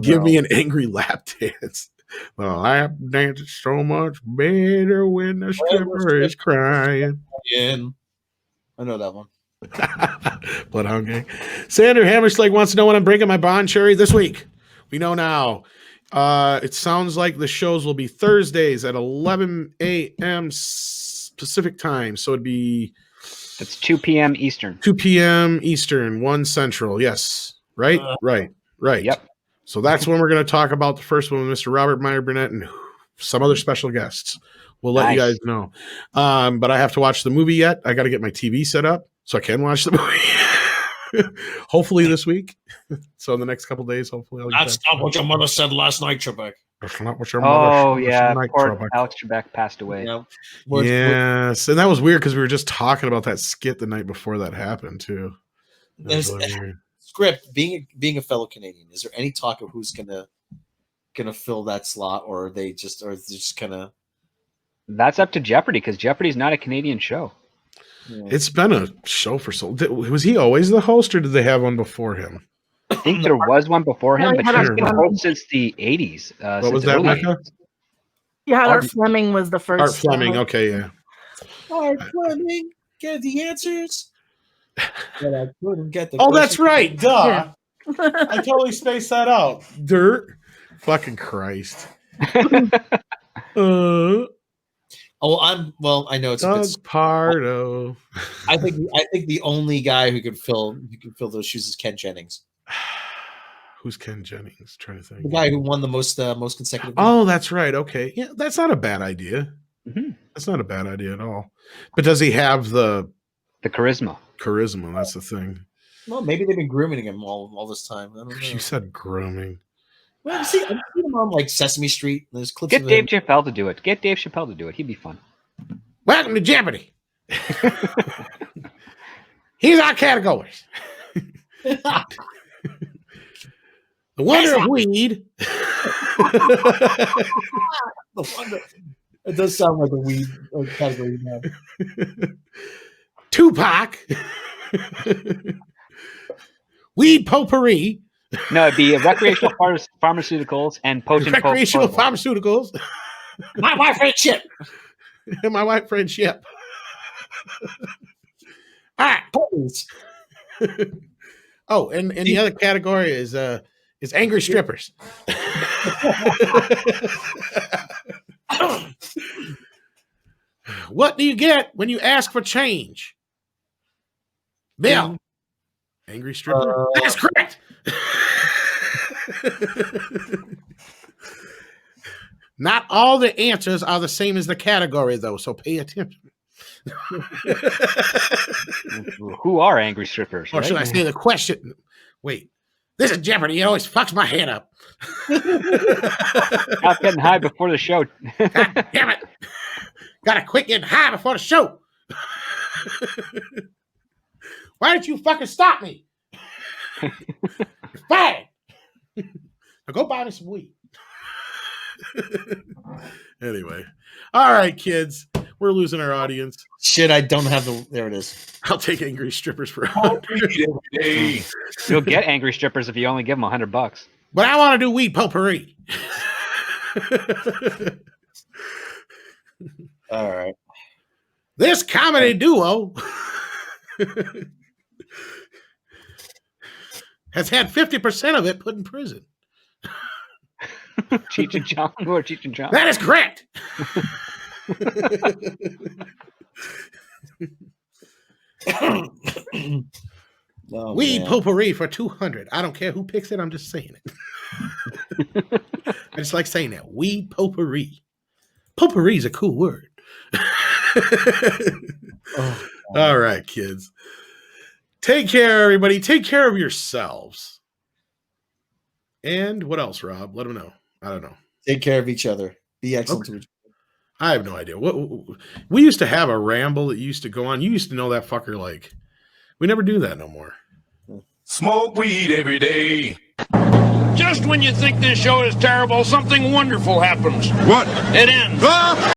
Speaker 1: give me an angry lap dance. The lap dance is so much better when the stripper is crying.
Speaker 7: I know that one.
Speaker 1: Bloodhound Gang. Sander Hammerslag wants to know when I'm breaking my bond cherry this week. We know now. It sounds like the shows will be Thursdays at 11 a.m. Pacific time. So it'd be...
Speaker 4: That's 2 p.m. Eastern.
Speaker 1: 2 p.m. Eastern, 1 Central. Yes. Right? Right.
Speaker 4: Yep.
Speaker 1: So that's when we're going to talk about the first one with Mr. Robert Meyer Burnett and some other special guests. We'll let you guys know. But I have to watch the movie yet. I got to get my TV set up so I can watch the movie. Hopefully this week. So in the next couple days, hopefully.
Speaker 7: That's not what your mother said last night, Trebek.
Speaker 1: That's not what your mother
Speaker 4: Oh,
Speaker 1: said
Speaker 4: yeah.
Speaker 1: last night,
Speaker 4: Poor
Speaker 1: Trebek.
Speaker 4: Alex Trebek passed away.
Speaker 7: Yeah.
Speaker 1: Yes. And that was weird because we were just talking about that skit the night before that happened, too. That was really weird.
Speaker 7: Script, being a fellow Canadian, is there any talk of who's gonna fill that slot, or are they just kind of?
Speaker 4: That's up to Jeopardy because Jeopardy's not a Canadian show.
Speaker 7: Yeah.
Speaker 1: It's been a show for so. Was he always the host, or did they have one before him?
Speaker 4: I think there was one before him, but he's been a host since the 80s.
Speaker 1: What was that, Mecca?
Speaker 3: Yeah, Art Fleming was the first.
Speaker 1: Art Fleming, okay, yeah.
Speaker 7: Art Fleming, get the answers. But I couldn't get the.
Speaker 1: Oh, that's
Speaker 7: question.
Speaker 1: right. Duh.
Speaker 3: Yeah.
Speaker 1: I totally spaced that out. Dirt. Fucking Christ.
Speaker 7: Oh, I know it's a
Speaker 1: Doug
Speaker 7: good.
Speaker 1: Pardo.
Speaker 7: I think the only guy who could fill those shoes is Ken Jennings.
Speaker 1: Who's Ken Jennings? Trying to think.
Speaker 7: The guy who won the most consecutive.
Speaker 1: Oh, that's right. Okay. Yeah, that's not a bad idea.
Speaker 4: Mm-hmm.
Speaker 1: That's not a bad idea at all. But does he have the
Speaker 4: charisma?
Speaker 1: Charisma, that's the thing.
Speaker 7: Well, maybe they've been grooming him all this time. I don't know.
Speaker 1: You said grooming.
Speaker 7: Well, I've seen him on like Sesame Street. There's clips
Speaker 4: Get
Speaker 7: of
Speaker 4: Dave
Speaker 7: him.
Speaker 4: Chappelle to do it. Get Dave Chappelle to do it. He'd be fun.
Speaker 1: Welcome to Jeopardy. Here's our categories. The Wonder of Weed.
Speaker 7: The Wonder. It does sound like a weed category now.
Speaker 1: Tupac. Weed potpourri.
Speaker 4: No, it'd be recreational pharmaceuticals and potent
Speaker 1: Recreational pharmaceuticals.
Speaker 7: My wife friend Chip.
Speaker 1: And my white friend Chip. All right. Oh, and the other category is angry strippers. What do you get when you ask for change? Bill. Angry stripper? That's correct. Not all the answers are the same as the category, though, so pay attention.
Speaker 4: Who are angry strippers?
Speaker 1: Or
Speaker 4: right?
Speaker 1: should I say the question? Wait, this is Jeopardy. It always fucks my head up.
Speaker 4: Stop getting high before the show.
Speaker 1: God damn it. Gotta quit getting high before the show. Why didn't you fucking stop me? You're fired. Now go buy me some weed. Anyway. All right, kids. We're losing our audience.
Speaker 7: Shit, I don't have the. There it is.
Speaker 1: I'll take angry strippers for
Speaker 4: You'll get angry strippers if you only give them $100.
Speaker 1: But I want to do weed potpourri.
Speaker 7: All right.
Speaker 1: This comedy duo has had 50% of it put in prison.
Speaker 4: Cheech and Chong or Cheech and Chong.
Speaker 1: That is correct.
Speaker 2: Oh,
Speaker 1: Weed
Speaker 2: man.
Speaker 1: potpourri for 200. I don't care who picks it. I'm just saying it. I just like saying that. Weed potpourri. Potpourri is a cool word.
Speaker 2: Oh,
Speaker 1: All right, kids. Take care, everybody. Take care of yourselves. And what else, Rob? Let them know. I don't know.
Speaker 2: take care of each other. Be excellent
Speaker 1: Okay.
Speaker 2: to each
Speaker 1: I have no idea. What we used to have a ramble that used to go on. You used to know that fucker like. We never do that no more.
Speaker 10: Smoke weed every day.
Speaker 11: Just when you think this show is terrible, something wonderful happens.
Speaker 10: What?
Speaker 11: It ends.
Speaker 10: Ah!